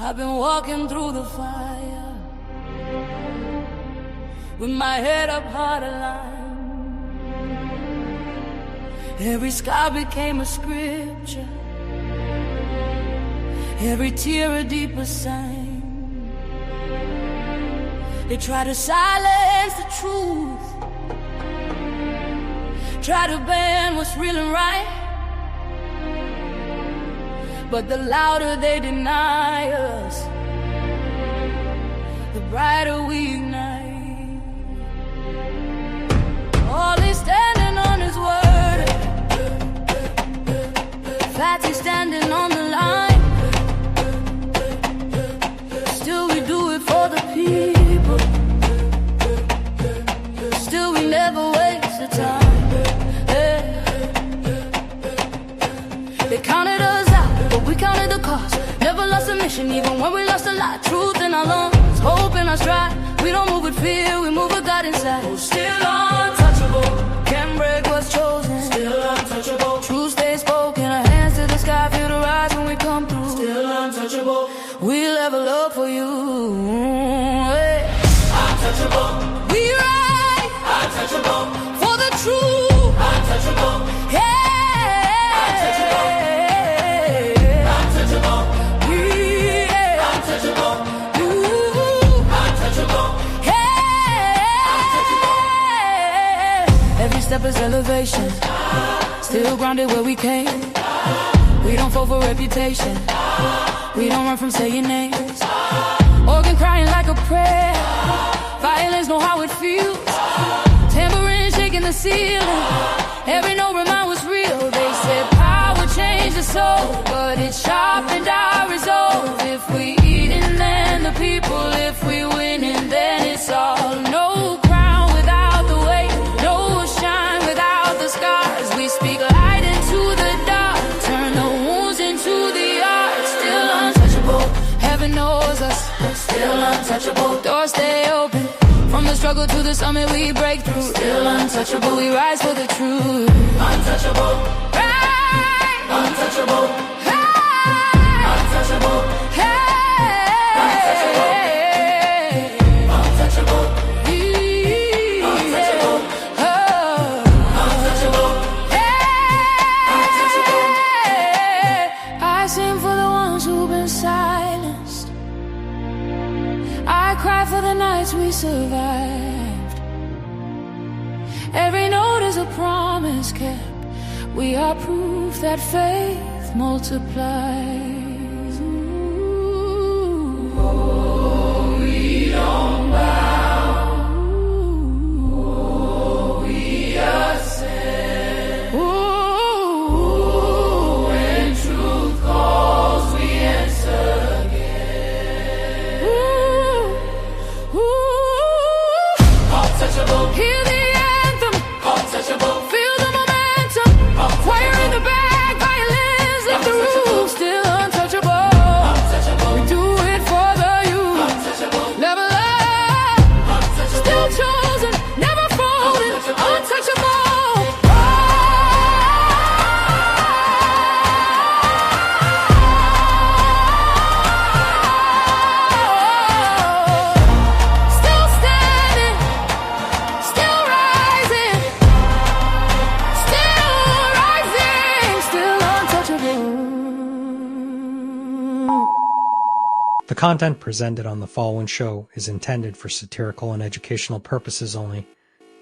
I've been walking through the fire with my head up hard aligned. Every scar became a scripture, every tear a deeper sign. They try to silence the truth, try to ban what's real and right, but the louder they deny us, the brighter we ignite. All is standing on his word, Fatty's standing on the line. Still we do it for the people, still we never waste the time. They counted us out, but we counted the cost. Never lost a mission, even when we lost a lot. Truth in our lungs, hope in our stride. We don't move with fear, we move with God inside. Oh, still untouchable, can't break what's chosen. Still untouchable, truth stays spoken. Our hands to the sky, feel the rise when we come through. Still untouchable, we level up for you. Hey. Untouchable, we ride. Untouchable, for the truth. Untouchable, yeah. Step is elevation, still grounded where we came. We don't fall for reputation, we don't run from saying names. Organ crying like a prayer, violence know how it feels. Tambourine shaking the ceiling, every note remind what's real. They said power changed the soul, but it sharpened our resolve. If we eating, then the people. If we winning, then it's all. No crown without the weight, no shine without the scars. We speak light into the dark, turn the wounds into the art. Still untouchable, heaven knows us. Still untouchable, doors stay open. From the struggle to the summit we break through. Still untouchable, we rise for the truth. Untouchable, right. Untouchable, right. Untouchable, hey. Untouchable, untouchable, untouchable, oh. Untouchable, hey. Untouchable. I sing for the ones who've been silenced, I cry for the nights we survived. Every note is a promise kept. We are proof that faith multiplies. Ooh. Oh, we don't bow. Oh, we ascend. Ooh. When truth calls, we answer again. Ooh. Untouchable. Hear the anthem. Untouchable. Feel the momentum. Fire in the back, violins lift the roof. Still untouchable. Untouchable. We do it for the youth. Untouchable. Level up. Untouchable. Still chosen, never folded. Untouchable. Still standing, still rising, still untouchable. The content presented on the following show is intended for satirical and educational purposes only.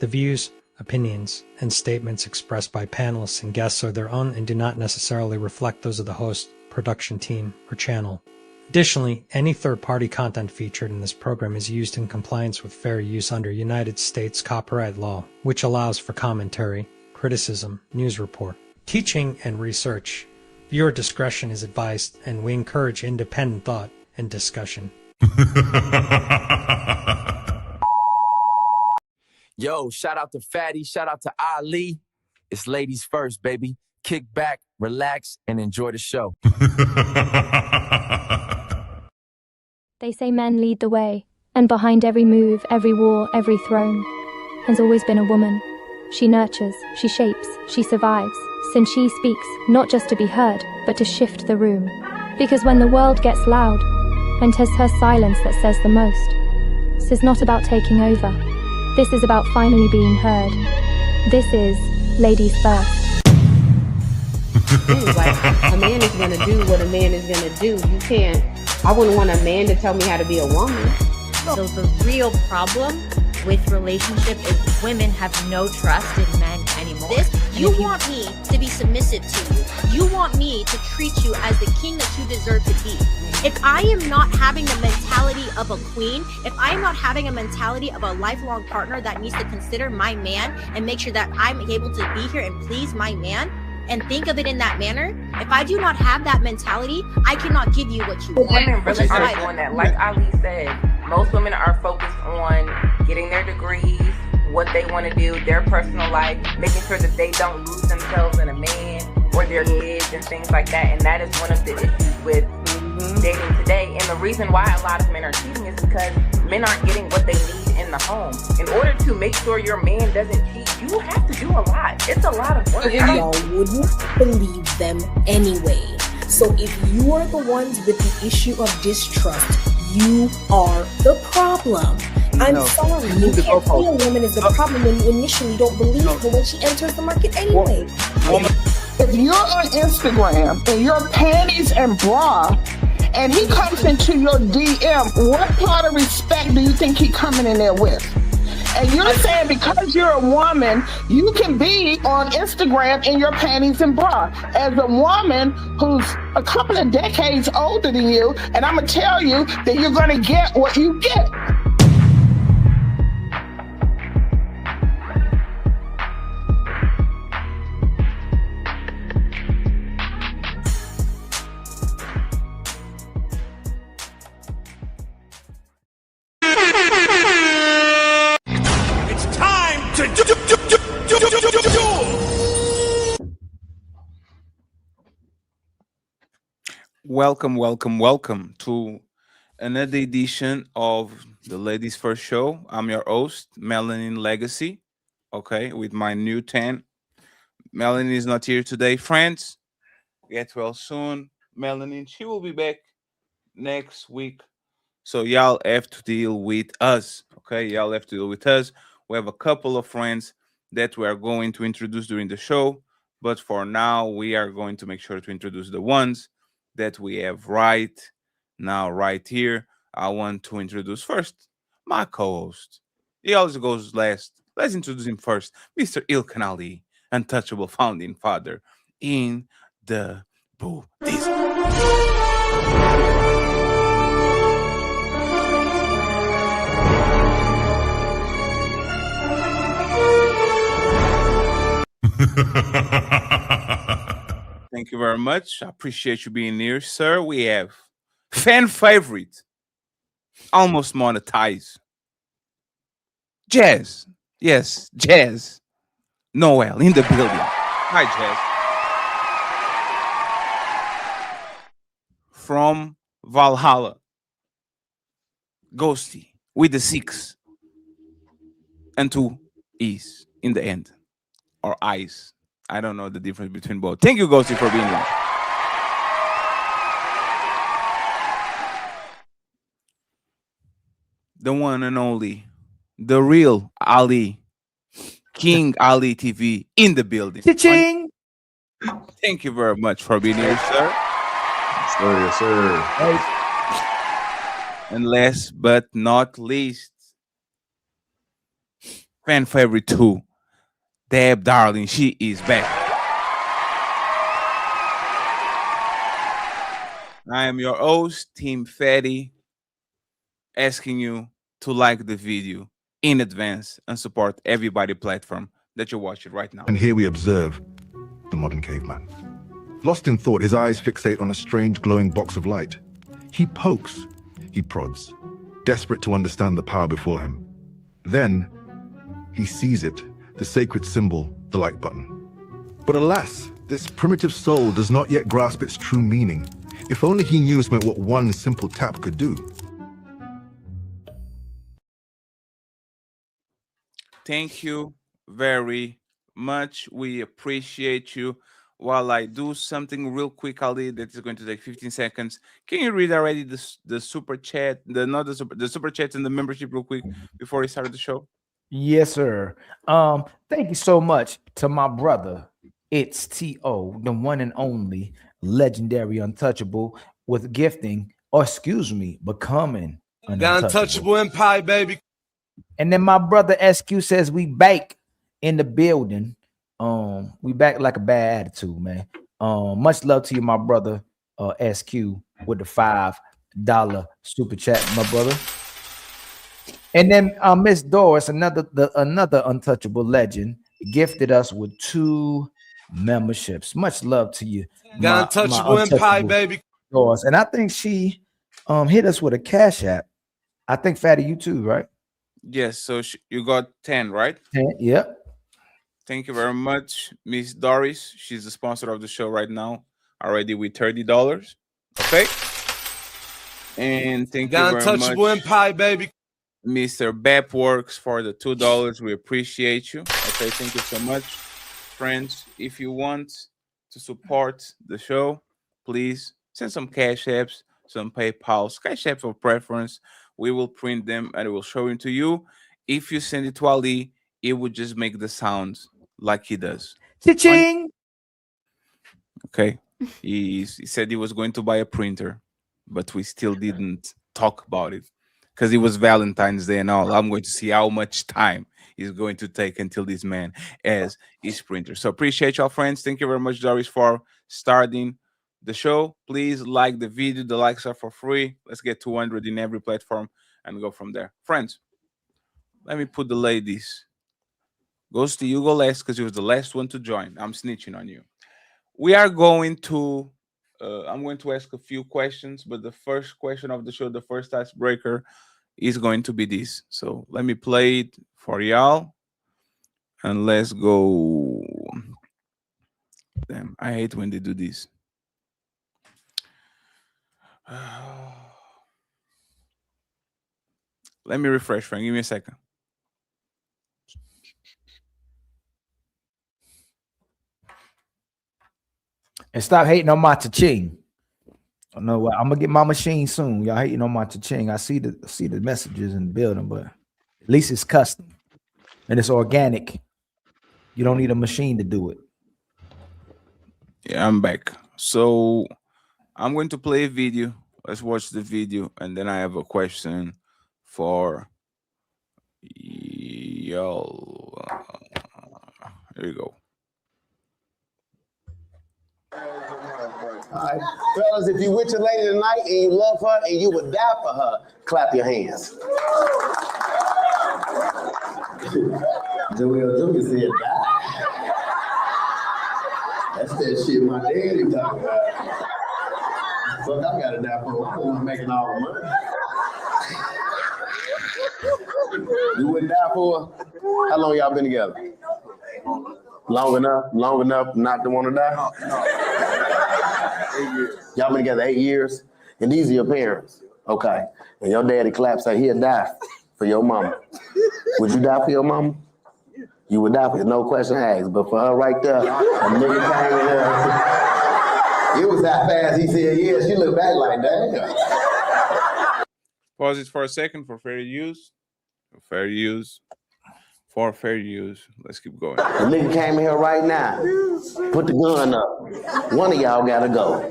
The views, opinions, and statements expressed by panelists and guests are their own and do not necessarily reflect those of the host, production team, or channel. Additionally, any third-party content featured in this program is used in compliance with fair use under United States copyright law, which allows for commentary, criticism, news report, teaching, and research. Viewer discretion is advised, and we encourage independent thought and discussion. Yo, shout out to Fatty, shout out to Ali. It's ladies first, baby. Kick back, relax, and enjoy the show. They say men lead the way, and behind every move, every war, every throne, has always been a woman. She nurtures, she shapes, she survives, since she speaks, not just to be heard, but to shift the room. Because when the world gets loud, and 'tis her silence that says the most, this is not about taking over. This is about finally being heard. This is Ladies First. Like, a man is going to do what a man is going to do. You can't, I wouldn't want a man to tell me how to be a woman. So the real problem with relationship is women have no trust in men anymore. You want me to be submissive to you. You want me to treat you as the king that you deserve to be. If I am not having the mentality of a queen, if I am not having a mentality of a lifelong partner that needs to consider my man and make sure that I'm able to be here and please my man and think of it in that manner, if I do not have that mentality, I cannot give you what you want. Women really are doing that. Like Ali said, most women are focused on getting their degrees, what they want to do, their personal life, making sure that they don't lose themselves in a man or their kids and things like that. And that is one of the issues with dating today. And the reason why a lot of men are cheating is because men aren't getting what they need in the home. In order to make sure your man doesn't cheat, you have to do a lot. It's a lot of work. Y'all wouldn't believe them anyway. So if you are the ones with the issue of distrust, you are the problem. I'm sorry, you can't see a woman as the problem when you initially don't believe her when she enters the market anyway. If you're on Instagram and your panties and bra, and he comes into your DM, what part of respect do you think he coming in there with? And you're saying because you're a woman, you can be on Instagram in your panties and bra. As a woman who's a couple of decades older than you, and I'm going to tell you that you're going to get what you get. Welcome to another edition of the Ladies First Show. I'm your host, Melanin Legacy, okay, with my new 10. Melanin is not here today. Friends, get well soon. Melanin, she will be back next week. So y'all have to deal with us, okay? Y'all have to deal with us. We have a couple of friends that we are going to introduce during the show, but for now, we are going to make sure to introduce the ones that we have right now, right here. I want to introduce first my co-host. He always goes last. Let's introduce him first. Mr. Ilkan Ali, Untouchable founding father in the Buddhism. Thank you very much. I appreciate you being here, sir. We have fan favorite, almost monetized, JAS. Yes, JAS. Noel in the building. Hi, JAS. From Valhalla, GHOSTII with the 6 and 2 E's in the end, or I's. I don't know the difference between both. Thank you, GHOSTII, for being here. The one and only, the real Ali, King Ali TV in the building. Cha-ching! Thank you very much for being here, sir. Yes, sir. Yes, sir. And last but not least, fan favorite too, Deb Darling, she is back. I am your host, Team Fatty, asking you to like the video in advance and support everybody platform that you're watching right now. And here we observe the modern caveman. Lost in thought, his eyes fixate on a strange glowing box of light. He pokes, he prods, desperate to understand the power before him. Then, he sees it, the sacred symbol, the like button. But alas, this primitive soul does not yet grasp its true meaning. If only he knew what one simple tap could do. Thank you very much. We appreciate you. While I do something real quick, Ali, that is going to take 15 seconds. Can you read already the super chat, the super chat and the membership real quick before we start the show? Yes, sir. Thank you so much to my brother. It's T.O., the one and only legendary Untouchable with gifting, or excuse me, becoming an Untouchable Empire, baby. And then my brother SQ says we back in the building. We back like a bad attitude, man. Much love to you, my brother SQ, with the $5 super chat, my brother. And then Miss Doris, another Untouchable legend, gifted us with 2 memberships. Much love to you, my Untouchable Empire, baby. Doris. And I think she hit us with a Cash App. I think Fatty, you too, right? Yes. So you got 10, right? 10, yep. Thank you very much, Miss Doris. She's the sponsor of the show right now, already with $30. Okay. And thank you very much, Untouchable Empire, baby. Mr. Bep Works for the $2. We appreciate you. Okay, thank you so much. Friends, if you want to support the show, please send some Cash Apps, some PayPals, Cash Apps of preference. We will print them and we will show them to you. If you send it to Ali, it would just make the sound like he does. Cha-ching! Okay. He said he was going to buy a printer, but we still didn't talk about it because it was Valentine's Day and all. I'm going to see how much time is going to take until this man has his printer. So appreciate y'all, friends. Thank you very much, Doris, for starting the show. Please like the video. The likes are for free. Let's get 200 in every platform and go from there. Friends, let me put the ladies. GHOSTII, you go last because you was the last one to join. I'm snitching on you. We are going to, I'm going to ask a few questions, but the first question of the show, the first icebreaker, is going to be this. So let me play it for y'all. And let's go. Damn, I hate when they do this. Let me refresh, Frank. Give me a second. And stop hating on my cha-ching. I know what, I'm gonna get my machine soon. Y'all hating on my cha-ching. I see the messages in the building, but at least it's custom and it's organic. You don't need a machine to do it. Yeah, I'm back. So I'm going to play a video. Let's watch the video, and then I have a question for y'all. Here you go. All right, fellas, if you with your lady tonight and you love her and you would die for her, clap your hands. Joel said die. That's that shit my daddy talking about. Fuck, I gotta die for her. I'm making all the money. You wouldn't die for her? How long y'all been together? Long enough not to want to die? No. 8 years. Y'all been together 8 years? And these are your parents? Okay. And your daddy claps like he'll die for your mama. Would you die for your mama? You would die for her, no question asked. But for her right there, a nigga came in there. It was that fast, he said yes. She looked back like, damn. Pause it for a second for fair use. Fair use. For fair use. Let's keep going. The nigga came in here right now. Put the gun up. One of y'all gotta go.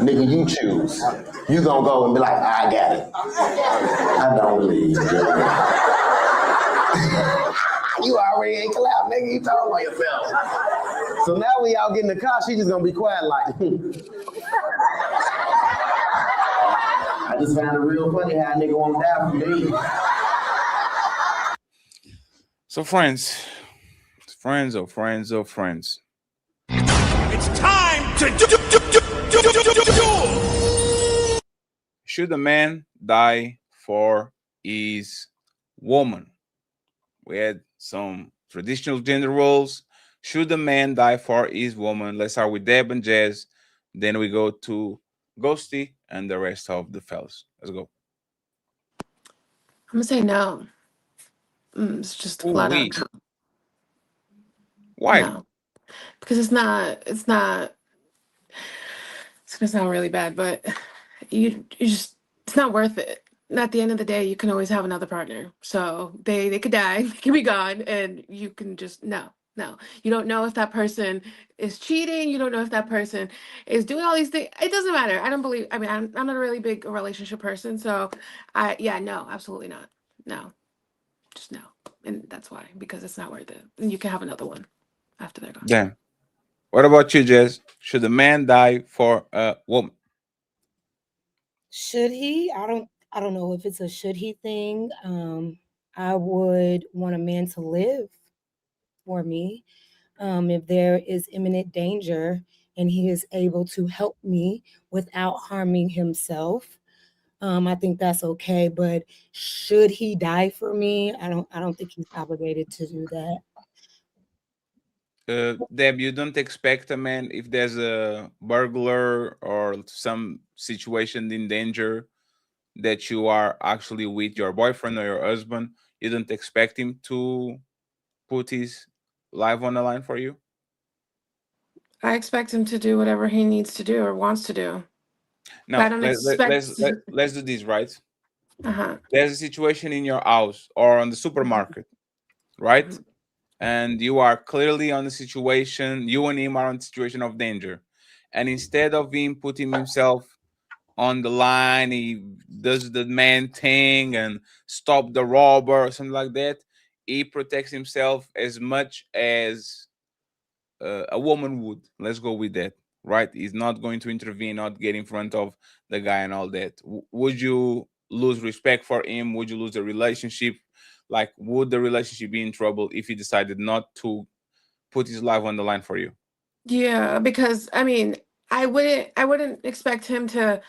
Nigga, you choose. You gonna go and be like, I got it. I don't believe you already ain't clap, nigga. You talking about yourself. So now when y'all get in the car, she just gonna be quiet like, I just found it real funny how a nigga won't die for me. So friends. It's time to do. should a man die for his woman? We had some traditional gender roles. Should a man die for his woman? Let's start with Deb and Jazz. Then we go to Ghosty and the rest of the fellas. Let's go. I'm gonna say no. It's just Ooh, flat out no. Why? No, because it's not. It's not. It's gonna sound really bad, but you just it's not worth it. And at the end of the day, you can always have another partner. So they could die, they can be gone, and you can just no. You don't know if that person is cheating. You don't know if that person is doing all these things. It doesn't matter. I don't believe. I mean, I'm not a really big relationship person, so no, absolutely not. No, just no, and that's why, because it's not worth it. And you can have another one after they're gone. Damn. What about you, Jess? Should a man die for a woman? Should he? I don't know if it's a should he thing. I would want a man to live for me. If there is imminent danger and he is able to help me without harming himself, I think that's okay. But should he die for me? I don't think he's obligated to do that. Deb, you don't expect a man, if there's a burglar or some situation in danger that you are actually with your boyfriend or your husband, you don't expect him to put his life on the line for you? I expect him to do whatever he needs to do or wants to do. But Now, I don't expect. let's do this, right? Uh-huh. There's a situation in your house or on the supermarket, right? Mm-hmm. And you are clearly on the situation, you and him are on a situation of danger. And instead of him putting himself on the line, he does the man thing and stop the robber or something like that. He protects himself as much as a woman would. Let's go with that, right? He's not going to intervene, not get in front of the guy and all that. Would you lose respect for him? Would you lose the relationship? Like, would the relationship be in trouble if he decided not to put his life on the line for you? Yeah, because I mean, I wouldn't expect him to.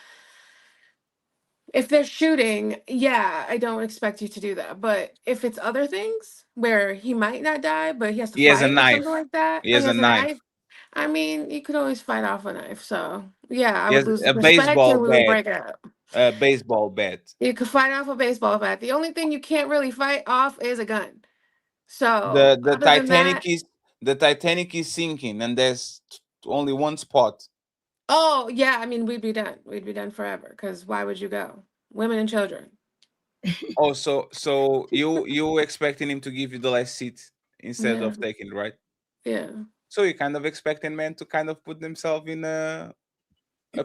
If they're shooting, yeah, I don't expect you to do that. But if it's other things where he might not die, but he has to He has a fight or something knife. like that, He or has he a has a knife. knife. I mean, you could always fight off a knife. So yeah, I He would has lose a respect baseball and we would bat. break up. A baseball bat. You could fight off a baseball bat. The only thing you can't really fight off is a gun. So The other than that, Titanic is sinking, and there's only one spot. oh yeah, I mean we'd be done. We'd be done forever. Because why would you go? Women and children. Oh, so you expecting him to give you the last seat instead Yeah. of taking it, right? Yeah. So you kind of expecting men to kind of put themselves in a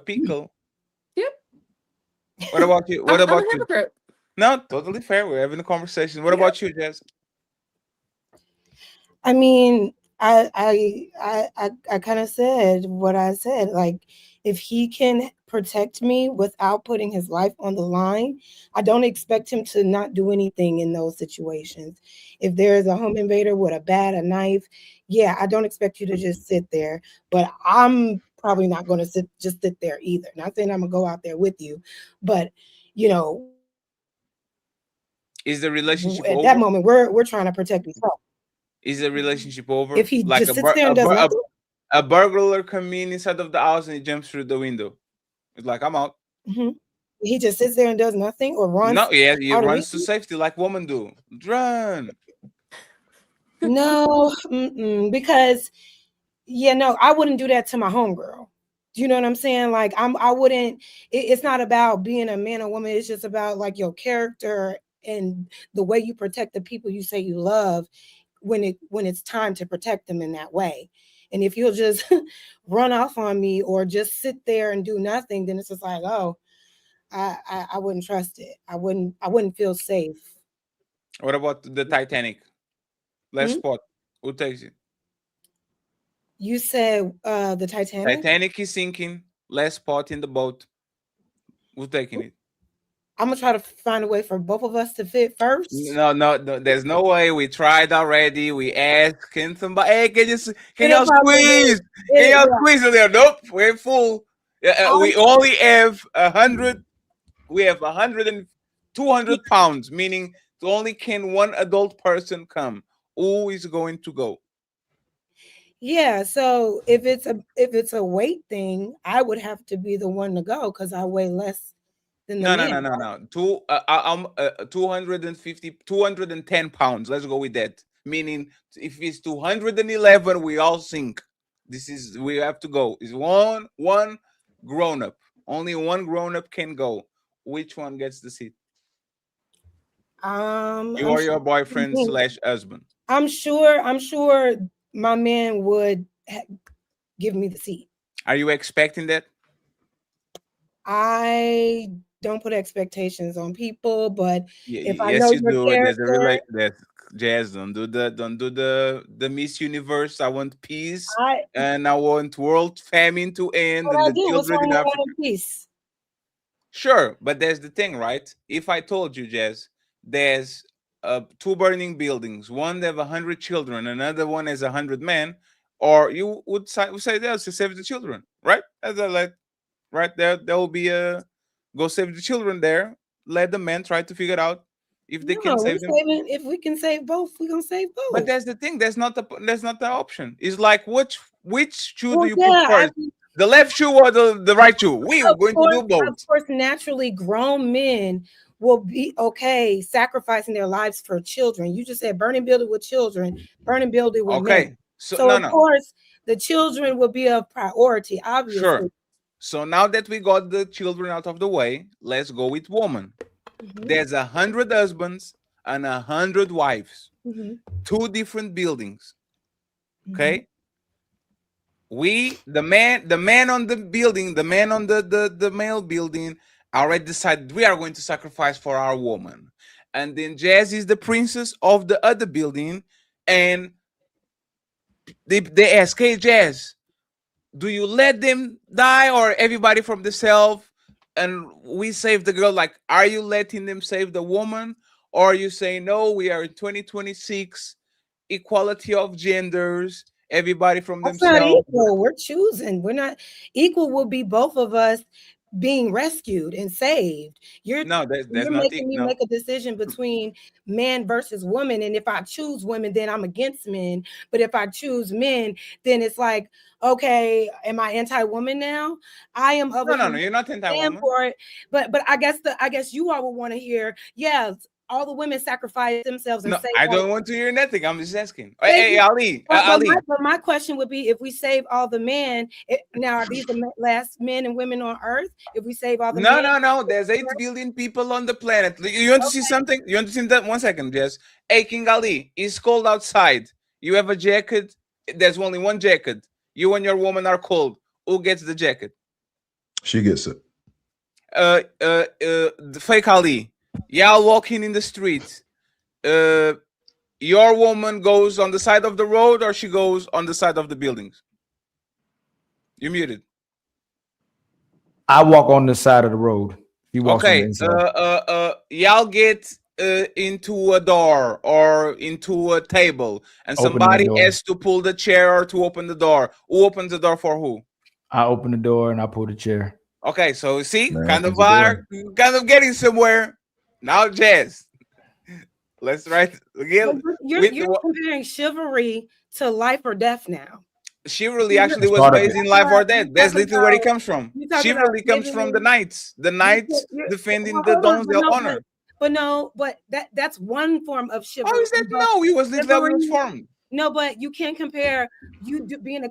pickle. Yep. What about you? What I'm about a you? hypocrite. No, totally fair. We're having a conversation. What about you, Jess? I mean, I kind of said what I said. Like, if he can protect me without putting his life on the line, I don't expect him to not do anything in those situations. If there's a home invader with a bat, a knife, yeah, I don't expect you to just sit there. But I'm probably not going to sit there either. Not saying I'm gonna go out there with you, but you know, is the relationship at over? that moment we're trying to protect each other. Is the relationship over? If he like just sits there and does nothing? A burglar come in inside of the house and he jumps through the window. It's like, I'm out. Mm-hmm. He just sits there and does nothing or runs. No, yeah, he runs to safety like women do. Run. No, because I wouldn't do that to my homegirl. Do you know what I'm saying? Like I wouldn't. It's not about being a man or woman. It's just about like your character and the way you protect the people you say you love when it's time to protect them in that way. And if you'll just run off on me or just sit there and do nothing, then it's just like, oh, I wouldn't trust it. I wouldn't feel safe. What about the Titanic? Last spot. Who takes it? You said the Titanic? Titanic is sinking. Last spot in the boat. Who's taking it? I'm gonna try to find a way for both of us to fit first. No, there's no way. We tried already. We asked, can somebody? Hey, can y'all squeeze? Can y'all squeeze in there? Nope, we're full. We only have 100 we have 200 pounds, meaning only can one adult person come. Who is going to go? Yeah, so if it's a weight thing, I would have to be the one to go because I weigh less than the No, no, man. no, no, no. 250, 210 pounds. Let's go with that. Meaning, if it's 211, we all sink. We have to go. Is one grown up. Only one grown up can go. Which one gets the seat? You or your boyfriend / husband? I'm sure my man would give me the seat. Are you expecting that? I don't put expectations on people, but if I Yes, know you your do. character, Jazz, don't do the Miss Universe. I want peace, and I want world famine to end, what and I the do, what's children wrong in with Africa. wanting peace? Sure, but there's the thing, right? If I told you, Jazz, there's two burning buildings. One they have 100 children, another one has 100 men, or you would say there's to save the children, right? As I like, right there will be a go save the children there. Let the men try to figure it out if they can save them. If we can save both, we're gonna save both. But that's the thing. That's not the option. It's like which shoe do you put first? The left shoe or the right shoe? We're going to do both. Of course, naturally grown men will be okay sacrificing their lives for children. You just said burning building with children, burning building with men. So of course, the children will be a priority, obviously. Sure. So now that we got the children out of the way, let's go with woman. There's 100 husbands and 100 wives. Two different buildings. Okay. The man on the building, the man on the male building already decided we are going to sacrifice for our woman. And then Jazz is the princess of the other building, and they ask, hey Jazz, do you let them die or everybody from the self and we save the girl? Like, are you letting them save the woman, or are you saying no, we are in 2026, equality of genders, everybody from themselves? Not equal. We're choosing. We're not equal. Will be both of us being rescued and saved. You're making me make a decision between man versus woman, and if I choose women, then I'm against men. But if I choose men, then it's like, okay, am I anti-woman now? I am. No, you're not anti-woman. For it, but I guess you all would want to hear, yes. All the women sacrifice themselves and no, say, I don't want to hear nothing. I'm just asking. Hey, Ali. But my question would be, if we save all the men, now are these the last men and women on earth? If we save all the men? No. There's 8 billion people on the planet. You want to see something? You want to see that? 1 second, Jess. Hey, King Ali, it's cold outside. You have a jacket. There's only one jacket. You and your woman are cold. Who gets the jacket? She gets it. The fake Ali. Y'all walking in the street. Your woman goes on the side of the road, or she goes on the side of the buildings? You're muted. I walk on the side of the road. He walks on the inside. Y'all get into a door or into a table, and somebody has to pull the chair or to open the door. Who opens the door for who? I open the door and I pull the chair. Okay, so see, kind of getting somewhere. Now, Jazz, let's write again. You're comparing chivalry to life or death now. Chivalry actually was based in life or death. That's literally where it comes from. Chivalry comes from the knights. The knights defending the dons their honor. But that's one form of chivalry. How is that? No, it was literally formed. No, but you can't compare being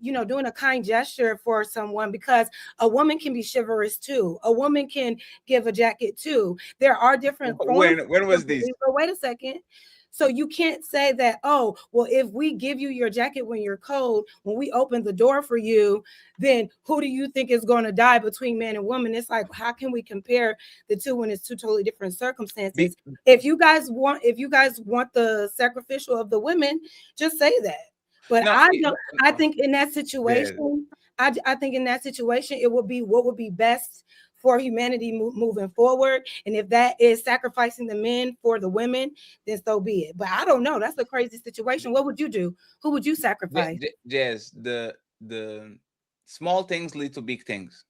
doing a kind gesture for someone, because a woman can be chivalrous too. A woman can give a jacket too. There are different forms. When was this? Wait a second. So you can't say that, oh, well, if we give you your jacket when you're cold, when we open the door for you, then who do you think is going to die between man and woman? It's like, how can we compare the two when it's two totally different circumstances? If you guys want the sacrificial of the women, just say that. But I think in that situation, I think in that situation, it would be what would be best for humanity moving forward. And if that is sacrificing the men for the women, then so be it. But I don't know. That's a crazy situation. What would you do? Who would you sacrifice? Yes, the small things lead to big things.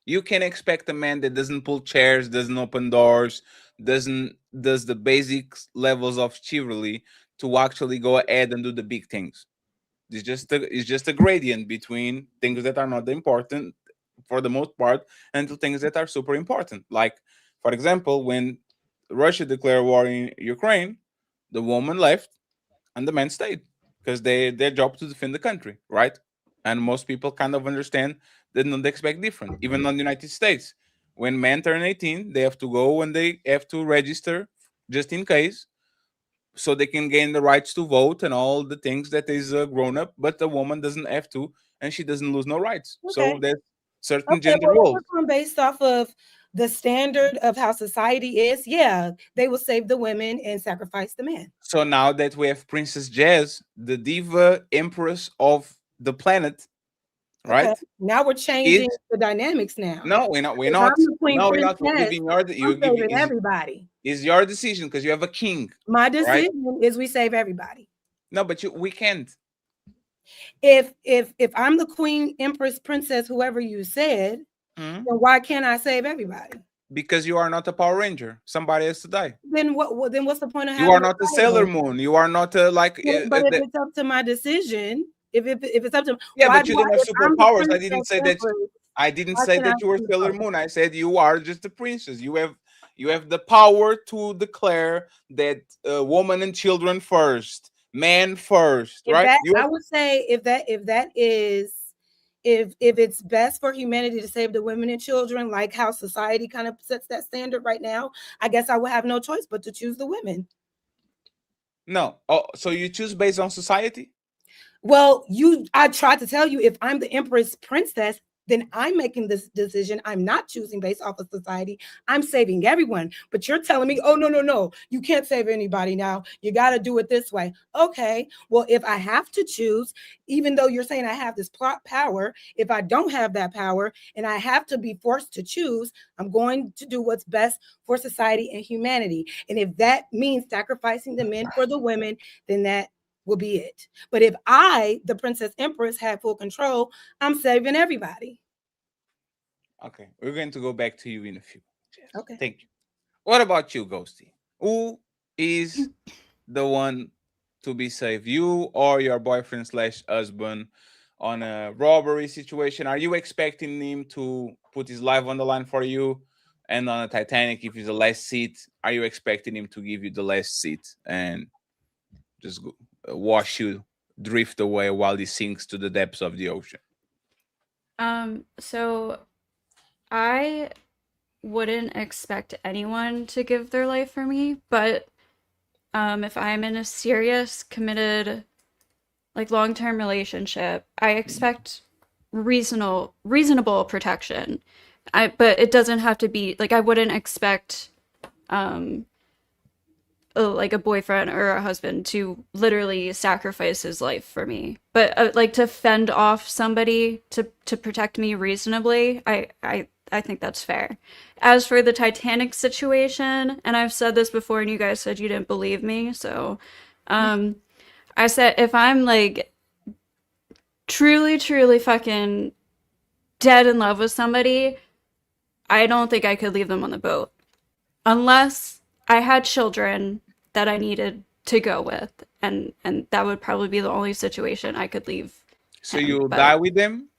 You can expect a man that doesn't pull chairs, doesn't open doors, does the basic levels of chivalry to actually go ahead and do the big things. It's just a gradient between things that are not important for the most part and to things that are super important. Like, for example, when Russia declared war in Ukraine, the woman left and the men stayed because their job to defend the country, right? And most people kind of understand they don't expect different. Even in the United States, when men turn 18, they have to go and they have to register just in case, so they can gain the rights to vote and all the things that is grown up. But the woman doesn't have to, and she doesn't lose no rights. So there's certain gender well, if roles. we're going based off of the standard of how society is, yeah, they will save the women and sacrifice the men. So now that we have Princess JAS, the diva empress of the planet, right? Okay. Now we're changing the dynamics now. No, we're not. We're If not. I'm the queen No, we're not. princess, You're giving everybody. Is your decision because you have a king. My decision right? is we save everybody. No, but we can't. If I'm the queen, empress, princess, whoever you said, then why can't I save everybody? Because you are not a Power Ranger. Somebody has to die. Then what? Then what's the point of having? You are not a Sailor Moon. You are not a like. But if it's up to my decision, if it's up to but you don't have superpowers. I didn't say that. I didn't say that you were Sailor Moon. I said you are just a princess. You have the power to declare that woman and children first, man first, right? I would say if it's best for humanity to save the women and children, like how society kind of sets that standard right now, I guess I would have no choice but to choose the women. No. Oh, so you choose based on society? Well, I tried to tell you, if I'm the empress princess, then I'm making this decision. I'm not choosing based off of society. I'm saving everyone. But you're telling me, oh, no, you can't save anybody now. You got to do it this way. Okay, well, if I have to choose, even though you're saying I have this power, if I don't have that power and I have to be forced to choose, I'm going to do what's best for society and humanity. And if that means sacrificing the men for the women, then that will be it. But if I, the Princess Empress, had full control, I'm saving everybody. Okay, we're going to go back to you in a few. Okay. Thank you. What about you, Ghosty? Who is the one to be saved? You or your boyfriend / husband on a robbery situation? Are you expecting him to put his life on the line for you? And on a Titanic, if it's the last seat, are you expecting him to give you the last seat and just go, watch you drift away while he sinks to the depths of the ocean? So I wouldn't expect anyone to give their life for me, but if I'm in a serious, committed, like long-term relationship, I expect reasonable protection. But it doesn't have to be like, I wouldn't expect like a boyfriend or a husband to literally sacrifice his life for me, but like to fend off somebody to protect me reasonably, I think that's fair. As for the Titanic situation, and I've said this before and you guys said you didn't believe me, so I said if I'm like truly fucking dead in love with somebody, I don't think I could leave them on the boat unless I had children that I needed to go with, and that would probably be the only situation I could leave. So you'll die with them?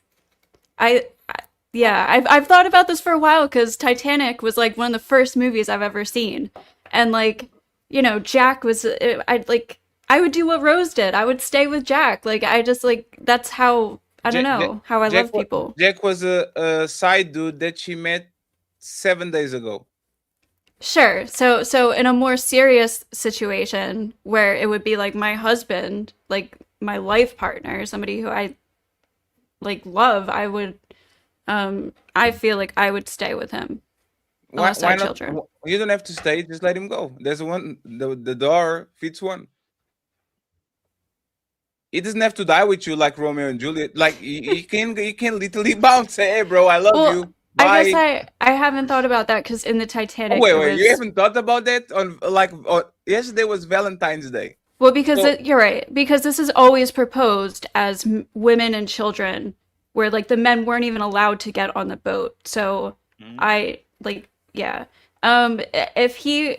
Yeah, I've thought about this for a while because Titanic was like one of the first movies I've ever seen, and like, you know, Jack was I would do what Rose did. I would stay with Jack. Like I just like that's how I don't know how I love people. Jack was a side dude that she met 7 days ago. Sure. So in a more serious situation where it would be like my husband, like my life partner, somebody who I like love, I would I feel like I would stay with him. Unless I had children. You don't have to stay, just let him go. There's one, the door fits one. He doesn't have to die with you like Romeo and Juliet. Like you can literally bounce, say, hey bro, I love you. Bye. I guess I haven't thought about that because in the Titanic. Wait, you haven't thought about that on yesterday was Valentine's Day. Well, because you're right, because this is always proposed as women and children where like the men weren't even allowed to get on the boat. So I like, yeah. If he,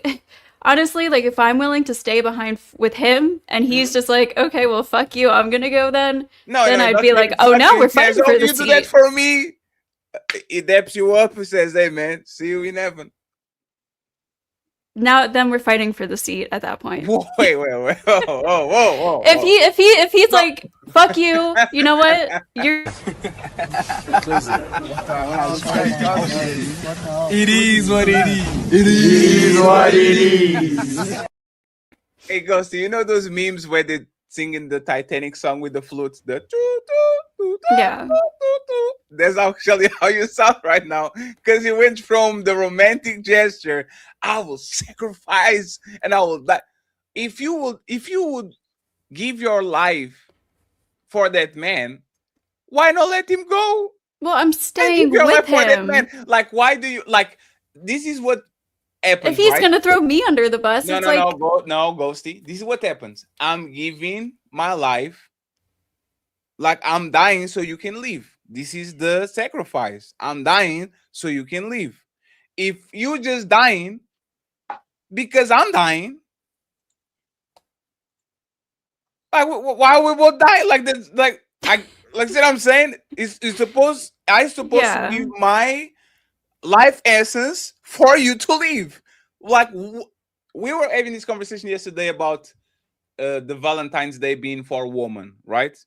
honestly, like if I'm willing to stay behind with him and he's just like, okay, well, fuck you, I'm gonna go then I'd be like, oh no, we're fighting for the You do that seat. for me. It daps you up and says, hey man, see you in heaven. Now then we're fighting for the seat at that point. Wait. Whoa. If he's like, fuck you, you know what? You're It is what it is. It is what it is. Hey, Ghosty, you know those memes where they singing the Titanic song with the flutes? The yeah. That's actually how you sound right now, because you went from the romantic gesture, I will sacrifice and I will die. If you would give your life for that man, why not let him go? Well, I'm staying with him. Like, why do you like? This is what happens. If he's right? gonna throw me under the bus, no, it's no, like no, Ghosty. This is what happens. I'm giving my life, like I'm dying so you can live. This is the sacrifice. I'm dying so you can live. If you just dying because I'm dying, like why we both die like this? Like I like what I'm saying. I supposed to give my life essence for you to live. Like we were having this conversation yesterday about the Valentine's Day being for women, right?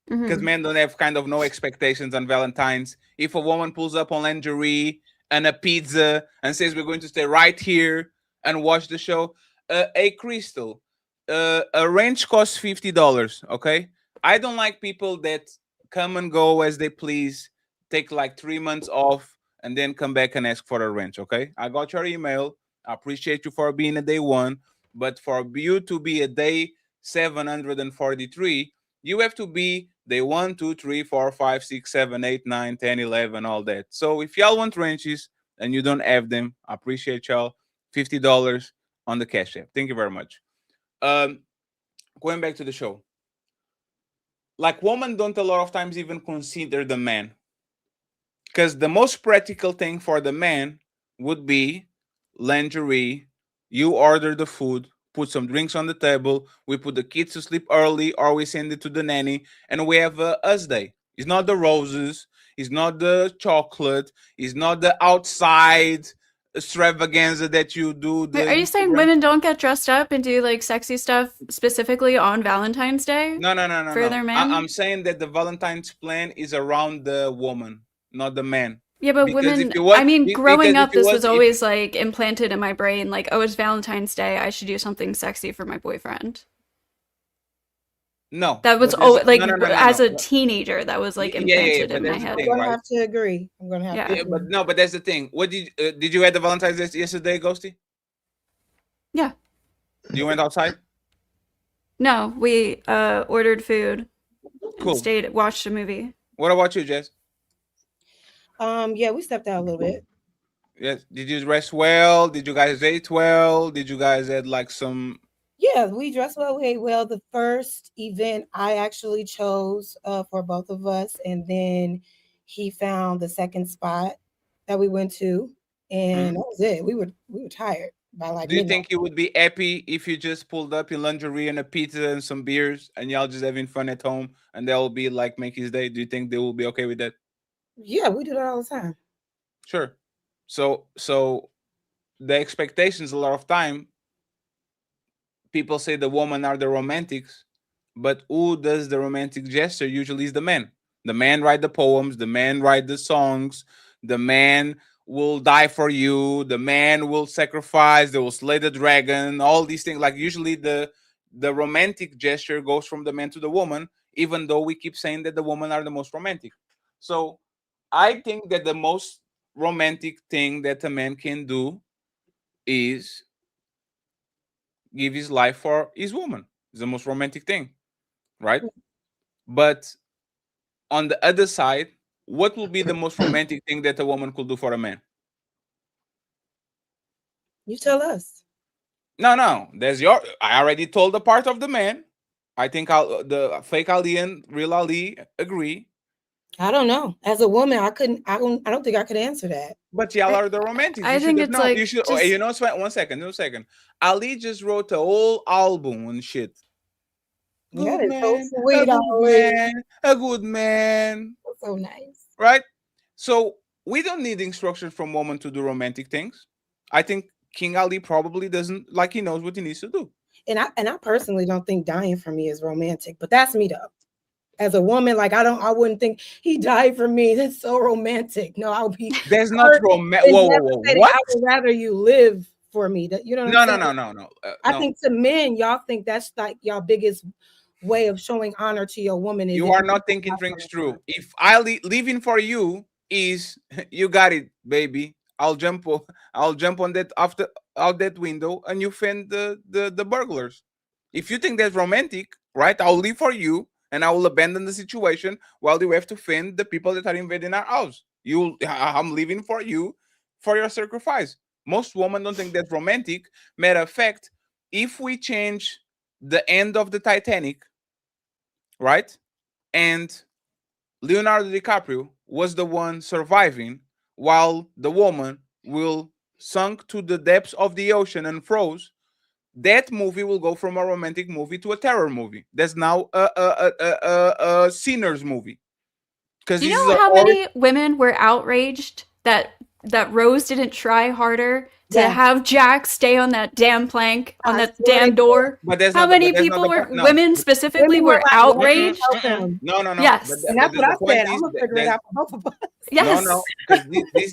Because men don't have kind of no expectations on Valentine's. If a woman pulls up on lingerie and a pizza and says we're going to stay right here and watch the show, a Crystal, a ranch costs $50. Okay, I don't like people that come and go as they please, take like 3 months off, and then come back and ask for a ranch. Okay, I got your email. I appreciate you for being a day one, but for you to be a day 743, you have to be day 1, 2, 3, 4, 5, 6, 7, 8, 9, 10, 11, all that. So if y'all want ranches and you don't have them, I appreciate y'all. $50 on the Cash App. Thank you very much. Going back to the show. Like, women don't a lot of times even consider the man. Because the most practical thing for the man would be lingerie. You order the food, put some drinks on the table, we put the kids to sleep early, or we send it to the nanny, and we have a us day. It's not the roses, it's not the chocolate, it's not the outside extravaganza that you do. Wait, are you saying women don't get dressed up and do like sexy stuff specifically on Valentine's Day? No. For their men? I'm saying that the Valentine's plan is around the woman, not the man. Yeah, but women, I mean, growing up, this was always like implanted in my brain, like, oh, it's Valentine's Day, I should do something sexy for my boyfriend. No. That was like, as a teenager, that was like implanted in my head. I'm gonna have to agree. I'm gonna have to agree. But that's the thing. What did you have the Valentine's Day yesterday, Ghosty? Yeah. You went outside? No, we ordered food Cool. and watched a movie. What about you, Jess? Yeah, we stepped out a little bit. Yes. Did you rest well? Did you guys eat well? Did you guys had like some? Yeah, we dressed well, we ate well. The first event I actually chose for both of us, and then he found the second spot that we went to, and that was it. We were tired by like. Do you think you would be happy if you just pulled up in lingerie and a pizza and some beers, and y'all just having fun at home, and they'll be like make his day? Do you think they will be okay with that? Yeah, we do that all the time. Sure. So the expectations a lot of time, people say the women are the romantics, but who does the romantic gesture usually is the man. The man write the poems, the man write the songs, the man will die for you, the man will sacrifice, they will slay the dragon, all these things. Like usually the romantic gesture goes from the man to the woman, even though we keep saying that the women are the most romantic. So I think that the most romantic thing that a man can do is give his life for his woman. It's the most romantic thing, right? But on the other side, what will be the most romantic thing that a woman could do for a man? You tell us. No. I already told the part of the man. I think the fake Ali and real Ali agree. I don't know. As a woman, I don't think I could answer that. But y'all are the romantics. I You think should it's know. like You should. just You know, one second. Ali just wrote a whole album and shit. That Good is so man, sweet, Ali. a good man. So nice. Right? So we don't need instructions from women to do romantic things. I think King Ali probably doesn't, like, he knows what he needs to do. And I personally don't think dying for me is romantic, but that's me though. As a woman, like I wouldn't think he died for me. That's so romantic. No, I'll be. There's not romantic. Whoa. What? I would rather you live for me. That you know what I'm saying? No. I think to men, y'all think that's like y'all biggest way of showing honor to your woman. Is You are not thinking things through. If living for you is you got it, baby. I'll jump on that out that window and you fend the burglars. If you think that's romantic, right? I'll live for you and I will abandon the situation while you have to fend the people that are invading our house. I'm living for you for your sacrifice. Most women don't think that's romantic. Matter of fact, if we change the end of the Titanic, right? And Leonardo DiCaprio was the one surviving while the woman will sunk to the depths of the ocean and froze. That movie will go from a romantic movie to a terror movie. That's now a sinners movie. Because do you know how many women were outraged that Rose didn't try harder to have Jack stay on that damn plank, on that damn door? But that's how not many that's people not were, no. women specifically, Women were were like, outraged? No. Yes. And that's what I point said. is I'm gonna figure it out for both of us. Yes. No, because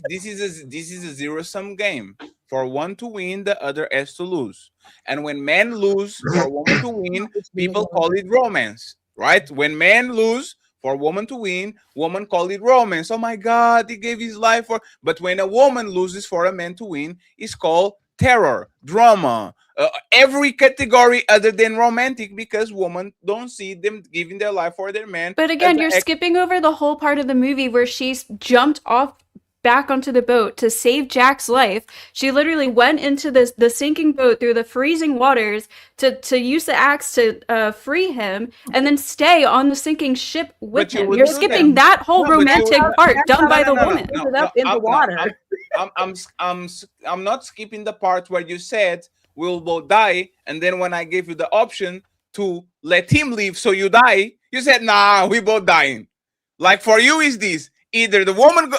this is a zero-sum game. For one to win, the other has to lose. And when men lose for a woman to win, people call it romance, right? When men lose for a woman to win, women call it romance. Oh my God, he gave his life for. But when a woman loses for a man to win, it's called terror, drama, every category other than romantic, because women don't see them giving their life for their man. But again, you're skipping over the whole part of the movie where she's jumped off back onto the boat to save Jack's life. She literally went into the sinking boat through the freezing waters to use the axe to free him and then stay on the sinking ship with him. You're skipping that whole romantic part done by the woman. I'm not skipping the part where you said we'll both die, and then when I gave you the option to let him leave so you die, you said, nah, we both dying. Like, for you is this either the woman,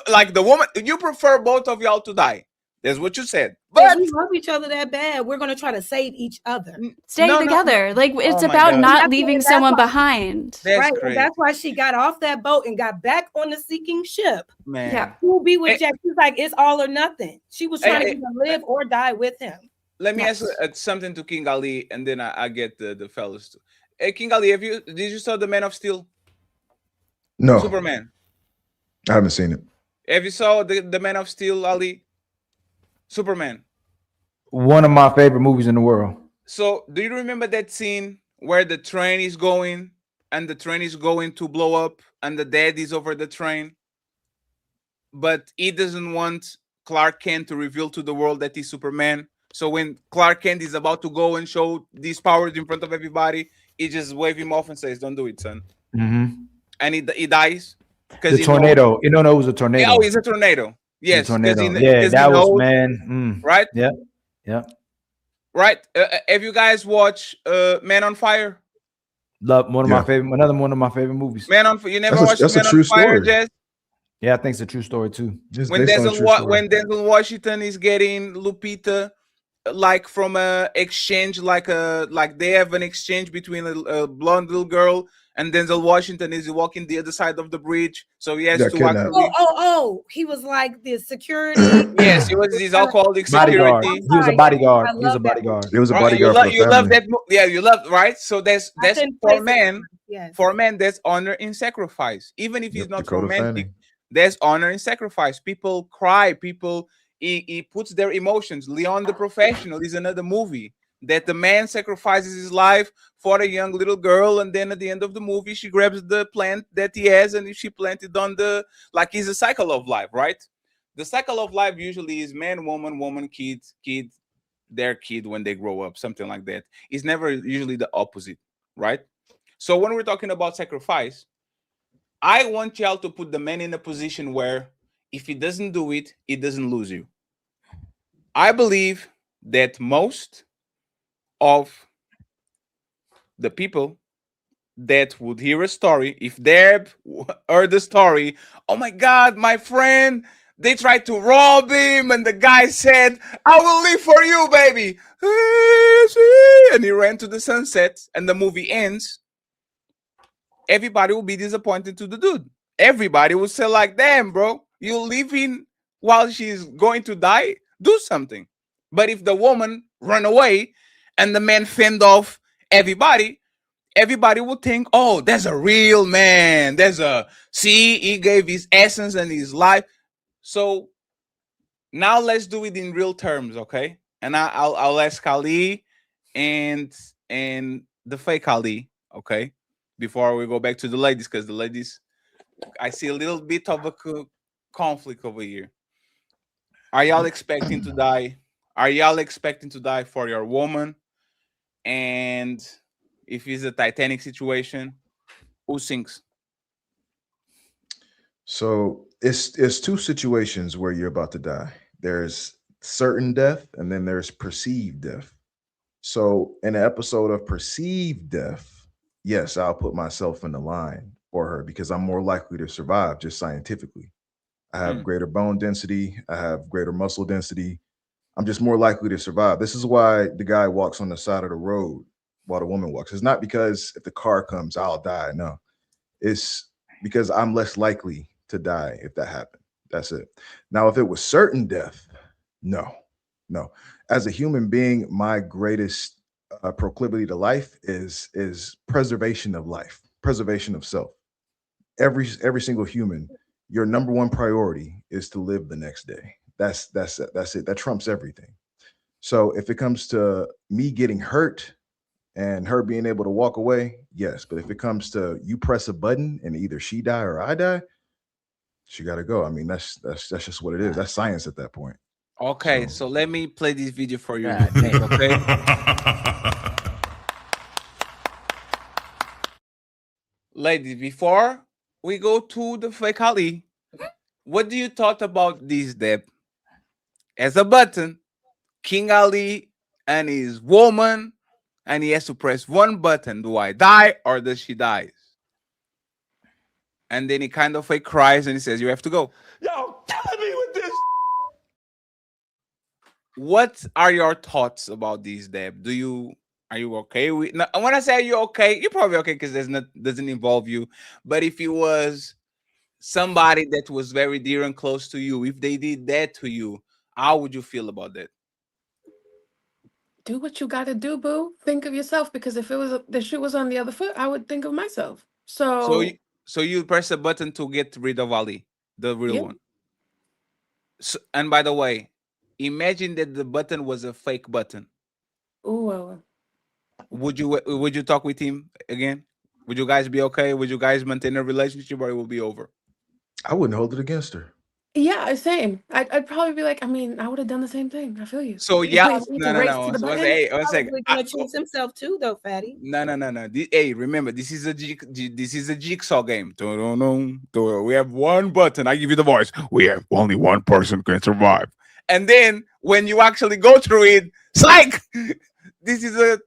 you prefer both of y'all to die. That's what you said. But we love each other that bad. We're gonna try to save each other. Stay together. Like, it's about not leaving someone behind. Right. And that's why she got off that boat and got back on the sinking ship. Man. Yeah. Who will be with Jack? She's like, it's all or nothing. She was trying to either live or die with him. Let me ask something to King Ali, and then I get the fellas too. Hey, King Ali, did you saw the Man of Steel? No. Superman. I haven't seen it. Have you saw the Man of Steel, Ali? Superman. One of my favorite movies in the world. So, do you remember that scene where the train is going and the train is going to blow up and the dad is over the train? But he doesn't want Clark Kent to reveal to the world that he's Superman. So when Clark Kent is about to go and show these powers in front of everybody, he just wave him off and says, "Don't do it, son." Mm-hmm. And he dies. The tornado. You don't know it was a tornado. Oh, it's a tornado. Yes. Tornado. That was, man. Right? Yeah. Yeah. Right. Have you guys watched Man on Fire? Love another one of my favorite movies. Man on Fire. You never watched Man on Fire, Jess? Yeah, I think it's a true story too. When Denzel Washington is getting Lupita, like from a exchange, like they have an exchange between a blonde little girl and Denzel Washington is walking the other side of the bridge, so he has to actually. He was like the security. Yes, he was his alcoholic security. He was a bodyguard. He was a bodyguard. It was a bodyguard. You love that. Yeah, you love, right? So that's for men. Yes. For men, there's honor in sacrifice, even if he's not romantic. There's honor in sacrifice. People cry. People, he puts their emotions. Leon the Professional is another movie that the man sacrifices his life for a young little girl, and then at the end of the movie, she grabs the plant that he has, and she planted on it's a cycle of life, right? The cycle of life usually is man, woman, kid, their kid when they grow up, something like that. It's never usually the opposite, right? So when we're talking about sacrifice, I want y'all to put the man in a position where if he doesn't do it, he doesn't lose you. I believe that most of the people that would hear a story, if Deb heard the story, oh my God, my friend, they tried to rob him, and the guy said, I will live for you, baby. And he ran to the sunset, and the movie ends. Everybody will be disappointed to the dude. Everybody will say, like, damn, bro, you leaving while she's going to die? Do something. But if the woman run away and the man fend off everybody will think, oh, there's a real man. He gave his essence and his life. So now let's do it in real terms, okay? And I'll ask Ali and the fake Ali, okay? Before we go back to the ladies, because the ladies, I see a little bit of a conflict over here. Are y'all expecting to die? Are y'all expecting to die for your woman? And if it's a Titanic situation, who sinks? So it's two situations where you're about to die. There's certain death, and then there's perceived death. So in an episode of perceived death, yes, I'll put myself in the line for her because I'm more likely to survive just scientifically. I have greater bone density, I have greater muscle density. I'm just more likely to survive. This is why the guy walks on the side of the road while the woman walks. It's not because if the car comes, I'll die. No, it's because I'm less likely to die if that happened. That's it. Now, if it was certain death, no. As a human being, my greatest proclivity to life is preservation of life, preservation of self. Every single human, your number one priority is to live the next day. That's it. That trumps everything. So if it comes to me getting hurt and her being able to walk away, yes. But if it comes to you press a button and either she die or I die, she got to go. I mean, that's just what it is. That's science at that point. Okay, so let me play this video for you. Okay. Ladies, before we go to the fake Ali, what do you thought about this, Deb? As a button, King Ali and his woman, and he has to press one button. Do I die or does she die? And then he kind of fake cries and he says, you have to go. Yo, killing me with this. What are your thoughts about this, Deb? Are you okay with? No, when I say you're okay, you're probably okay because doesn't involve you. But if it was somebody that was very dear and close to you, if they did that to you, how would you feel about that? Do what you gotta do, boo. Think of yourself, because if the shoe was on the other foot, I would think of myself. So you press a button to get rid of Ali, the real one. So, and by the way, imagine that the button was a fake button. Ooh. Would you talk with him again? Would you guys be okay? Would you guys maintain a relationship, or it will be over? I wouldn't hold it against her. Yeah, same. I'd probably be like, I mean, I would have done the same thing. I feel you. So yeah, no. Hey, one second. Gonna choose himself too, though, fatty. No. Hey, remember, this is a jigsaw game. We have one button. I give you the voice. We have only one person can survive. And then when you actually go through it, it's like this is a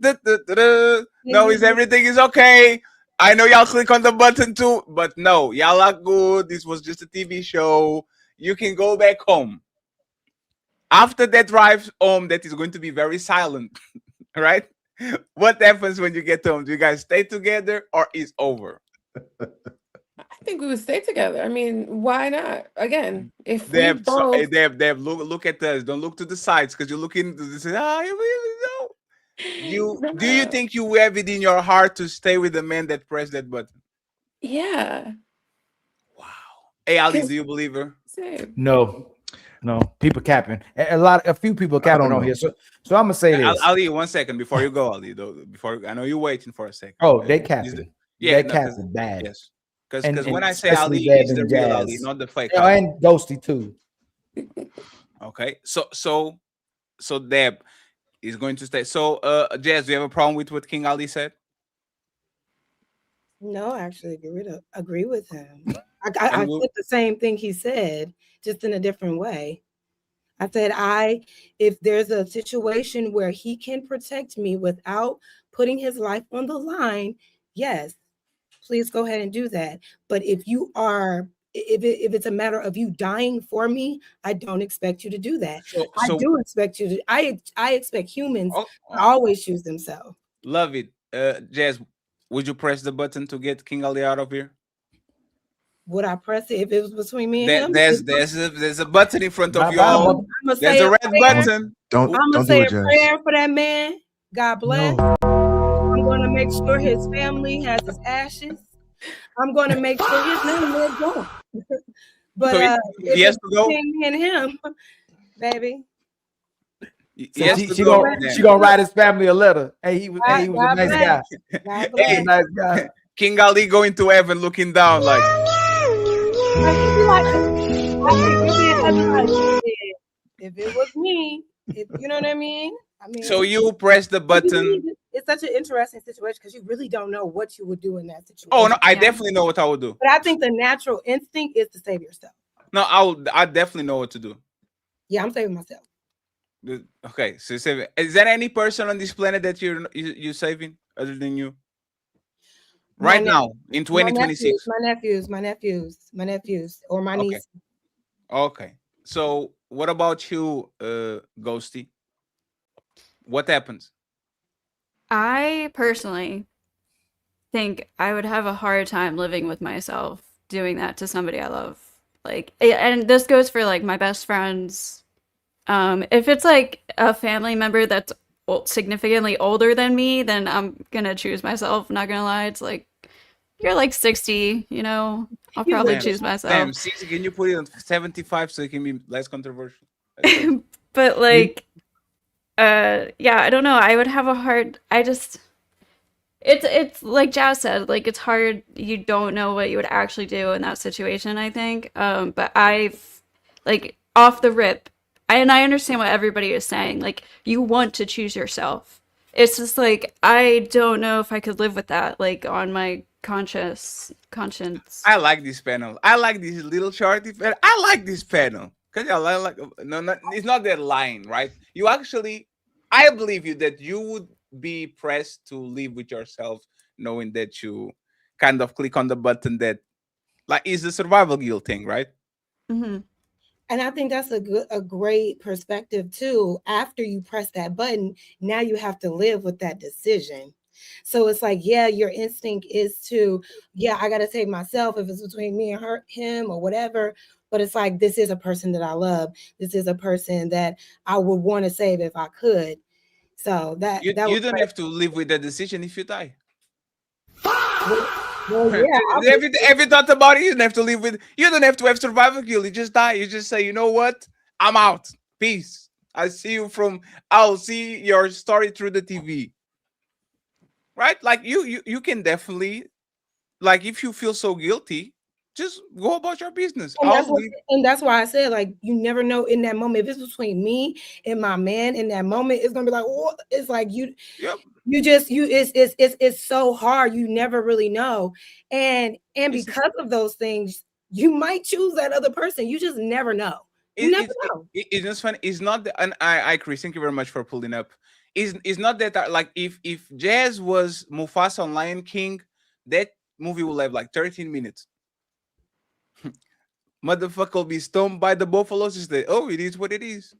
no. Is everything is okay? I know y'all click on the button too, but no, y'all are good. This was just a TV show. You can go back home. After that drive home, that is going to be very silent, right? What happens when you get home? Do you guys stay together or is over? I think we would stay together. I mean, why not? Again, if Deb, we both... Deb, look at us. Don't look to the sides because you're looking to this. Do you think you have it in your heart to stay with the man that pressed that button? Yeah. Hey, Ali, do you believe her? No. People capping. A few people capping on here. So I'm gonna say this. Ali, 1 second before you go, Ali. I know you're waiting for a second. Oh, they capping. They capping bad. Yes. Because when I say Ali, it's the real Ali, not the fake Ali. And Ghosty too. Okay. So Deb is going to stay. So Jazz, do you have a problem with what King Ali said? No, I actually agree with him. I said the same thing he said, just in a different way. I said, if there's a situation where he can protect me without putting his life on the line, yes, please go ahead and do that. But if it's a matter of you dying for me, I don't expect you to do that. I do expect you to. I expect humans to always choose themselves. Love it, Jazz. Would you press the button to get King Ali out of here? Would I press it if it was between me and him? There's a button in front of y'all. There's a red button. I'm gonna say a prayer for that man. God bless. No. I'm gonna make sure his family has his ashes. I'm gonna make sure his name lives on. But so he has to go. Me and him, baby. So she gonna write his family a letter. Hey, he was a nice guy. Hey, nice guy. King Ali going to heaven, looking down like. If it was me, you know what I mean? So you press the button. It's such an interesting situation because you really don't know what you would do in that situation. Oh no, I definitely know what I would do. But I think the natural instinct is to save yourself. No, I definitely know what to do. Yeah, I'm saving myself. Okay, so saving. Is there any person on this planet that you're saving other than you? Right now, in 2026. My nephews, or my niece. Okay. So what about you, Ghosty? What happens? I personally think I would have a hard time living with myself doing that to somebody I love. Like, and this goes for like my best friends. If it's like a family member that's significantly older than me, then I'm gonna choose myself. I'm not gonna lie. It's like, you're like 60, you know, I'll probably choose myself. Damn, 60, can you put it on 75 so it can be less controversial? But like, yeah, I don't know. I would have a hard, it's like Jazz said, like, it's hard. You don't know what you would actually do in that situation, I think. But I've, like, off the rip, and I understand what everybody is saying. Like, you want to choose yourself. It's just like, I don't know if I could live with that, like, on my conscience. I like this panel. I like this little shorty panel. I like this panel. Cause it's not that line, right? You actually, I believe you that you would be pressed to live with yourself, knowing that you kind of click on the button that, like, is the survival guilt thing, right? Mm-hmm. And I think that's a great perspective too. After you press that button, now you have to live with that decision. So it's like, yeah, your instinct is to, yeah, I got to save myself if it's between me and him or whatever. But it's like, this is a person that I love. This is a person that I would want to save if I could. So that you don't have to live with the decision if you die. Well, yeah. Have you thought about it? You don't have to live with. You don't have to have survival guilt. You just die. You just say, you know what? I'm out. Peace. I'll see your story through the TV. Right? Like you can definitely, like, if you feel so guilty, just go about your business. And that's why I said, like, you never know in that moment. If it's between me and my man in that moment, it's gonna be like, oh, it's like it's so hard. You never really know. And because of those things, you might choose that other person. You just never know. You never know. It's just funny. It's not and I Chris, thank you very much for pulling up. It's not that like if Jazz was Mufasa on Lion King, that movie will have like 13 minutes. Motherfucker will be stoned by the buffaloes. Just say, oh, it is what it is.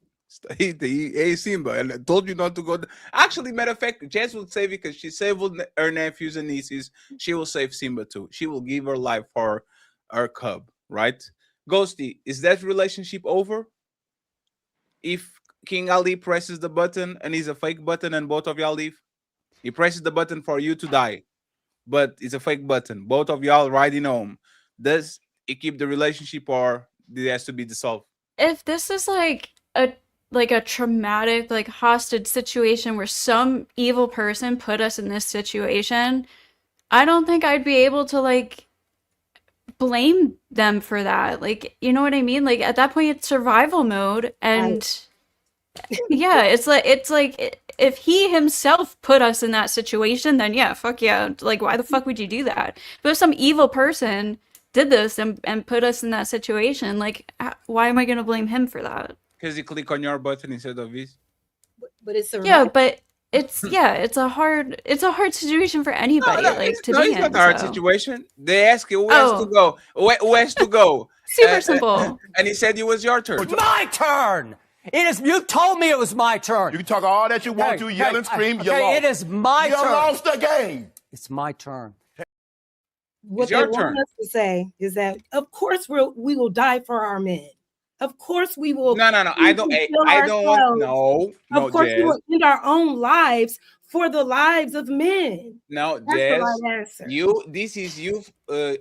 Hey, Simba, and I told you not to go. Actually, matter of fact, Jazz will save it because she saved her nephews and nieces. She will save Simba too. She will give her life for her cub, right? Ghosty, is that relationship over? If King Ali presses the button and it's a fake button and both of y'all leave, he presses the button for you to die, but it's a fake button. Both of y'all riding home. Does it keep the relationship or it has to be dissolved? If this is like a traumatic, like, hostage situation where some evil person put us in this situation, I don't think I'd be able to, like, blame them for that. Like, you know what I mean? Like, at that point, it's survival mode, and yeah, it's like if he himself put us in that situation, then yeah, fuck yeah. Like, why the fuck would you do that? But if some evil person did this and put us in that situation, like, why am I gonna blame him for that? Because you click on your button instead of his. But it's a Yeah, but it's a hard situation for anybody, like, to be It's in. not a hard so. situation. They ask you who has to go. Who has to go? Super simple. And he said it was your turn. My turn. It is. You told me it was my turn. You can talk all that you want to, yell and scream. You Okay, lost. it is my You turn. lost the game. It's my turn. What It's they your want turn. us to say is that, of course, we will die for our men. Of course, we will. No. I don't want. No. Of course, we Jazz. will end our own lives for the lives of men. No, That's the Jazz. right answer. This is you,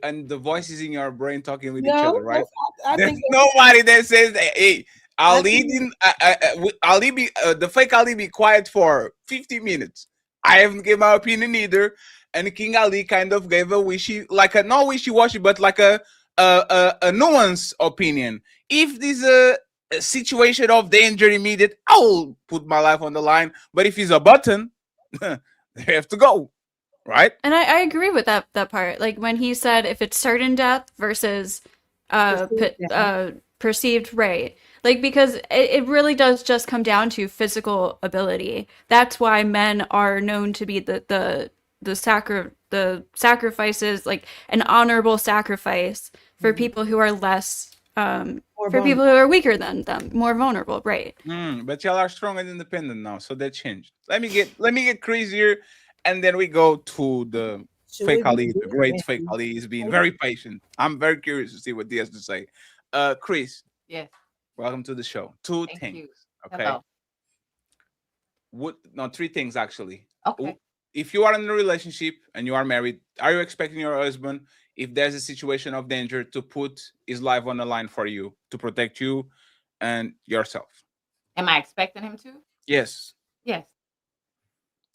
and the voices in your brain talking with each No, other, right? I There's think nobody that says that. Hey, Ali, the fake Ali be quiet for 50 minutes. I haven't given my opinion either, and King Ali kind of gave a not wishy-washy, but like a nuanced opinion. If there's a situation of danger immediate, I'll put my life on the line. But if it's a button, they have to go, right? And I agree with that part. Like when he said if it's certain death versus perceived right. Like, because it really does just come down to physical ability. That's why men are known to be the sacrifices, like an honorable sacrifice for people who are less people who are weaker than them, more vulnerable, right? But y'all are strong and independent now, so that changed. Let me get crazier, and then we go to the fake Ali. The great fake Ali is being very patient. I'm very curious to see what he has to say. Chris. Yes. Welcome to the show. Two Thank things. you. Okay. Hello. Three things actually. Okay. If you are in a relationship and you are married, are you expecting your husband, if there's a situation of danger, to put his life on the line for you to protect you and yourself? Am I expecting him to? Yes. Yes.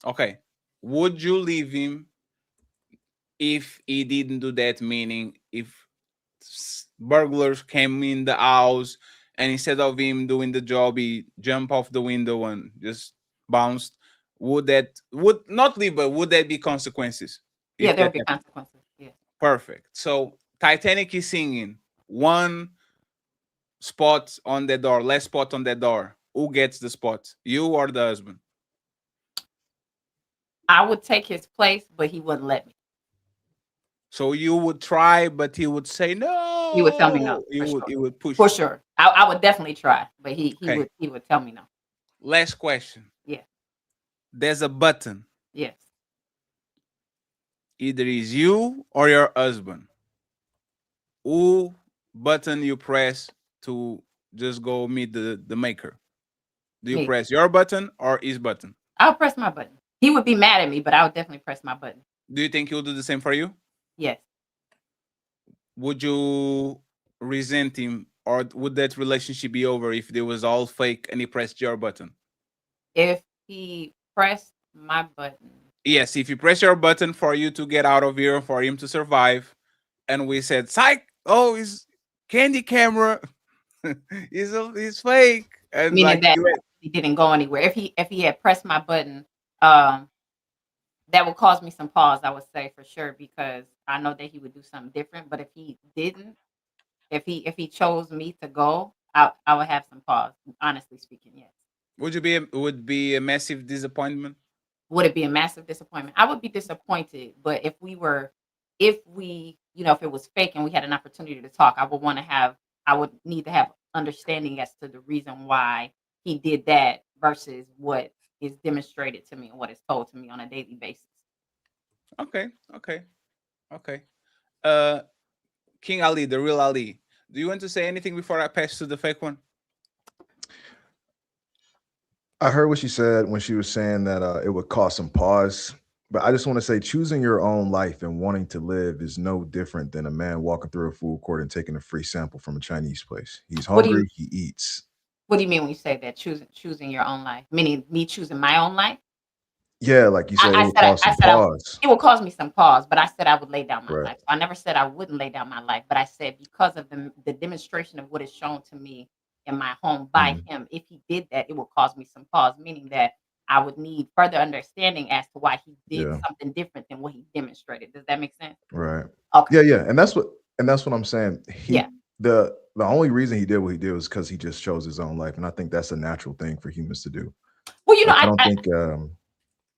Okay. Would you leave him if he didn't do that? Meaning, if burglars came in the house and instead of him doing the job, he jumped off the window and just bounced. Would not leave, but would there be consequences? Yeah, there'll be consequences. Yeah. Perfect. So Titanic is singing. One spot on the door, less spot on the door. Who gets the spot? You or the husband? I would take his place, but he wouldn't let me. So you would try, but he would say no. He would tell me no. He would push. For sure. I would definitely try, but he would tell me no. Last question. Yeah. There's a button. Yes. Either is you or your husband. Who button you press to just go meet the maker? Do you Me. press your button or his button? I'll press my button. He would be mad at me, but I would definitely press my button. Do you think he'll do the same for you? Yes. Would you resent him, or would that relationship be over if it was all fake and he pressed your button? If he pressed my button. Yes, if you press your button for you to get out of here, for him to survive, and we said, psych, oh, he's candy camera, he's fake. And Meaning that he didn't go anywhere. If he had pressed my button, that would cause me some pause, I would say, for sure, because I know that he would do something different. But if he didn't, if he chose me to go, I would have some pause. Honestly speaking, yes. Would be a massive disappointment? Would it be a massive disappointment? I would be disappointed, but if it was fake and we had an opportunity to talk, I would need to have understanding as to the reason why he did that versus what is demonstrated to me and what is told to me on a daily basis. Okay. King Ali, the real Ali. Do you want to say anything before I pass to the fake one? I heard what she said when she was saying that it would cause some pause. But I just want to say choosing your own life and wanting to live is no different than a man walking through a food court and taking a free sample from a Chinese place. He's hungry, he eats. What do you mean when you say that? Choosing your own life? Meaning me choosing my own life? Yeah, like you said, it would cause some pause. It will cause me some pause, but I said I would lay down my Right. life. So I never said I wouldn't lay down my life, but I said because of the demonstration of what is shown to me in my home by him, if he did that, it will cause me some pause, meaning that I would need further understanding as to why he did Yeah. something different than what he demonstrated. Does that make sense? Right. Okay. Yeah, and that's what I'm saying. Yeah. The only reason he did what he did was because he just chose his own life, and I think that's a natural thing for humans to do. Well, you know, I don't think.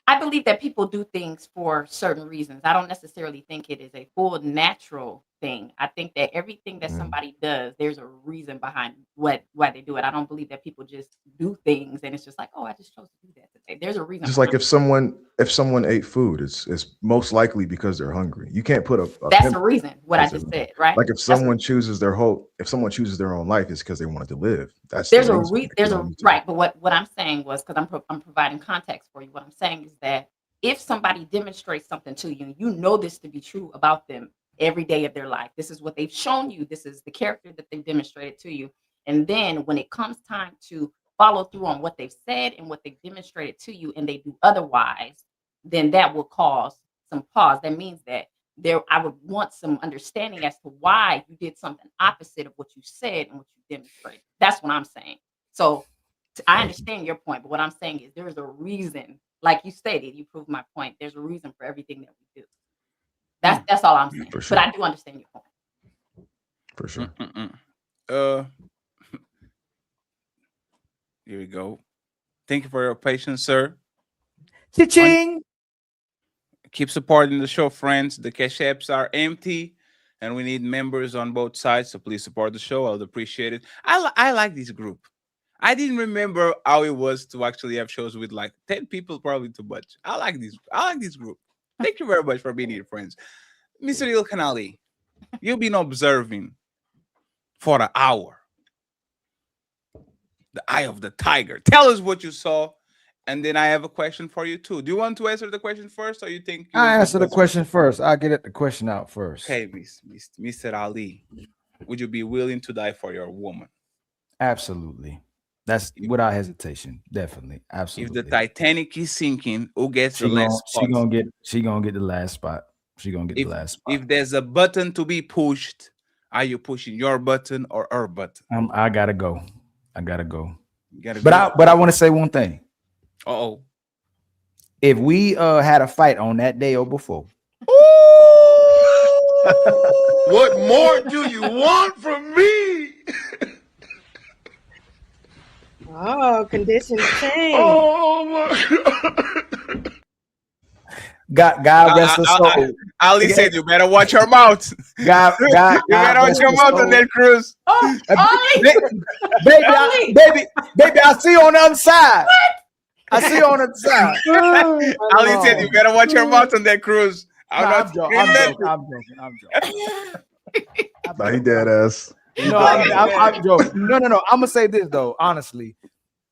I believe that people do things for certain reasons. I don't necessarily think it is a full natural thing. I think that everything that somebody does, there's a reason behind why they do it. I don't believe that people just do things and it's just like, oh, I just chose to do that today. There's a reason. Just like if someone ate food, it's most likely because they're hungry. You can't put a that's pimp the reason. What I just said, right? Like if someone chooses their own life, it's because they wanted to live. That's there's the a reason. right. But what I'm saying was because I'm providing context for you. What I'm saying is that if somebody demonstrates something to you, and you know this to be true about them every day of their life, this is what they've shown you. This is the character that they've demonstrated to you. And then when it comes time to follow through on what they've said and what they've demonstrated to you, and they do otherwise, then that will cause some pause. That means that I would want some understanding as to why you did something opposite of what you said and what you demonstrated. That's what I'm saying. So I understand your point, but what I'm saying is there's a reason, like you stated, you proved my point. There's a reason for everything that we do. That's all I'm saying. Sure. But I do understand your point. For sure. Here we go. Thank you for your patience, sir. Cha-ching! Keep supporting the show, friends. The cash apps are empty, and we need members on both sides. So please support the show. I would appreciate it. I like this group. I didn't remember how it was to actually have shows with like 10 people, probably too much. I like this group. Thank you very much for being here, friends. Mr. Ilkan Ali, you've been observing for an hour. The eye of the tiger. Tell us what you saw. And then I have a question for you too. Do you want to answer the question first, or you think I answer the question first? I'll get the question out first. Okay, Mr. Ali, would you be willing to die for your woman? Absolutely. That's without hesitation. Definitely. Absolutely. If the Titanic is sinking, who gets the last spot? She gonna get the last spot. She gonna get the last spot. If there's a button to be pushed, are you pushing your button or her button? I gotta go. I gotta go. But I want to say one thing. Uh-oh. If we had a fight on that day or before. What more do you want from me? Oh, conditions change. Oh my God rest her soul. Ali said you better watch your mouth. God you better watch your mouth on that cruise. Baby, I see you on the other side. I see you on the other side. Ali said you better watch your mouth on that cruise. I'm joking. Nah, he dead ass. No, I'm joking. No. I'm gonna say this though, honestly.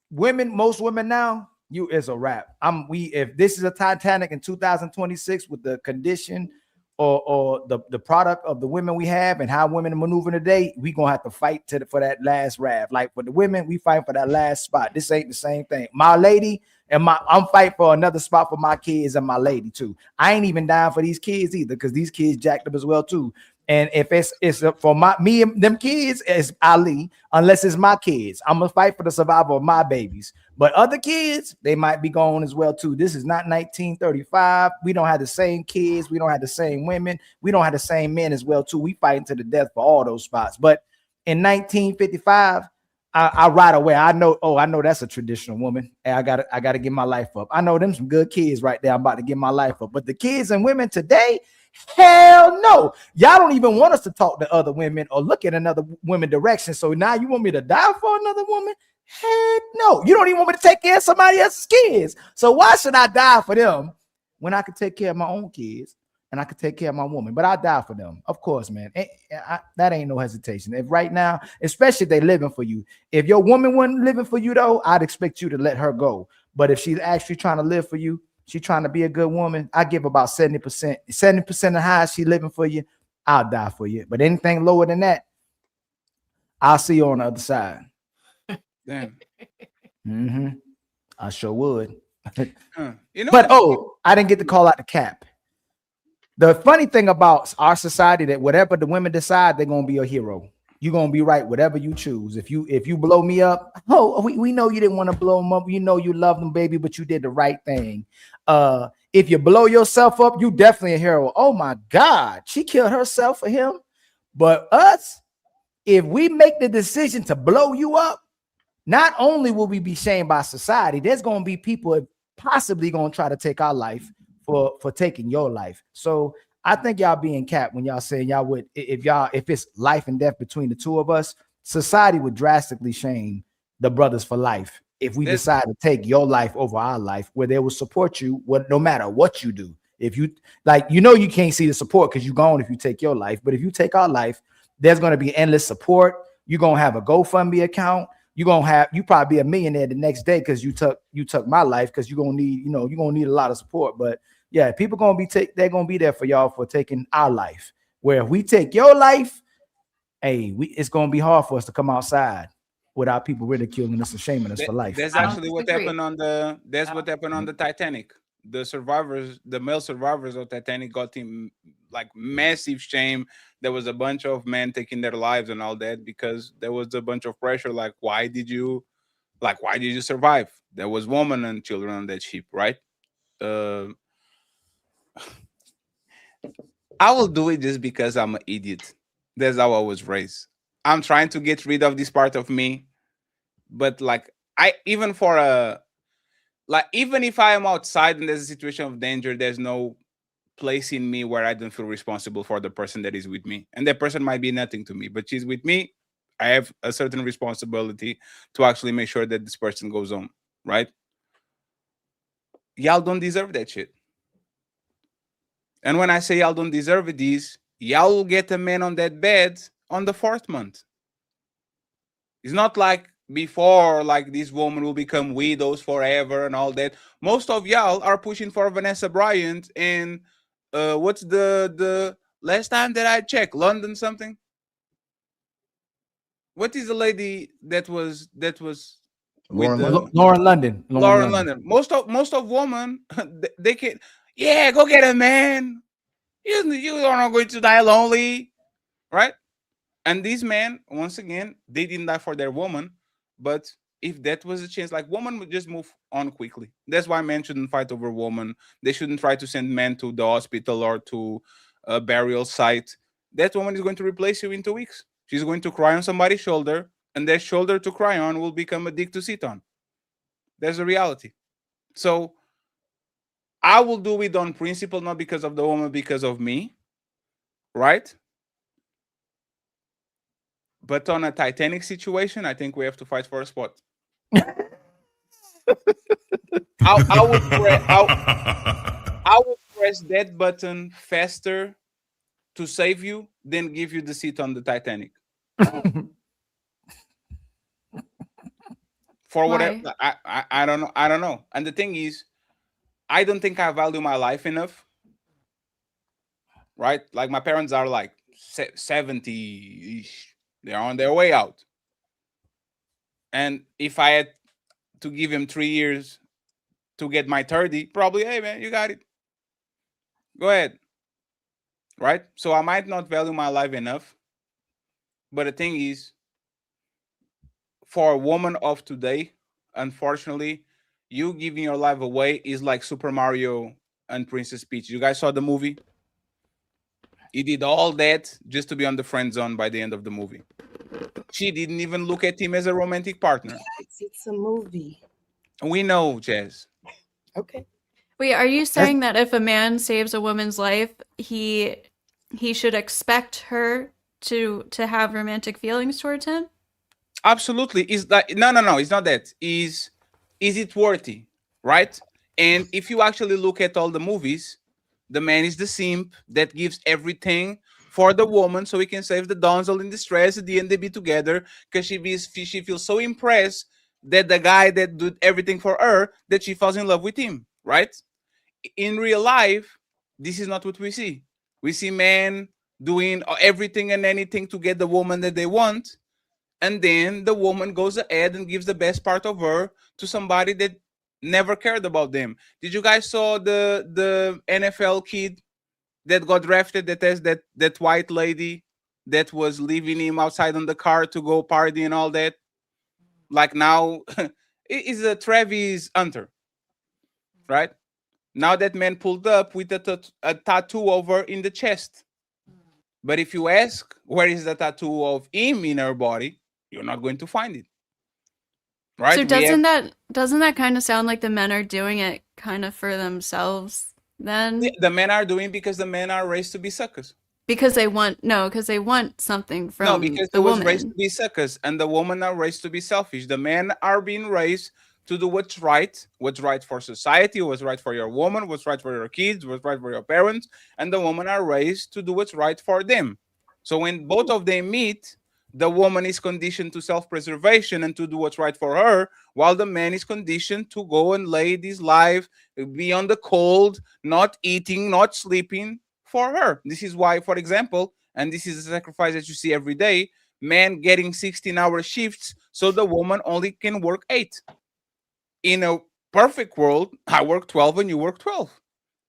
Most women now, it's a wrap. If this is a Titanic in 2026 with the condition or the product of the women we have and how women are maneuvering today, we gonna have to fight for that last raft. Like for the women, we fight for that last spot. This ain't the same thing. My lady and I'm fighting for another spot for my kids and my lady too. I ain't even down for these kids either because these kids jacked up as well too. And if it's for me and them kids, it's Ali. Unless it's my kids, I'm gonna fight for the survival of my babies. But other kids, they might be gone as well too. This is not 1935. We don't have the same kids. We don't have the same women. We don't have the same men as well too. We fighting to the death for all those spots. But in 1955, I right away. I know that's a traditional woman. And I gotta get my life up. I know them some good kids right there. I'm about to get my life up. But the kids and women today. Hell no. Y'all don't even want us to talk to other women or look at another woman direction. So now you want me to die for another woman? Heck no. You don't even want me to take care of somebody else's kids. So why should I die for them when I could take care of my own kids and I could take care of my woman? But I die for them. Of course, man. That ain't no hesitation. If right now, especially if they living for you, if your woman wasn't living for you though, I'd expect you to let her go. But if she's actually trying to live for you, she's trying to be a good woman, I give about 70%. 70% of how she living for you, I'll die for you. But anything lower than that, I'll see you on the other side. Damn. I sure would. But I didn't get to call out the cap. The funny thing about our society that whatever the women decide, they're gonna be a hero. you're gonna be right whatever you choose. If you blow me up, we know you didn't want to blow him up. You know you love them, baby, but you did the right thing. If you blow yourself up, you definitely a hero. Oh my God, she killed herself for him. But us, if we make the decision to blow you up, not only will we be shamed by society, there's gonna be people possibly gonna try to take our life for taking your life. So I think y'all being capped when y'all saying y'all would, if it's life and death between the two of us, society would drastically shame the brothers for life if we decide to take your life over our life, where they will support you no matter what you do. If you you can't see the support because you're gone if you take your life, but if you take our life, there's going to be endless support. You're gonna have a GoFundMe account. You probably be a millionaire the next day because you took my life, because you're gonna need a lot of support. But yeah, people they're gonna be there for y'all for taking our life. Where if we take your life, it's gonna be hard for us to come outside without people ridiculing us and shaming us for life. That's actually what happened on the Titanic. The male survivors of Titanic got in like massive shame. There was a bunch of men taking their lives and all that because there was a bunch of pressure. Like, why did you survive? There was women and children on that ship, right? I will do it just because I'm an idiot. That's how I was raised. I'm trying to get rid of this part of me, but even if I am outside and there's a situation of danger, there's no place in me where I don't feel responsible for the person that is with me. And that person might be nothing to me, but she's with me. I have a certain responsibility to actually make sure that this person goes on, right? Y'all don't deserve that shit. And when I say y'all don't deserve it, y'all will get a man on that bed on the 4th month. It's not like before, like this woman will become widows forever and all that. Most of y'all are pushing for Vanessa Bryant and what's the last time that I checked, London something? What is the lady that was Lauren London. Lauren London. Most of women, they can, go get a man. You are not going to die lonely, right? And these men, once again, they didn't die for their woman, but if that was a chance, like, women would just move on quickly. That's why men shouldn't fight over women. They shouldn't try to send men to the hospital or to a burial site. That woman is going to replace you in 2 weeks. She's going to cry on somebody's shoulder, and that shoulder to cry on will become a dick to sit on. There's a reality. So I will do it on principle, not because of the woman, because of me, right? But on a Titanic situation, I think we have to fight for a spot. I would press that button faster to save you than give you the seat on the Titanic. For whatever, I don't know. And the thing is, I don't think I value my life enough. Right? Like, my parents are like 70-ish. They're on their way out. And if I had to give him 3 years to get my 30, probably, hey man, you got it. Go ahead. Right? So I might not value my life enough. But the thing is, for a woman of today, unfortunately, you giving your life away is like Super Mario and Princess Peach. You guys saw the movie? He did all that just to be on the friend zone by the end of the movie. She didn't even look at him as a romantic partner. It's a movie. We know, Jazz. Okay. Wait, are you saying that if a man saves a woman's life, he should expect her to have romantic feelings towards him? Absolutely. Is that no, it's not that. Is it worthy? Right? And if you actually look at all the movies, the man is the simp that gives everything for the woman so he can save the damsel in distress. At the end, they be together because she feels so impressed that the guy that did everything for her that she falls in love with him, right? In real life, this is not what we see. We see men doing everything and anything to get the woman that they want, and then the woman goes ahead and gives the best part of her to somebody that never cared about them. Did you guys saw the NFL kid that got drafted that has that white lady that was leaving him outside on the car to go party and all that. Like now, it is a Travis Hunter, right? Now that man pulled up with a tattoo over in the chest. But if you ask where is the tattoo of him in her body, you're not going to find it. Right? So doesn't that kind of sound like the men are doing it kind of for themselves then? The men are doing because the men are raised to be suckers. Because they want something from No, because the they was woman. raised to be suckers, and the women are raised to be selfish. The men are being raised to do what's right for society, what's right for your woman, what's right for your kids, what's right for your parents, and the women are raised to do what's right for them. So when both of them meet, the woman is conditioned to self-preservation and to do what's right for her, while the man is conditioned to go and lead his life, be on the cold, not eating, not sleeping for her. This is why, for example, and this is a sacrifice that you see every day, men getting 16-hour shifts so the woman only can work 8. In a perfect world, I work 12 and you work 12,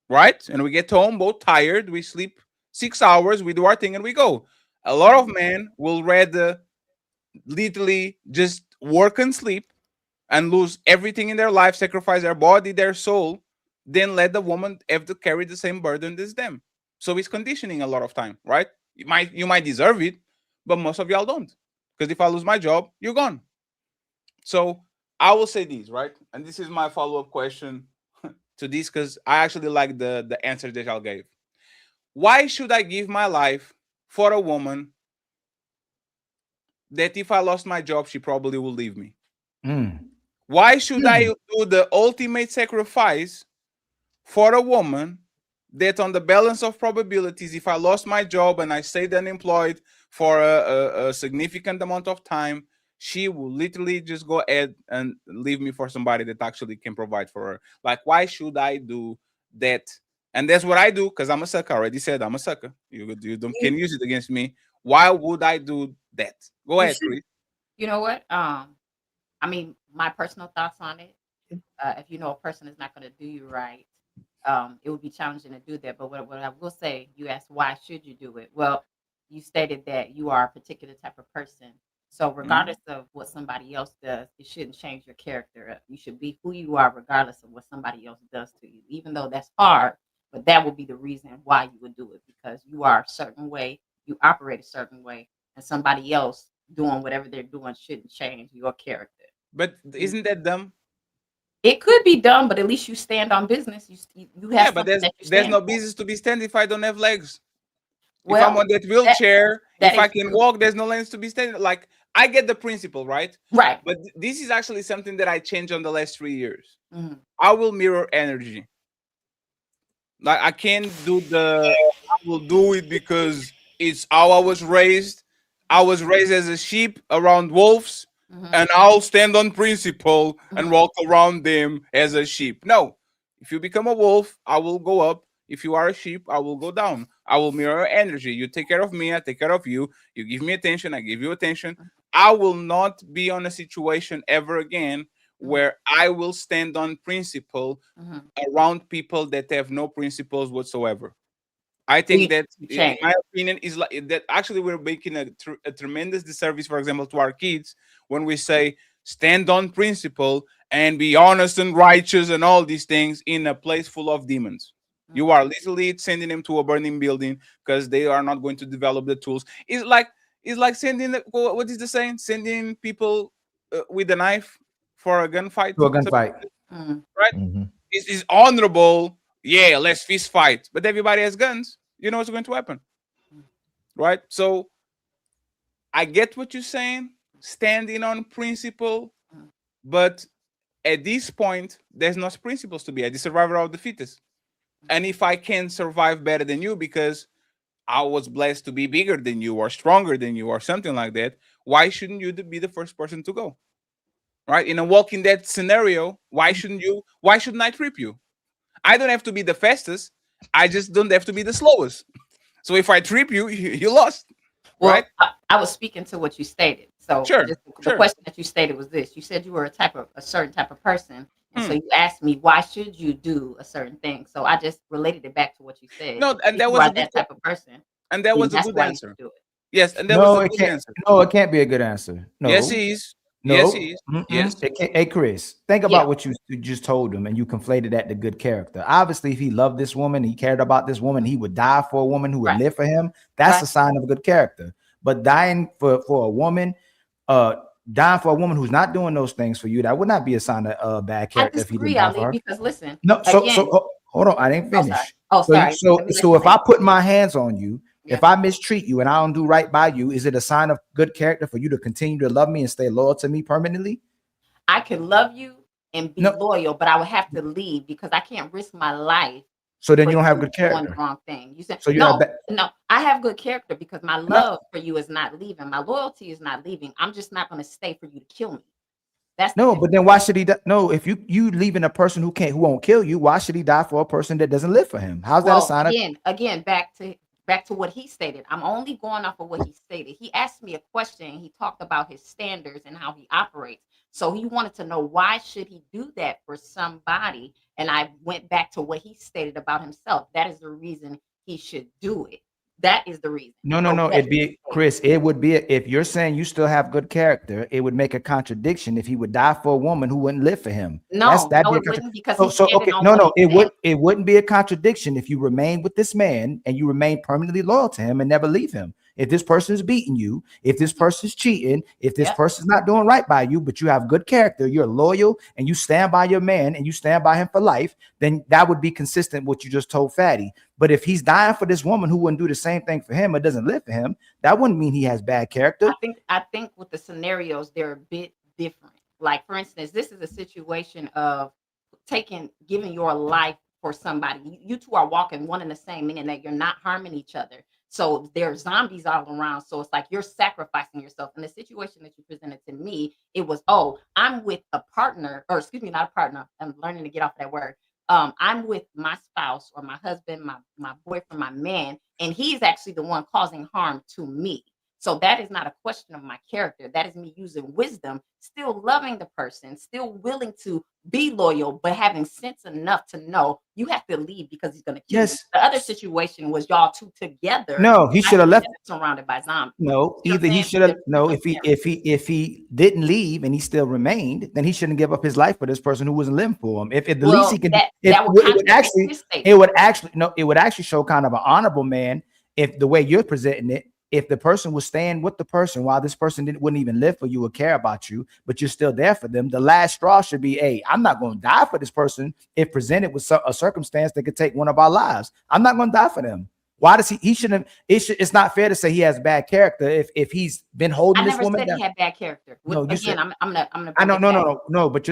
right? And we get home both tired, we sleep 6 hours, we do our thing and we go. A lot of men will rather literally just work and sleep and lose everything in their life, sacrifice their body, their soul, than let the woman have to carry the same burden as them. So it's conditioning a lot of time, right? You might deserve it, but most of y'all don't. Because if I lose my job, you're gone. So I will say this, right? And this is my follow-up question to this, because I actually like the answer that y'all gave. Why should I give my life for a woman that if I lost my job, she probably will leave me? Why should I do the ultimate sacrifice for a woman that on the balance of probabilities, if I lost my job and I stayed unemployed for a significant amount of time, she will literally just go ahead and leave me for somebody that actually can provide for her? Like, why should I do that? And that's what I do, because I'm a sucker. I already said I'm a sucker. You can use it against me. Why would I do that? Go ahead, Chris. You know what? I mean, my personal thoughts on it. If you know a person is not going to do you right, it would be challenging to do that. But what I will say, you asked why should you do it? Well, you stated that you are a particular type of person. So regardless of what somebody else does, it shouldn't change your character. You should be who you are regardless of what somebody else does to you, even though that's hard. But that would be the reason why you would do it, because you are a certain way, you operate a certain way, and somebody else doing whatever they're doing shouldn't change your character. But isn't that dumb? It could be dumb, but at least you stand on business. You have but something that you there's stand no for. business to be standing if I don't have legs. Well, if I'm on that wheelchair, that if I is can true. walk, there's no lanes to be standing. Like, I get the principle, right? Right. But this is actually something that I changed on the last 3 years. Mhm. I will mirror energy. Like, I can't do I will do it because it's how I was raised. I was raised as a sheep around wolves, and I'll stand on principle and walk around them as a sheep. No, if you become a wolf, I will go up. If you are a sheep, I will go down. I will mirror energy. You take care of me, I take care of you. You give me attention, I give you attention. I will not be on a situation ever again where I will stand on principle around people that have no principles whatsoever. I think that, in my opinion, is like that. Actually, we're making a tremendous disservice, for example, to our kids when we say stand on principle and be honest and righteous and all these things in a place full of demons. You are literally sending them to a burning building because they are not going to develop the tools. It's like sending what is the saying? Sending people with a knife for a gunfight. To a gunfight. Right? It's honorable. Yeah, let's fist fight. But everybody has guns. You know what's going to happen. Right? So I get what you're saying, standing on principle, but at this point, there's no principles to be at the survival of the fittest. And if I can survive better than you because I was blessed to be bigger than you or stronger than you or something like that, why shouldn't you be the first person to go? Right? In a Walking Dead scenario, why shouldn't I trip you? I don't have to be the fastest. I just don't have to be the slowest. So if I trip you, you lost. Well, right? I was speaking to what you stated. So Sure, the question that you stated was this. You said you were a certain type of person. And so you asked me, why should you do a certain thing? So I just related it back to what you said. No, and If that you was are a good that type of person. And that then was a that's good why you answer. should do it. Yes, and that was No, a it good can't. answer. No, it can't be a good answer. No. Yes, he is. No. Yes, he is. Mm-mm. Yes. It can't. Hey, Chris, think Yeah. about what you just told him, and you conflated that to good character. Obviously, if he loved this woman, he cared about this woman, he would die for a woman who would Right. live for him. That's Right. a sign of a good character. But dying for a woman, dying for a woman who's not doing those things for you, that would not be a sign of bad I character if he didn't disagree, die for Ali, her. because listen, No, so again, hold on, I didn't oh, sorry. finish. Oh, sorry. Let me let So you if I finish. put my hands on you, Yeah. if I mistreat you and I don't do right by you, is it a sign of good character for you to continue to love me and stay loyal to me permanently? I can love you and be No. loyal, but I would have to leave because I can't risk my life So then for you don't have you good doing the character. wrong thing. You said So you no, have no. I have good character because my No. love for you is not leaving. My loyalty is not leaving. I'm just not going to stay for you to kill me. That's the No, difference. but then why should he no, if you leaving a person who won't kill you, why should he die for a person that doesn't live for him? How's that a Well, sign of again, back to what he stated. I'm only going off of what he stated. He asked me a question. He talked about his standards and how he operates. So he wanted to know why should he do that for somebody, and I went back to what he stated about himself. That is the reason he should do it. That is the reason. No, So yes, it'd be Chris. It would be if you're saying you still have good character, it would make a contradiction if he would die for a woman who wouldn't live for him. no, That'd no, be a it wouldn't because so, he's so standing okay, on no, what no, he said. it wouldn't be a contradiction if you remain with this man and you remain permanently loyal to him and never leave him. If this person is beating you, if this person's cheating, if this Yep. person's not doing right by you, but you have good character, you're loyal and you stand by your man and you stand by him for life, then that would be consistent with what you just told Fatty. But if he's dying for this woman who wouldn't do the same thing for him or doesn't live for him, that wouldn't mean he has bad character. I think with the scenarios, they're a bit different. Like, for instance, this is a situation of giving your life for somebody. You two are walking one and the same, meaning that you're not harming each other. So there's zombies all around. So it's like you're sacrificing yourself. In the situation that you presented to me, it was, oh, I'm with a partner, or excuse me, not a partner. I'm learning to get off that word. I'm with my spouse or my husband, my boyfriend, my man, and he's actually the one causing harm to me. So that is not a question of my character. That is me using wisdom, still loving the person, still willing to be loyal, but having sense enough to know you have to leave because he's going to kill you. Yes. The other situation was y'all two together. No, he should have left. Surrounded by zombies. No, You know either what he I'm should have saying? no. If he didn't leave and he still remained, then he shouldn't give up his life for this person who wasn't living for him. If the least he could, that it would would contradict actually, his statement. it would actually show kind of an honorable man if the way you're presenting it. If the person was staying with the person while this person wouldn't even live for you or care about you, but you're still there for them, the last straw should be, hey, I'm not going to die for this person if presented with a circumstance that could take one of our lives. I'm not going to die for them. Why does he shouldn't? It's not fair to say he has bad character if he's been holding this woman down. He had bad character. No, you said, I'm gonna. I know, no. But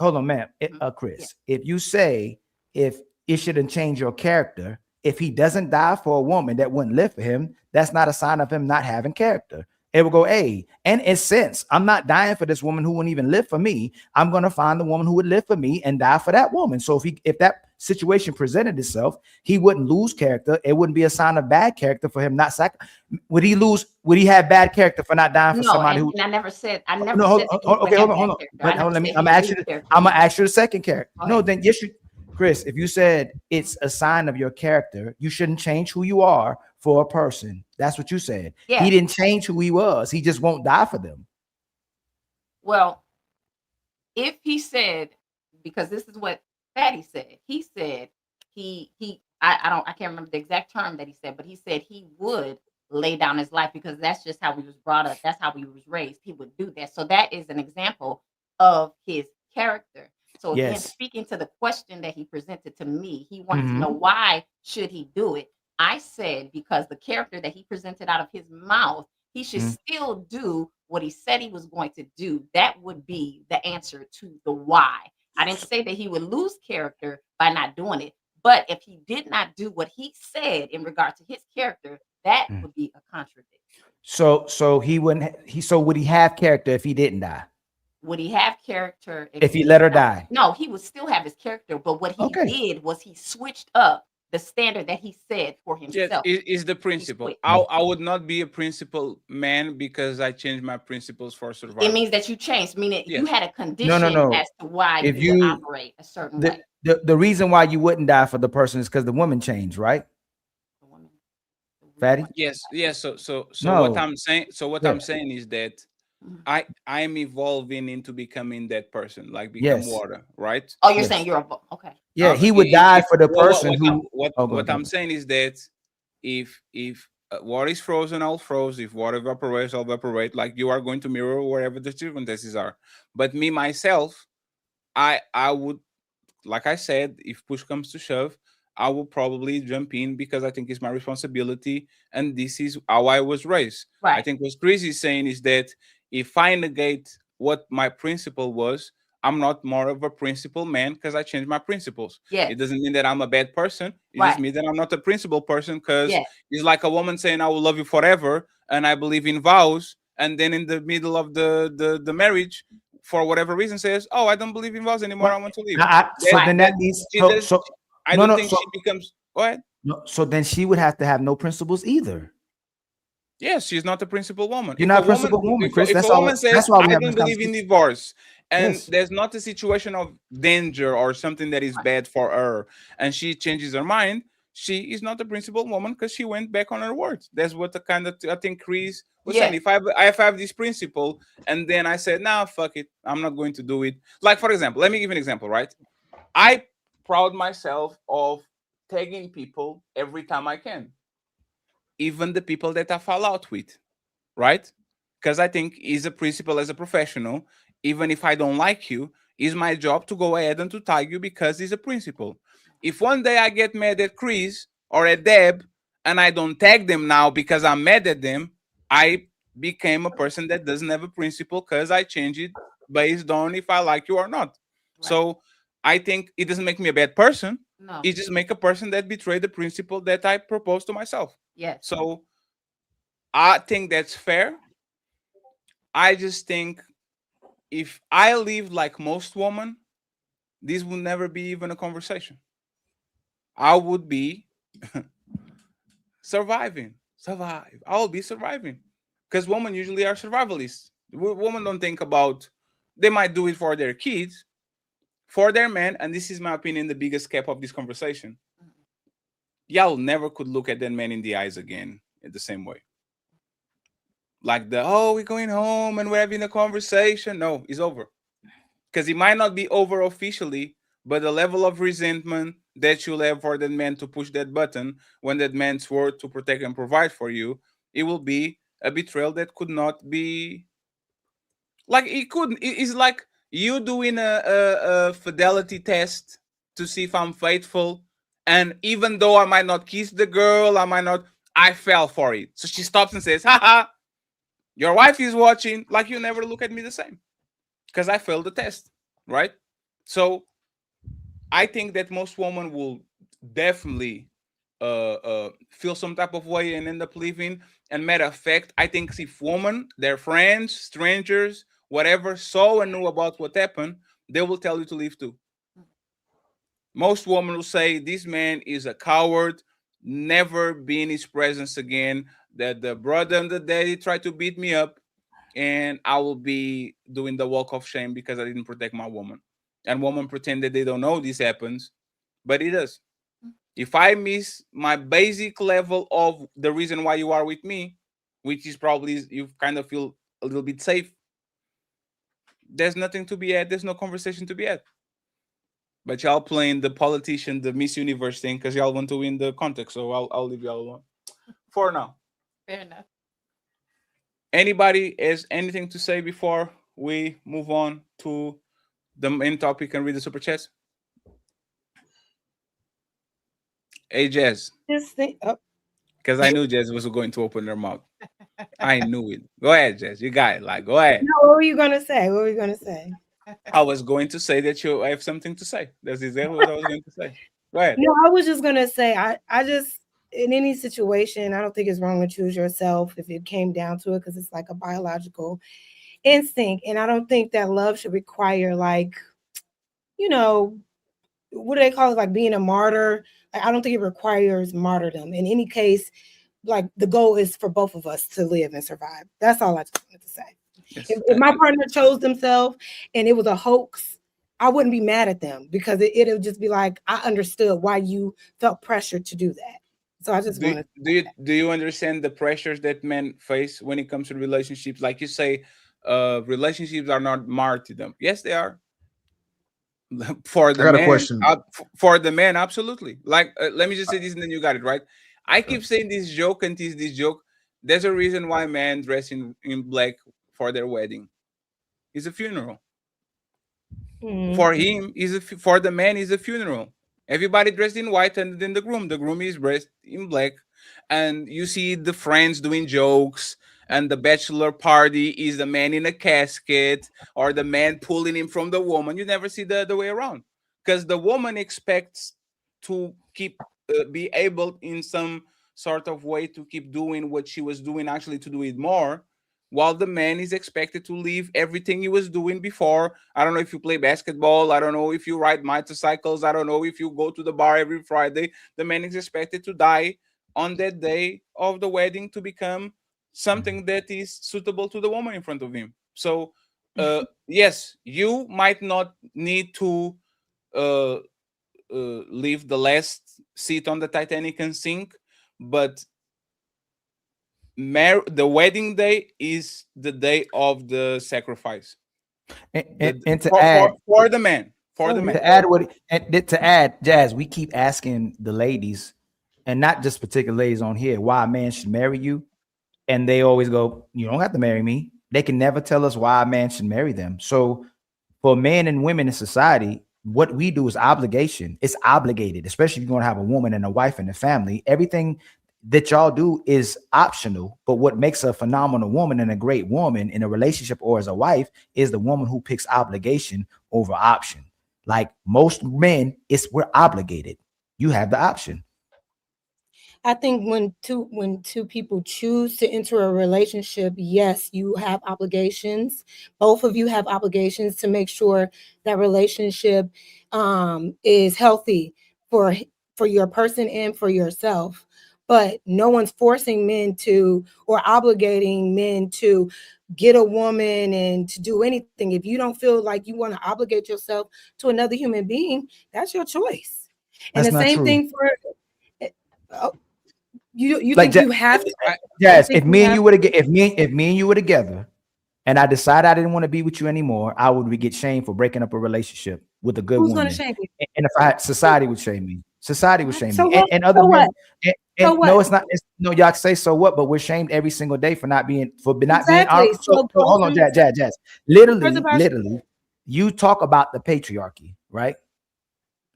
hold on, ma'am, Chris. Yeah. If you say if it shouldn't change your character, if he doesn't die for a woman that wouldn't live for him, that's not a sign of him not having character. It will go, hey, and in sense, I'm not dying for this woman who wouldn't even live for me. I'm going to find the woman who would live for me and die for that woman. So if that situation presented itself, he wouldn't lose character. It wouldn't be a sign of bad character for him not would he have bad character for not dying for somebody who? And I never said. Okay, hold on. But I'm gonna ask you the second character. No, then yes, Chris, if you said it's a sign of your character, you shouldn't change who you are for a person. That's what you said. Yeah. He didn't change who he was. He just won't die for them. Well, if he said, because this is what Fatty said. He said I can't remember the exact term that he said, but he said he would lay down his life because that's just how he was brought up. That's how he was raised. He would do that. So that is an example of his character. So again, speaking to the question that he presented to me, he wanted to know why should he do it. I said because the character that he presented out of his mouth, he should still do what he said he was going to do. That would be the answer to the why. I didn't say that he would lose character by not doing it, but if he did not do what he said in regard to his character, that would be a contradiction. So he wouldn't. So would he have character if he didn't die? Would he have character if he let her die? No, he would still have his character. But what he did was he switched up the standard that he said for himself. Yes, is the principle. I would not be a principled man because I changed my principles for survival. It means that you changed, meaning you had a condition No. as to why you would operate a certain way. The reason why you wouldn't die for the person is because the woman changed, right? Fatty? Yes, yes. So what No. I'm saying, Yeah. I'm saying is that I am evolving into becoming that person, like become Yes. water, right? Oh, you're Yes. saying you're a okay. Yeah, he would die for the well, person who. Oh, go what ahead. I'm saying is that if water is frozen, I'll froze. If water evaporates, I'll evaporate. Like you are going to mirror wherever the circumstances are. But me myself, I would, like I said, if push comes to shove, I will probably jump in because I think it's my responsibility, and this is how I was raised. I Right. think what Chris is saying is that if I negate what my principle was, I'm not more of a principle man because I changed my principles. Yes. It doesn't mean that I'm a bad person. It just Right. means that I'm not a principle person because Yes. it's like a woman saying I will love you forever and I believe in vows, and then in the middle of the marriage, for whatever reason, says, "Oh, I don't believe in vows anymore. I want to leave." So then that means She does. I no, don't no. think So, she becomes what? no, so then she would have to have no principles either. Yes, she's not a principal woman. You're not a principal woman, Chris. If That's a all. woman says, That's why we "I have don't this believe in conversation. divorce," and Yes. there's not a situation of danger or something that is bad for her, and she changes her mind, she is not a principal woman because she went back on her words. That's what the kind of I think Chris was saying. If I have this principle and then I said, "Nah, fuck it, I'm not going to do it." Like for example, let me give you an example. Right, I proud myself of tagging people every time I can, even the people that I fall out with, right? Because I think is a principle as a professional, even if I don't like you, is my job to go ahead and to tag you because it's a principle. If one day I get mad at Chris or at Deb and I don't tag them now because I'm mad at them, I became a person that doesn't have a principle because I change it based on if I like you or not. So I think it doesn't make me a bad person. No. It just make a person that betrayed the principle that I proposed to myself. Yes. So I think that's fair. I just think if I lived like most women, this would never be even a conversation. I would be surviving. Survive. I will be surviving. Because women usually are survivalists. Women don't think about, they might do it for their kids, for their men, and this is my opinion, the biggest cap of this conversation. Y'all never could look at that man in the eyes again in the same way. Like we're going home and we're having a conversation. No, it's over. Because it might not be over officially, but the level of resentment that you'll have for that man to push that button when that man swore to protect and provide for you, it will be a betrayal that could not be like it couldn't. It's like you doing a fidelity test to see if I'm faithful, and even though I might not kiss the girl, I fell for it. So she stops and says, "Haha, your wife is watching." Like you never look at me the same because I failed the test, right? So I think that most women will definitely feel some type of way and end up leaving. And matter of fact, I think if women, their friends, strangers, whatever, saw and knew about what happened, they will tell you to leave too. Most women will say this man is a coward, never be in his presence again, that the brother and the daddy tried to beat me up, and I will be doing the walk of shame because I didn't protect my woman. And women pretend that they don't know this happens, but it does. If I miss my basic level of the reason why you are with me, which is probably you kind of feel a little bit safe, there's nothing to be had. There's no conversation to be had. But y'all playing the politician, the Miss Universe thing because y'all want to win the context. So I'll leave y'all alone for now. Fair enough. Anybody has anything to say before we move on to the main topic and read the super chats? Hey, Jazz. Just think. Oh. Because I knew Jazz was going to open her mouth. I knew it. Go ahead, Jazz. You got it. Like, go ahead. No, what were you gonna say? What were you gonna say? I was going to say that you have something to say. That's exactly what I was going to say. Go ahead. No, I was just gonna say I just in any situation, I don't think it's wrong to choose yourself if it came down to it, because it's like a biological instinct. And I don't think that love should require like, what do they call it? Like being a martyr. Like, I don't think it requires martyrdom. In any case, like the goal is for both of us to live and survive. That's all I just wanted to say. Yes. If my partner chose themselves and it was a hoax, I wouldn't be mad at them because it'll just be like, I understood why you felt pressured to do that. So I just want to. Do you understand the pressures that men face when it comes to relationships? Like you say, relationships are not martyrdom. Yes, they are. For I the got a man, question. for the man, absolutely. Like, let me just say this, and then you got it right. I keep saying this joke and tease this joke. There's a reason why men dress in black for their wedding. It's a funeral. For him, for the man is a funeral. Everybody dressed in white, and then the groom. The groom is dressed in black, and you see the friends doing jokes. And the bachelor party is the man in a casket or the man pulling him from the woman. You never see the way around, because the woman expects to keep be able in some sort of way to keep doing what she was doing, actually to do it more, while the man is expected to leave everything he was doing before. I don't know if you play basketball. I don't know if you ride motorcycles. I don't know if you go to the bar every Friday. The man is expected to die on that day of the wedding to become something that is suitable to the woman in front of him. So, yes, you might not need to uh, leave the last seat on the Titanic and sink, but the wedding day is the day of the sacrifice. And to add for the man, for the man. To add what and to add, Jazz, we keep asking the ladies, and not just particular ladies on here, why a man should marry you, and they always go, "You don't have to marry me." They can never tell us why a man should marry them. So, for men and women in society, what we do is obligation. It's obligated, especially if you're going to have a woman and a wife and a family. Everything that y'all do is optional, but what makes a phenomenal woman and a great woman in a relationship or as a wife is the woman who picks obligation over option. Like most men, we're obligated. You have the option. I think when two people choose to enter a relationship, yes, you have obligations. Both of you have obligations to make sure that relationship is healthy for your person and for yourself. But no one's forcing men to or obligating men to get a woman and to do anything. If you don't feel like you want to obligate yourself to another human being, that's your choice. And That's the same true. thing for you Like, think you have to? Yes, if me and you were together, and I decided I didn't want to be with you anymore, I would get shamed for breaking up a relationship with a good Who's woman. going to shame you? And if I had society would shame me. Society would shame So me. what? And other So men. what? And So what? no, it's not. No, y'all say so what, but we're shamed every single day for not being being Exactly. So hold on, Jazz. Literally, you talk about the patriarchy, right?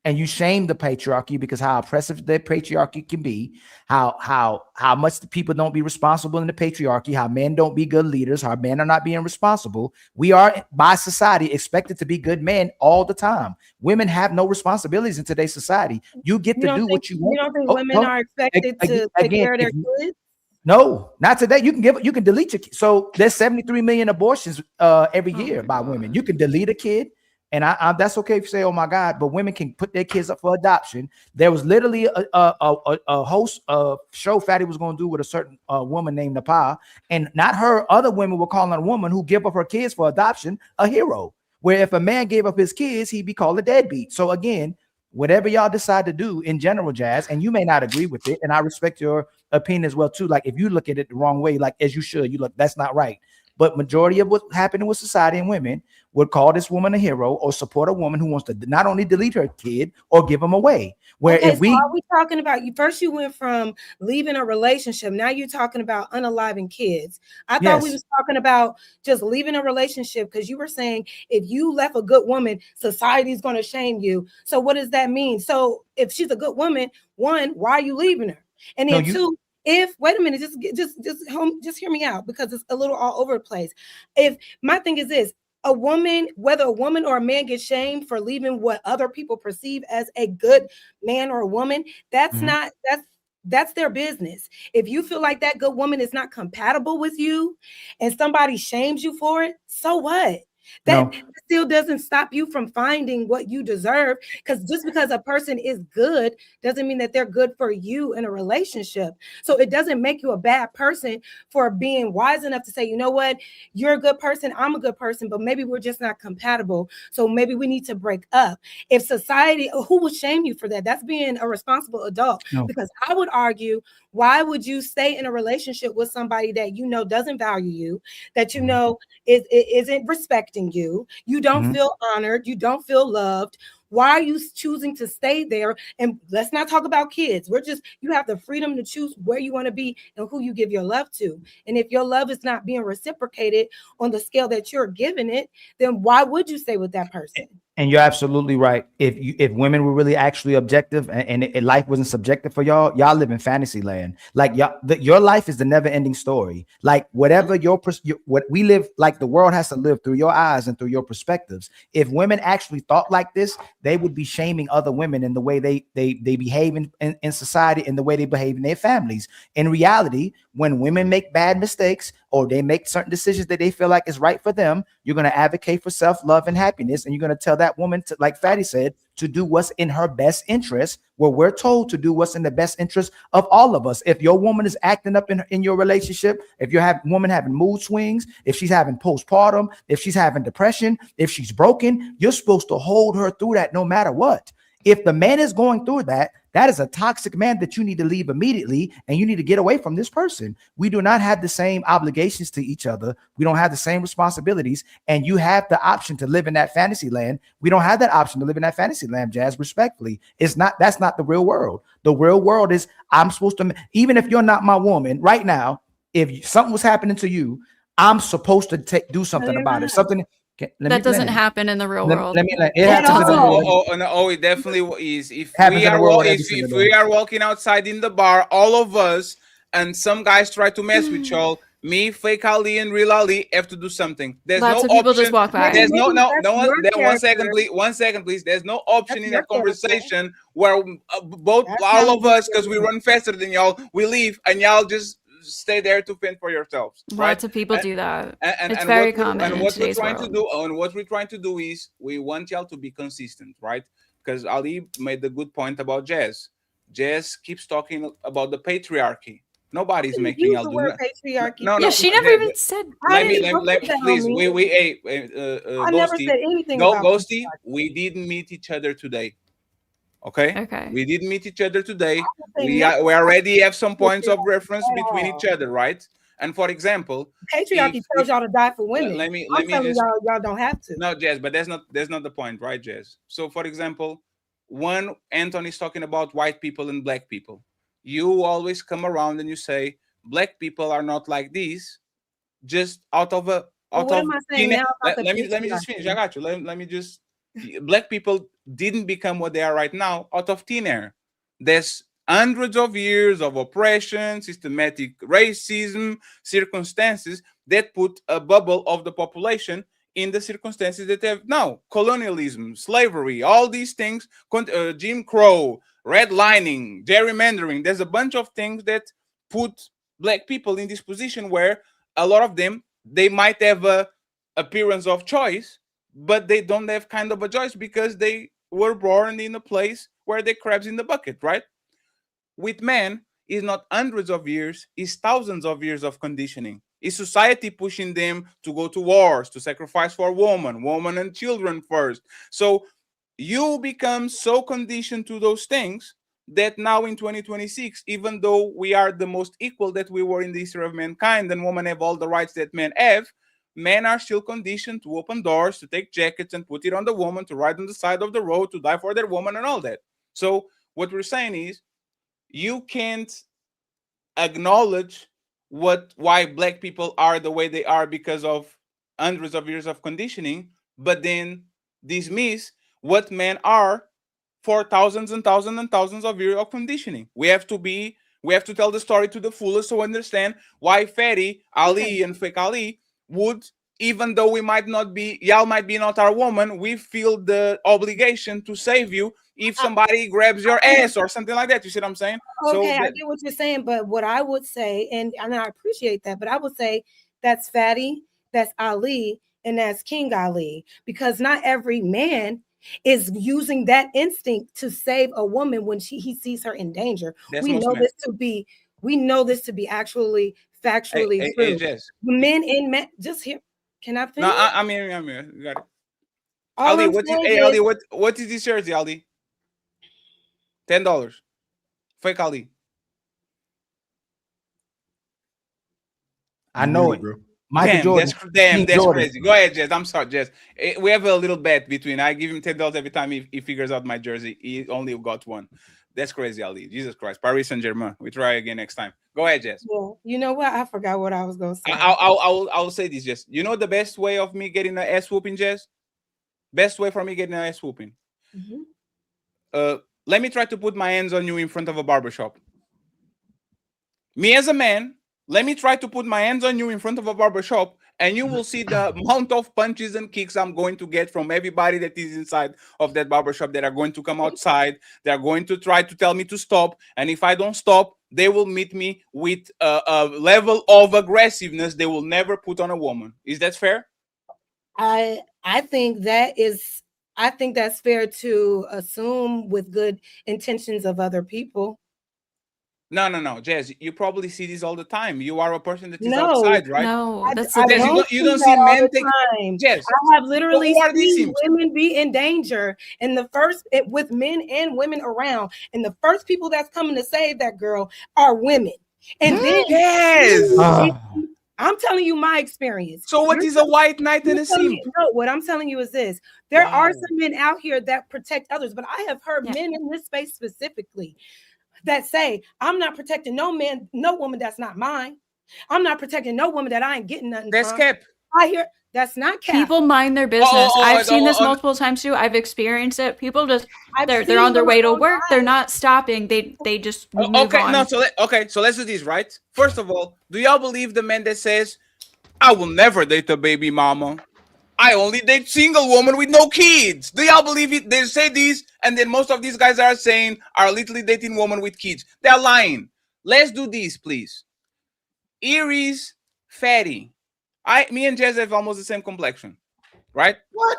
And you shame the patriarchy because how oppressive the patriarchy can be, how much the people don't be responsible in the patriarchy, how men don't be good leaders, how men are not being responsible. We are by society expected to be good men all the time. Women have no responsibilities in today's society. You get to do what you want. You don't think women are expected to take care of their kids? No, not today. You can delete your kid. So there's 73 million abortions every year by women. You can delete a kid. And I that's okay if you say, "Oh my God," but women can put their kids up for adoption. There was literally a host show Fatty was going to do with a certain woman named Nepal, and not her. Other women were calling a woman who give up her kids for adoption a hero. Where if a man gave up his kids, he'd be called a deadbeat. So again, whatever y'all decide to do in general, Jazz, and you may not agree with it, and I respect your opinion as well too. Like if you look at it the wrong way, like as you should, you look that's not right. But majority of what's happening with society and women would call this woman a hero or support a woman who wants to not only delete her kid or give them away. Where okay, if we are we talking about you first, you went from leaving a relationship. Now you're talking about unaliving kids. I thought we was talking about just leaving a relationship because you were saying if you left a good woman, society's going to shame you. So what does that mean? So if she's a good woman, one, why are you leaving her? And then two, if wait a minute, just hear me out because it's a little all over the place. If my thing is this, a woman, whether a woman or a man gets shamed for leaving what other people perceive as a good man or a woman, that's not that's their business. If you feel like that good woman is not compatible with you and somebody shames you for it, so what? That still doesn't stop you from finding what you deserve, because just because a person is good doesn't mean that they're good for you in a relationship. So it doesn't make you a bad person for being wise enough to say, you know what, you're a good person, I'm a good person, but maybe we're just not compatible. So maybe we need to break up. If society, who would shame you for that? That's being a responsible adult. No. Because I would argue, why would you stay in a relationship with somebody that you know doesn't value you, that you know isn't respecting you, you don't feel honored, you don't feel loved? Why are you choosing to stay there? And let's not talk about kids. You have the freedom to choose where you want to be and who you give your love to. And if your love is not being reciprocated on the scale that you're giving it, then why would you stay with that person? And you're absolutely right. If women were really actually objective and life wasn't subjective for y'all live in fantasy land. Like your life is the never ending story. Like whatever what we live, like the world has to live through your eyes and through your perspectives. If women actually thought like this, they would be shaming other women in the way they behave in society and the way they behave in their families. In reality, when women make bad mistakes or they make certain decisions that they feel like is right for them, you're going to advocate for self-love and happiness. And you're going to tell that woman, to, like Fatty said, to do what's in her best interest, where we're told to do what's in the best interest of all of us. If your woman is acting up in your relationship, if you're woman having mood swings, if she's having postpartum, if she's having depression, if she's broken, you're supposed to hold her through that no matter what. If the man is going through that, that is a toxic man that you need to leave immediately, and you need to get away from this person. We do not have the same obligations to each other. We don't have the same responsibilities, and you have the option to live in that fantasy land. We don't have that option to live in that fantasy land, Jazz, respectfully. That's not the real world. The real world is I'm supposed to, even if you're not my woman right now, if something was happening to you, I'm supposed to do something about it. Something that doesn't happen in the real world. It definitely is. If we are walking outside in the bar, all of us, and some guys try to mess with y'all, me, fake Ali, and real Ali have to do something. There's Lots no of people option. just walk by. There's no one. Then 1 second, please. 1 second, please. There's no option in that conversation where all of us, because we run faster than y'all, we leave, and y'all just stay there to fend for yourselves. Lots of people do that. It's and very common. And in what we're today's trying world. to do, and what we're trying to do is we want y'all to be consistent, right? Because Ali made the good point about Jazz. Jazz keeps talking about the patriarchy. Nobody's making y'all do that. Patriarchy. No, she never even said. Let me please. I never said anything about Ghosty. We didn't meet each other today. Okay. We didn't meet each other today. We already have some points of reference between each other, right? And for example, patriarchy tells y'all to die for women. Let me just y'all don't have to. No, Jazz, but that's not the point, right, Jazz? So, for example, when Anthony's talking about white people and black people, you always come around and you say black people are not like this, just out of am I saying now about let me just finish. I got you. Let me just. Black people didn't become what they are right now out of thin air. There's hundreds of years of oppression, systematic racism, circumstances that put a bubble of the population in the circumstances that they have now. Colonialism, slavery, all these things, Jim Crow, redlining, gerrymandering. There's a bunch of things that put black people in this position where a lot of them, they might have a appearance of choice, but they don't have kind of a choice because they were born in a place where they're crabs in the bucket, right? With men, it's not hundreds of years, it's thousands of years of conditioning. It's society pushing them to go to wars, to sacrifice for women and children first. So you become so conditioned to those things that now in 2026, even though we are the most equal that we were in the history of mankind and women have all the rights that men have, men are still conditioned to open doors, to take jackets and put it on the woman, to ride on the side of the road, to die for their woman and all that. So what we're saying is you can't acknowledge why black people are the way they are because of hundreds of years of conditioning, but then dismiss what men are for thousands and thousands and thousands of years of conditioning. We have to tell the story to the fullest to understand why Fatty, Ali, and Fake Ali would, even though y'all might be not our woman, we feel the obligation to save you if somebody grabs your ass or something like that. You see what I'm saying? Okay, I get what you're saying, but what I would say, and I appreciate that, but I would say that's Fatty, that's Ali, and that's King Ali, because not every man is using that instinct to save a woman when he sees her in danger. That's We most know men. this to be actually factually true. Hey, Jess. Men and men, just here. Can I finish? No, I'm here. You got it. All Ali, I'm saying Ali, is- what is this jersey, Ali? $10. Fake Ali. I know it, bro. Michael Jordan. That's Jordan. crazy. Go ahead, Jess. I'm sorry, Jess. We have a little bet between. I give him $10 every time he figures out my jersey. He only got one. That's crazy, Ali. Jesus Christ. Paris Saint-Germain. We try again next time. Go ahead, Jess. Well, you know what? I forgot what I was going to say. I'll say this, Jess. You know the best way of me getting an ass whooping, Jess? Best way for me getting an ass whooping. Mm-hmm. Let me try to put my hands on you in front of a barbershop. Me as a man, let me try to put my hands on you in front of a barbershop, and you will see the amount of punches and kicks I'm going to get from everybody that is inside of that barbershop that are going to come outside. They're going to try to tell me to stop. And if I don't stop, they will meet me with a level of aggressiveness they will never put on a woman. Is that fair? I think that's fair to assume with good intentions of other people. No, Jazz. You probably see this all the time. You are a person that is outside, right? No, that's I Jazz, you don't that see all men the take. time. Jazz, I have literally who are these seen simps? women be in danger, and with men and women around, and the first people that's coming to save that girl are women. And then I'm telling you my experience. So what is a white knight and a simp? No, what I'm telling you is this. There are some men out here that protect others, but I have heard men in this space specifically that say, I'm not protecting no man, no woman that's not mine. I'm not protecting no woman that I ain't getting nothing That's from. cap. I hear that's not cap. People mind their business. I've seen this multiple times too. I've experienced it. People just they're on their way to work. They're not stopping. They just move on. No, so let's do this, right? First of all, do y'all believe the man that says, I will never date a baby mama? I only date single woman with no kids. Do y'all believe it? They say this, and then most of these guys are saying are literally dating women with kids. They're lying. Let's do this, please. Iris, fatty. Me and Jez have almost the same complexion, right? What?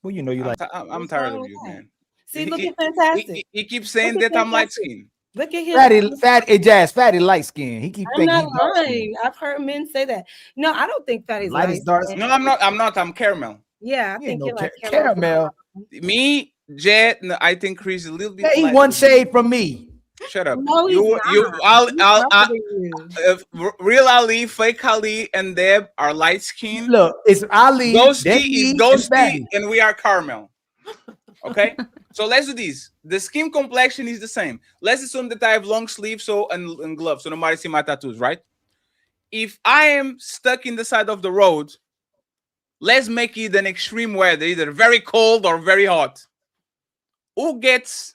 Well, you know you like. I'm tired of you, man. See, look at Fantastic. He keeps saying that I'm light skinned. Look at him. Fatty light skin. He keep I'm thinking not he's dark skin. lying. I've heard men say that. No, I don't think Fatty's Light is dark skin. No, I'm not. I'm caramel. Yeah, I think no you're like caramel. Me, Jet, no, I think Chris is a little bit. He one shade from me. Shut up. No, he's Real Ali, fake Ali, and Deb are light skinned. Look, it's Ali. GHOSTII is GHOSTII, and we are caramel. Okay, so let's do this. The skin complexion is the same. Let's assume that I have long sleeves and gloves, so nobody see my tattoos, right? If I am stuck in the side of the road, let's make it an extreme weather, either very cold or very hot. Who gets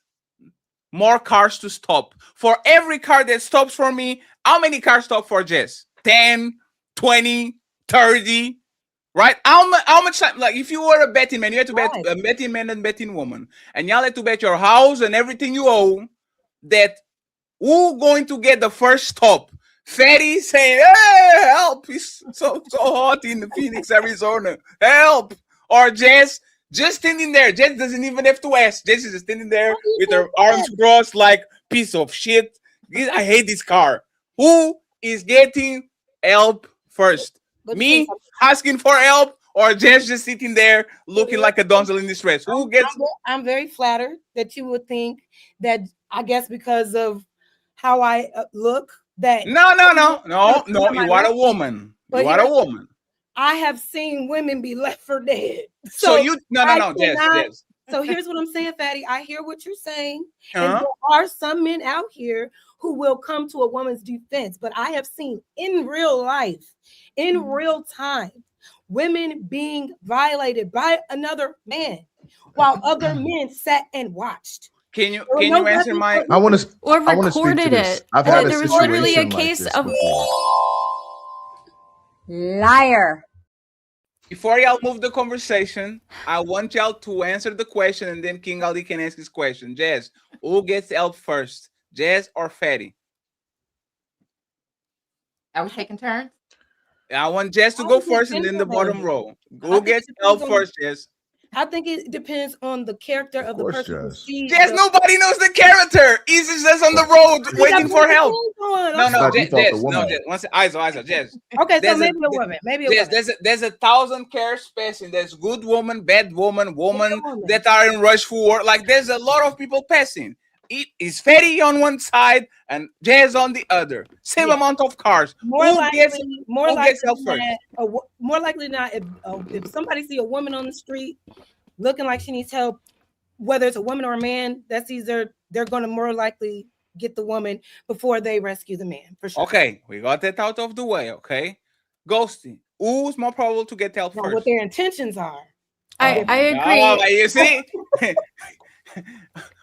more cars to stop? For every car that stops for me, how many cars stop for Jess? 10, 20, 30, right? How much time? Like, if you were a betting man, you had to bet a betting man and betting woman, and y'all had to bet your house and everything you own that who going to get the first stop? Fatty saying, hey, help, it's so hot in Phoenix, Arizona, help. Or Jess just standing there. Jess doesn't even have to ask. Jess is just standing there with her arms crossed like piece of shit. I hate this car. Who is getting help first? Me asking for help, or Jess just sitting there looking like a damsel in distress? Who gets? I'm very flattered that you would think that, I guess because of how I look, that No. You are a woman. You are a woman. I have seen women be left for dead. So you no, Jess. So here's what I'm saying, Fatty. I hear what you're saying. And there are some men out here who will come to a woman's defense, but I have seen in real life, in real time, women being violated by another man while other men sat and watched. Can you answer my? I want to. Or recorded it. I've had there was literally a case of liar. Before y'all move the conversation, I want y'all to answer the question, and then King Ali can ask his question. Jazz, who gets help first, Jazz or Fatty? Are we taking turns? I want Jess to go first and then the bottom row. Who gets help first, Jess? I think it depends on the character of the person who sees. Jess, nobody knows the character. He's just on the road waiting for help. No, Jess. Isa, Jess. Okay, so maybe a woman. Maybe a woman. There's 1,000 care passing. There's good woman, bad woman that are in rush for work. Like there's a lot of people passing. It is Ferry on one side and Jazz on the other. Same amount of cars. More likely gets help first? More likely than not, if somebody see a woman on the street looking like she needs help, whether it's a woman or a man, they're going to more likely get the woman before they rescue the man, for sure. Okay, we got that out of the way. Okay, Ghosty, who's more probable to get help first? What their intentions are. I agree. Oh, you see.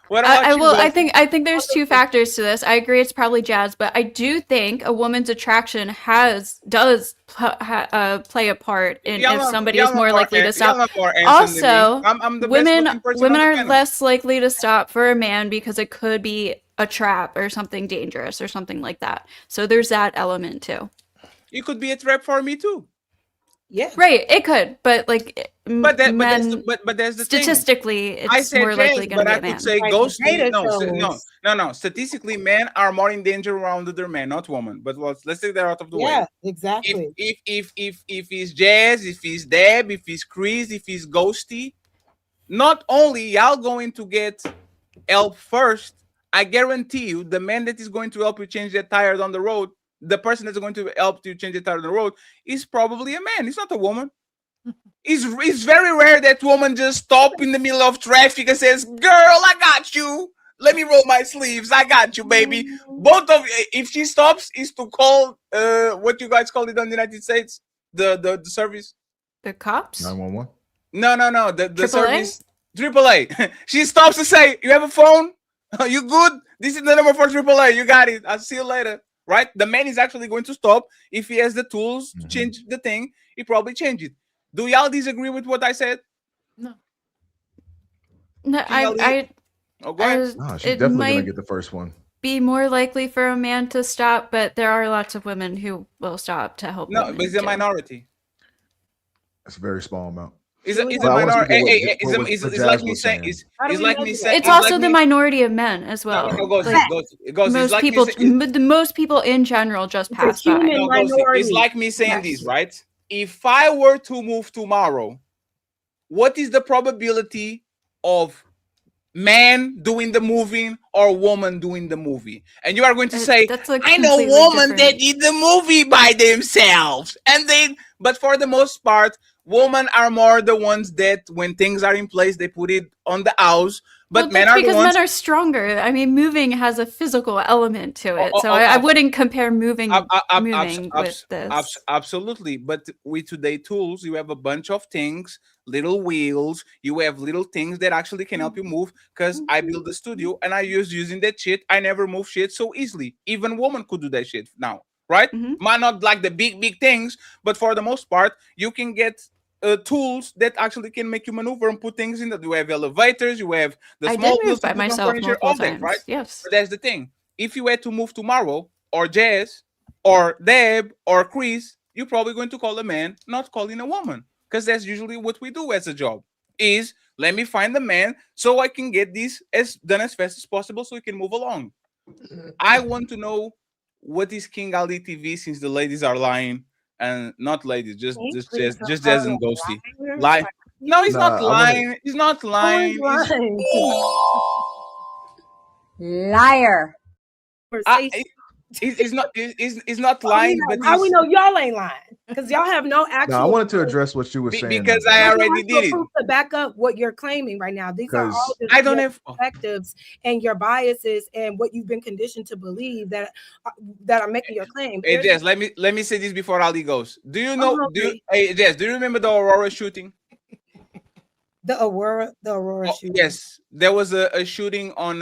What about you, I think there's two factors to this. I agree it's probably Jazz, but I do think a woman's attraction does play a part in if somebody is more likely to stop. Also, women are less likely to stop for a man because it could be a trap or something dangerous or something like that. So there's that element too. It could be a trap for me too. Yeah, right. It could, but like, but there's the statistically, thing. it's more likely going to be a man. I could say no. Statistically, men are more in danger around other men, not women. But let's take that out of the way. Yeah, exactly. If it's Jazz, if it's Deb, if it's Chris, if it's Ghosty, not only y'all going to get help first, I guarantee you, the man that is going to help you change the tires on the road. The person that's going to help you change the tire on the road is probably a man. It's not a woman. It's very rare that woman just stop in the middle of traffic and says, "Girl, I got you. Let me roll my sleeves. I got you, baby." Both of if she stops, is to call what you guys call it in the United States, the service, the cops, 911. No, the service, AAA. She stops to say, "You have a phone? You good? This is the number for AAA. You got it. I'll see you later." Right? The man is actually going to stop. If he has the tools to change the thing, he probably change it. Do y'all disagree with what I said? No, Oh, go ahead. She's definitely going to get the first one. Be more likely for a man to stop, but there are lots of women who will stop to help. No, but it's a minority. It's a very small amount. It's a minority. It's like me saying. It's also the minority of men as well. Most people in general just pass by. It's like me saying this, right? If I were to move tomorrow, what is the probability of man doing the moving or woman doing the movie? And you are going to say, I know women that did the movie by themselves. But for the most part, women are more the ones that when things are in place, they put it on the house. But men are because the ones... men are stronger. I mean, moving has a physical element to it. So I wouldn't compare moving with this. Absolutely. But with today's tools, you have a bunch of things, little wheels. You have little things that actually can help you move. Because I built the studio and I using that shit. I never move shit so easily. Even women could do that shit now. Right? Might not like the big things. But for the most part, you can get tools that actually can make you maneuver and put things in that. You have elevators, you have the small wheels by myself all that, right? Yes. But that's the thing. If you had to move tomorrow, or Jazz, or Deb, or Chris, you're probably going to call a man, not calling a woman. Because that's usually what we do as a job. Is let me find the man so I can get this done as fast as possible so we can move along. I want to know what is King Ali TV since the ladies are lying. And not ladies, just Jazz and Ghosty. Lie? No, he's not lying. He's not lying. Liar. He's not lying. But how we know y'all ain't lying? Because y'all have no actual. No, I wanted to address what you were saying. Because I already did it. To back up what you're claiming right now. These are all I don't have perspectives and your biases and what you've been conditioned to believe that are making your claim. Hey Jess, let me say this before Ali goes. Do you know? Hey Jess, do you remember the Aurora shooting? The Aurora shooting. Yes, there was a shooting on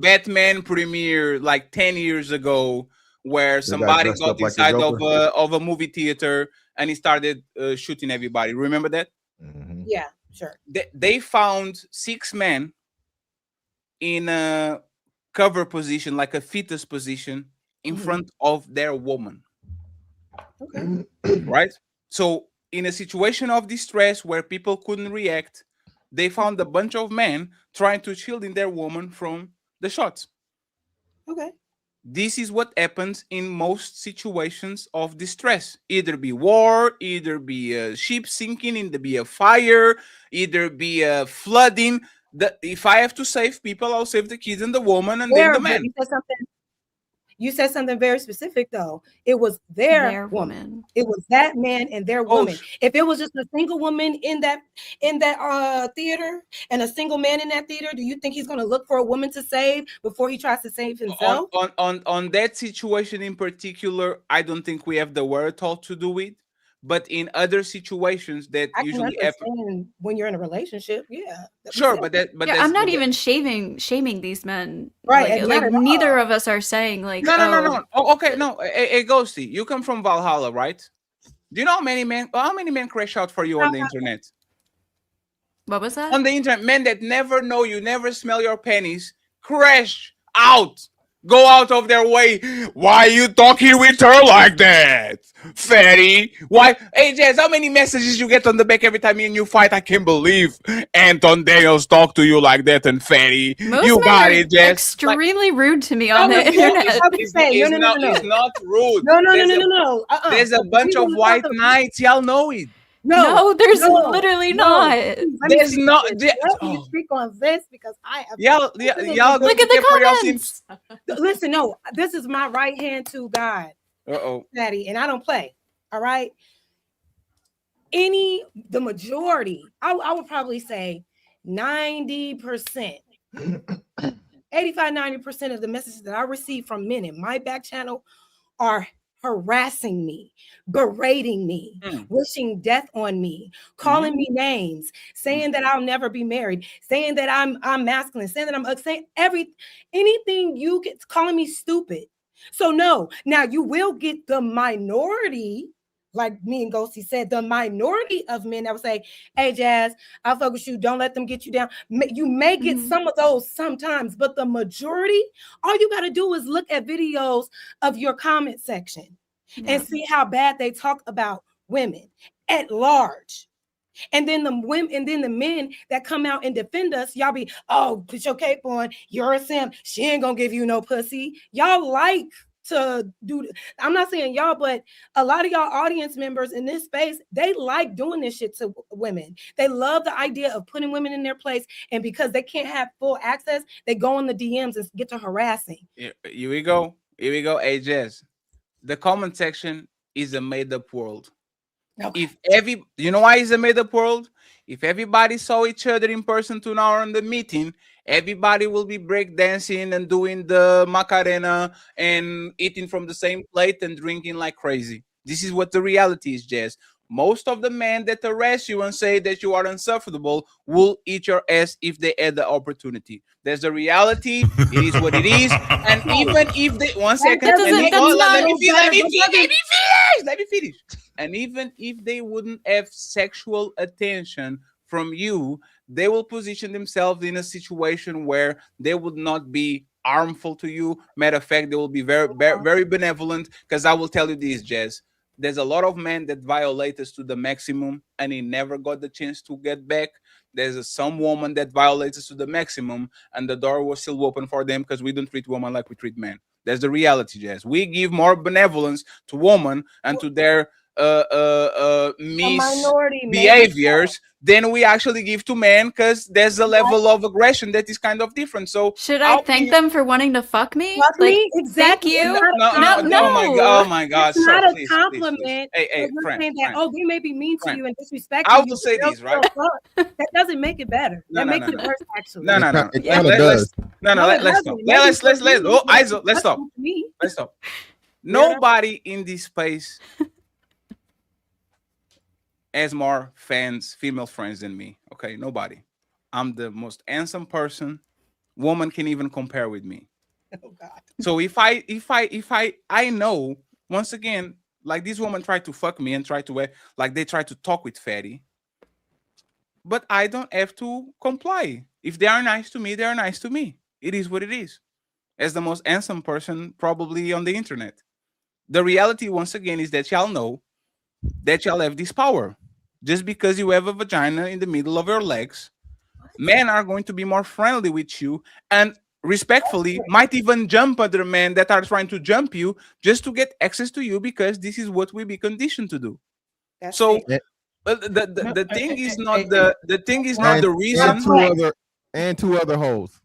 Batman premiere like 10 years ago, where somebody got inside of a movie theater and he started shooting everybody. Remember that? Yeah, sure. They found 6 men in a cover position, like a fetus position, in front of their woman. Right? So in a situation of distress where people couldn't react, they found a bunch of men trying to shield their woman from the shots. Okay. This is what happens in most situations of distress. Either be war, either be a ship sinking, either be a fire, either be a flooding. If I have to save people, I'll save the kids and the woman and then the But man. you said something very specific though. It was their woman. It was that man and their woman. If it was just a single woman in that theater and a single man in that theater, do you think he's going to look for a woman to save before he tries to save himself? On that situation in particular, I don't think we have the wherewithal to do it. But in other situations that I can usually happen, understand when you're in a relationship, yeah. sure, but I'm not even shaming these men. Right, Like neither of us are saying like no. Oh, okay, no. Hey, Ghosty, you come from Valhalla, right? Do you know how many men crash out for you on the internet? What was that? On the internet, men that never know you, never smell your pennies, crash out. Go out of their way. Why you talking with her like that, fatty? Why? Hey, Jazz, how many messages you get on the back every time me and you fight? I can't believe Anton Daniels talk to you like that and fatty. Most You men got are it, Jazz. extremely rude to me on the It's internet. not rude. No. There's a bunch of white knights. Y'all know it. No, there's literally not. There's not. Let me speak on this because I have. Y'all look at the comments. Listen, no, this is my right hand to God, Daddy, and I don't play. All right. The majority, I would probably say 90%, 85-90% of the messages that I receive from men in my back channel are harassing me, berating me, wishing death on me, calling me names, saying that I'll never be married, saying that I'm masculine, saying that I'm saying anything you get, calling me stupid. So no, now you will get the minority, like me and Ghosty said, the minority of men that will say, hey, Jazz, I'll fuck with you. Don't let them get you down. You may get some of those sometimes, but the majority, all you got to do is look at videos of your comment section and see how bad they talk about women at large. And then the women, and then the men that come out and defend us, y'all be, oh, put your cape on. You're a simp. She ain't gonna give you no pussy. Y'all like to do. I'm not saying y'all, but a lot of y'all audience members in this space, they like doing this shit to women. They love the idea of putting women in their place, and because they can't have full access, they go in the DMs and get to harassing. Here we go. Hey, Jess, the comment section is a made-up world. Okay. You know why it's a made-up world? If everybody saw each other in person 2 hours in the meeting, everybody will be breakdancing and doing the Macarena and eating from the same plate and drinking like crazy. This is what the reality is, Jess. Most of the men that harass you and say that you are insufferable will eat your ass if they had the opportunity. There's a reality. It is what it is. And even if they let me finish. And even if they wouldn't have sexual attention from you, they will position themselves in a situation where they would not be harmful to you. Matter of fact, they will be very, very, very benevolent. Because I will tell you this, Jess. There's a lot of men that violate us to the maximum and he never got the chance to get back. There's some woman that violates us to the maximum and the door was still open for them because we don't treat women like we treat men. That's the reality, Jess. We give more benevolence to women and to their misbehaviors than we actually give to men because there's a level of aggression that is kind of different. So should I thank them for wanting to fuck me? Exactly. Thank you. No. Oh my God. It's not a compliment. Please. Hey, friend. They may be mean to you and disrespect I you. will say this, right? That doesn't make it better. That makes it worse, actually. No. It kind of does. Let's stop. Let's stop. Let's stop. Nobody in this space has more fans, female friends than me. Okay, nobody. I'm the most handsome person. Woman can even compare with me. Oh God. So if I know, once again, like this woman tried to fuck me and they try to talk with Fatty, but I don't have to comply. If they are nice to me, they are nice to me. It is what it is. As the most handsome person probably on the internet. the reality once again is that y'all know that y'all have this power. Just because you have a vagina in the middle of your legs, men are going to be more friendly with you and respectfully might even jump other men that are trying to jump you just to get access to you, because this is what we be conditioned to do. That's So it. the thing is not the reason. And two other hoes.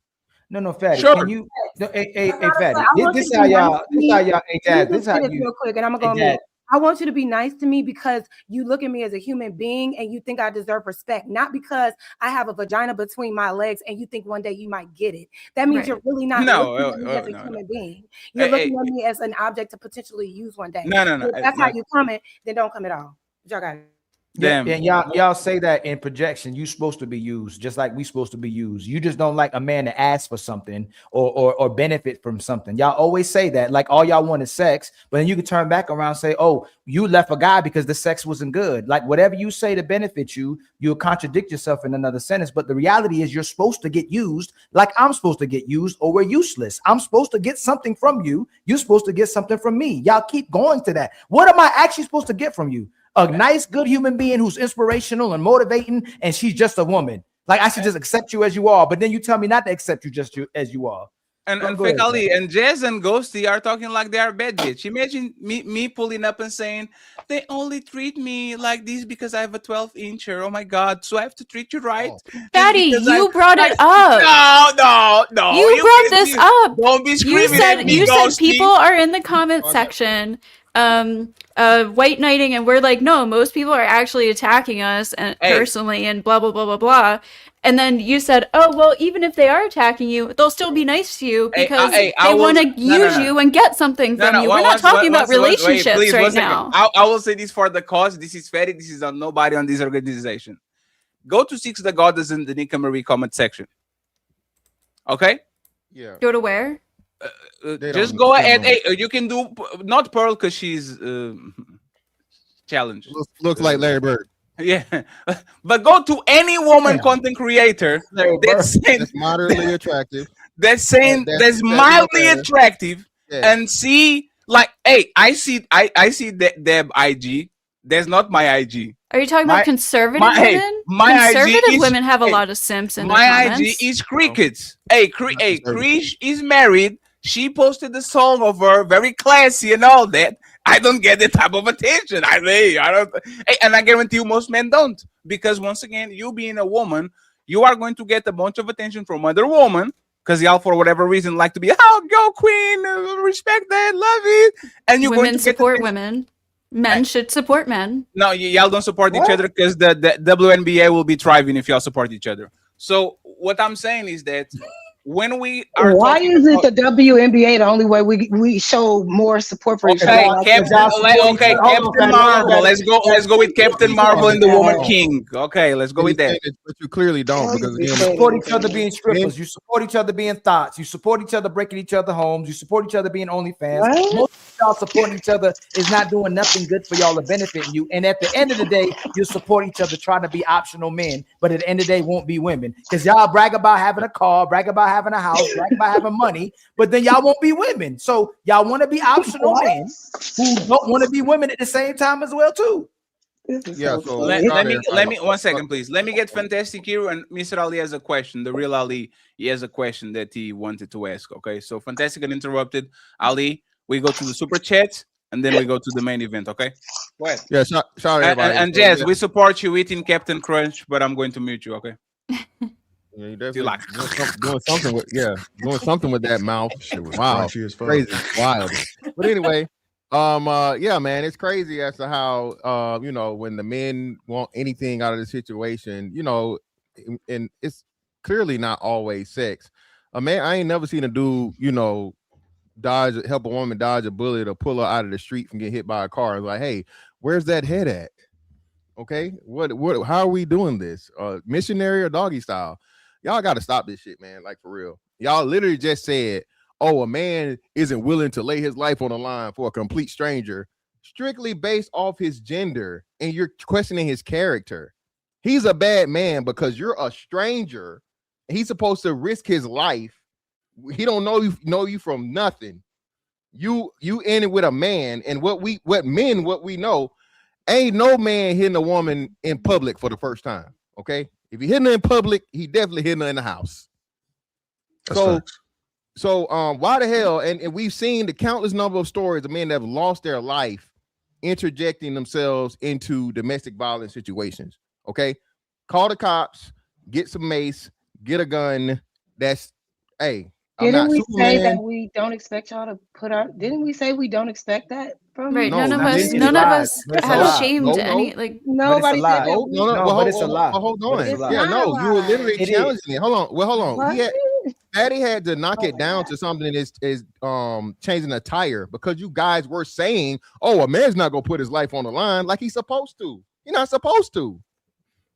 No, Fatty. Sure. Can you? No, hey, I Fatty. want This you how to be y'all. nice to This me. how y'all. Hey, Dad. Let me This just how say this you. real quick, and I'm Hey, gonna go Dad. mute. I want you to be nice to me because you look at me as a human being and you think I deserve respect, not because I have a vagina between my legs and you think one day you might get it. That means you're really not looking at me as a human being. You're looking at me as an object to potentially use one day. No. If that's how you coming, then don't come at all. But y'all got it. Yeah, and y'all say that in projection, you supposed to be used just like we supposed to be used. You just don't like a man to ask for something or benefit from something. Y'all always say that, like all y'all want is sex, but then you can turn back around and say, oh, you left a guy because the sex wasn't good. Like whatever you say to benefit you, you'll contradict yourself in another sentence. But the reality is you're supposed to get used like I'm supposed to get used, or we're useless. I'm supposed to get something from you. You're supposed to get something from me. Y'all keep going to that. What am I actually supposed to get from you? A nice, good human being who's inspirational and motivating, and she's just a woman. Like I should just accept you as you are, but then you tell me not to accept you just as you are. And Go ahead, Fekali and Jazz and Ghosty are talking like they are bad bitch. Imagine me pulling up and saying they only treat me like this because I have a 12-incher. Oh my god! So I have to treat you right. Fatty, you brought it No. up. You brought this up. Don't be screaming at me, You said Ghosty. people are in the comment section white knighting, and we're like, no, most people are actually attacking us and personally and blah blah blah blah blah. And then you said, oh well, even if they are attacking you, they'll still be nice to you because they want to use you and get something from you. We're not talking about relationships right now. I will say this for the cause. This is Fatty. This is on nobody on this organization. Go to Six the Goddess in the Nika Marie comment section. Okay? Yeah. Go to where? Just go ahead. Hey, you can do not Pearl because she's challenged. Looks like Larry Bird. Yeah, but go to any woman content creator that's moderately attractive. That's mildly attractive, and see like, hey, I see that Deb IG. That's not my IG. Are you talking about conservative women? Conservative women have a lot of simps in their comments. IG is crickets. Hey, Krish is married. She posted the song of her, very classy and all that. I don't get the type of attention. I don't. Hey, and I guarantee you, most men don't, because once again, you being a woman, you are going to get a bunch of attention from other women because y'all, for whatever reason, like to be, oh, go queen, respect that, love it, and you're going to support women. Men should support men. No, y'all don't support each other because the WNBA will be thriving if y'all support each other. So what I'm saying is that when we are why is it the WNBA the only way we show more support for each other? Captain Marvel. Let's go with Captain Marvel and the Woman King. Okay, let's go with that. But you clearly don't, because again, you support each other being strippers. You support each other being thoughts. You support each other breaking each other homes. You support each other being OnlyFans. Most of y'all supporting each other is not doing nothing good for y'all or benefiting you. And at the end of the day, you support each other trying to be optional men, but at the end of the day, won't be women, because y'all brag about having a car, brag about having a house, brag about having money, but then y'all won't be women. So y'all want to be optional men who don't want to be women at the same time as well too. Yeah. So let me 1 second, please. Let me get Fantastic Hero, and Mr. Ali has a question. The real Ali, he has a question that he wanted to ask. Okay, so Fantastic uninterrupted. Ali, we go to the super chat and then we go to the main event. Okay. Go ahead. Yeah. Shout everybody. And Jazz, we support you eating Captain Crunch, but I'm going to mute you. Okay. Yeah, you definitely doing something with that mouth. Wow, crazy, wild. But anyway, yeah, man, it's crazy as to how when the men want anything out of the situation, and it's clearly not always sex. Man, I ain't never seen a dude, help a woman dodge a bullet or pull her out of the street from getting hit by a car. It's like, hey, where's that head at? Okay, what how are we doing this? Missionary or doggy style? Y'all got to stop this shit, man. Like, for real. Y'all literally just said, oh, a man isn't willing to lay his life on the line for a complete stranger strictly based off his gender, and you're questioning his character. He's a bad man because you're a stranger. He's supposed to risk his life. He don't know you from nothing. you in it with a man, and what we know, ain't no man hitting a woman in public for the first time. Okay, if he hitting her in public, he definitely hitting her in the house. So why the hell? And we've seen the countless number of stories of men that have lost their life interjecting themselves into domestic violence situations. Okay, call the cops, get some mace, get a gun. That's Didn't we say that we don't expect y'all to put our? Didn't we say we don't expect that from? Right. No, none of it's us lies. have shamed any like. Nobody said that. But it's a lie. Hold on. It's Yeah, not no, a you were lie. literally It challenging it. Hold on. Well, hold on. What? Daddy had to knock it down to something that is changing a tire, because you guys were saying, "Oh, a man's not gonna put his life on the line like he's supposed to." You're not supposed to.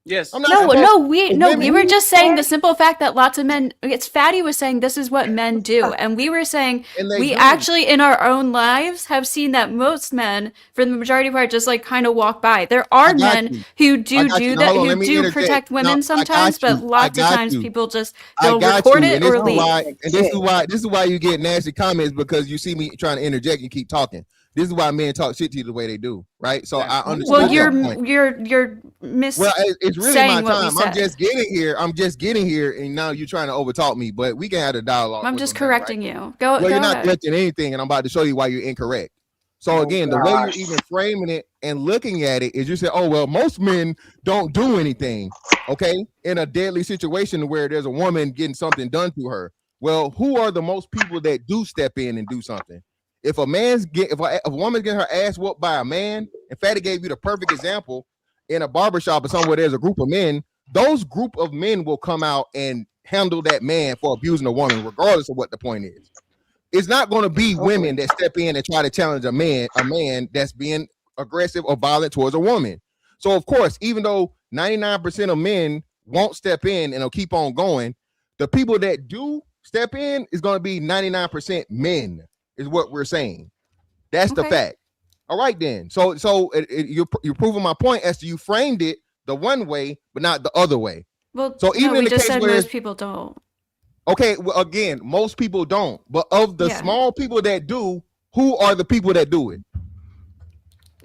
Yes. We were just saying the simple fact that lots of men. It's Fatty was saying this is what men do, and we were saying we actually in our own lives have seen that most men, for the majority part, just like kind of walk by. There are men who do that, who do protect women sometimes, but lots of times people just they'll record it or leave. This is why you get nasty comments, because you see me trying to interject and keep talking. This is why men talk shit to you the way they do, right? So I understand. Well, you're it's really my time. I'm just getting here, and now you're trying to overtalk me. But we can have a dialogue. I'm just correcting you. Go. Well, you're go not ahead. correcting anything, and I'm about to show you why you're incorrect. So again, the way you're even framing it and looking at it is you say, "Oh well, most men don't do anything." Okay, in a deadly situation where there's a woman getting something done to her. Well, who are the most people that do step in and do something? If a woman's getting her ass whooped by a man, and Fatty gave you the perfect example in a barbershop or somewhere there's a group of men, those group of men will come out and handle that man for abusing a woman, regardless of what the point is. It's not going to be women that step in and try to challenge a man that's being aggressive or violent towards a woman. So of course, even though 99% of men won't step in and will keep on going, the people that do step in is going to be 99% men. Is what we're saying. That's the fact. All right, then. So you're proving my point as to you framed it the one way, but not the other way. Well, so even in the just case said where most people don't. Okay, well, again, most people don't. But of the small people that do, who are the people that do it?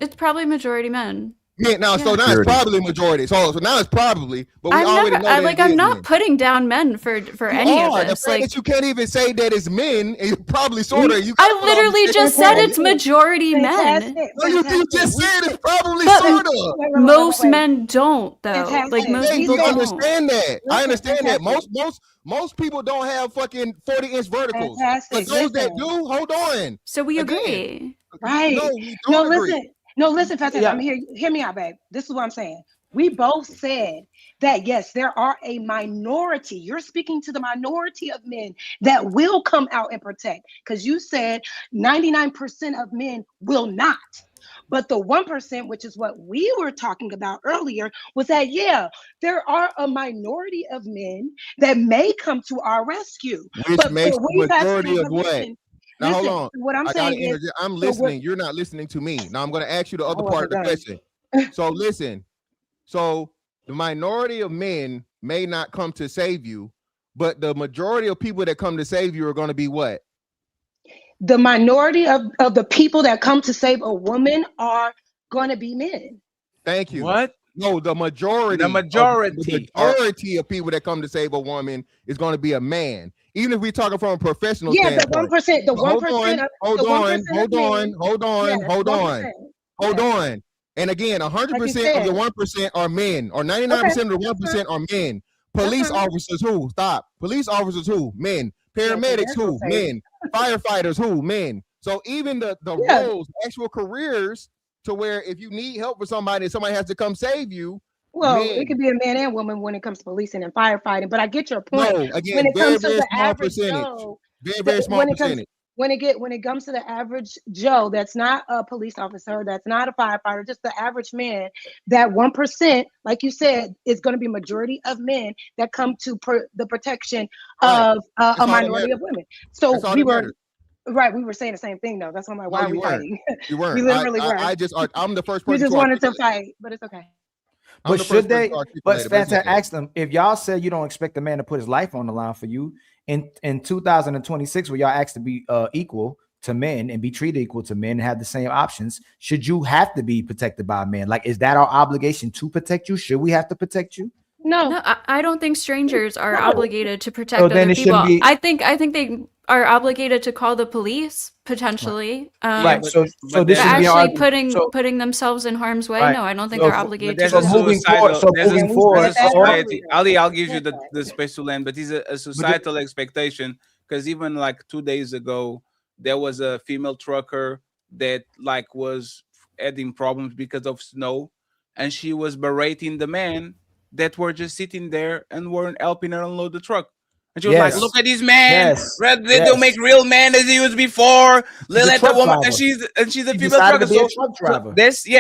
It's probably majority men. So now it's probably majority. So now it's probably, but we already know that I'm not putting down men for any of this. The fact that you can't even say that it's men, and you probably sort of. I literally just said it's majority men. No, you just said it's probably sort of. Most men don't, though. Like most people don't. Understand that. I understand that. Most people don't have fucking 40-inch verticals. But those that do, hold on. So we agree. Right. No, we don't agree. Listen, Fatty, I'm here. Hear me out, babe. This is what I'm saying. We both said that, yes, there are a minority. You're speaking to the minority of men that will come out and protect, because you said 99% of men will not. But the 1%, which is what we were talking about earlier, was that, there are a minority of men that may come to our rescue. Which makes the majority of what? Now, hold on. What I'm saying is, I'm listening. You're not listening to me. Now, I'm going to ask you the other part of the question. So, listen. So, the minority of men may not come to save you, but the majority of people that come to save you are going to be what? The minority of the people that come to save a woman are going to be men. Thank you. What? No, the majority. The majority of people that come to save a woman is going to be a man. Even if we're talking from a professional standpoint. The 1%. Hold on. And again, 100% of the 1% are men, or 99% of the 1% are men. Police officers who? Stop. Police officers who? Men. Paramedics who? Men. Firefighters who? Men. So even the roles, actual careers, to where if you need help with somebody has to come save you. Well, it could be a man and woman when it comes to policing and firefighting, but I get your point. No, again, very small percentage. Very small percentage. When it comes to the average Joe, that's not a police officer, that's not a firefighter, just the average man, that 1%, like you said, is going to be majority of men that come to the protection of a minority of women. So we were saying the same thing though. That's why I'm like, why are we fighting? You weren't. We literally were. I'm the first person. We just wanted to fight, but it's okay. But should they? But Fanta asked them, if y'all said you don't expect a man to put his life on the line for you in 2026, where y'all asked to be equal to men and be treated equal to men and have the same options, should you have to be protected by men? Like, is that our obligation to protect you? Should we have to protect you? No, I don't think strangers are No. obligated to protect So then other it shouldn't people. be- I think they are obligated to call the police potentially. Right. So this but should be actually our putting themselves in harm's way. Right. No, I don't think So- they're obligated to There's do a that. society. Ali, I'll give you the space to land, but it's a societal expectation, because even like 2 days ago, there was a female trucker that like was having problems because of snow, and she was berating the men that were just sitting there and weren't helping her unload the truck. And she was like, "Look at these men! They don't make real men as he used before. Let the woman." And she's a female trucker.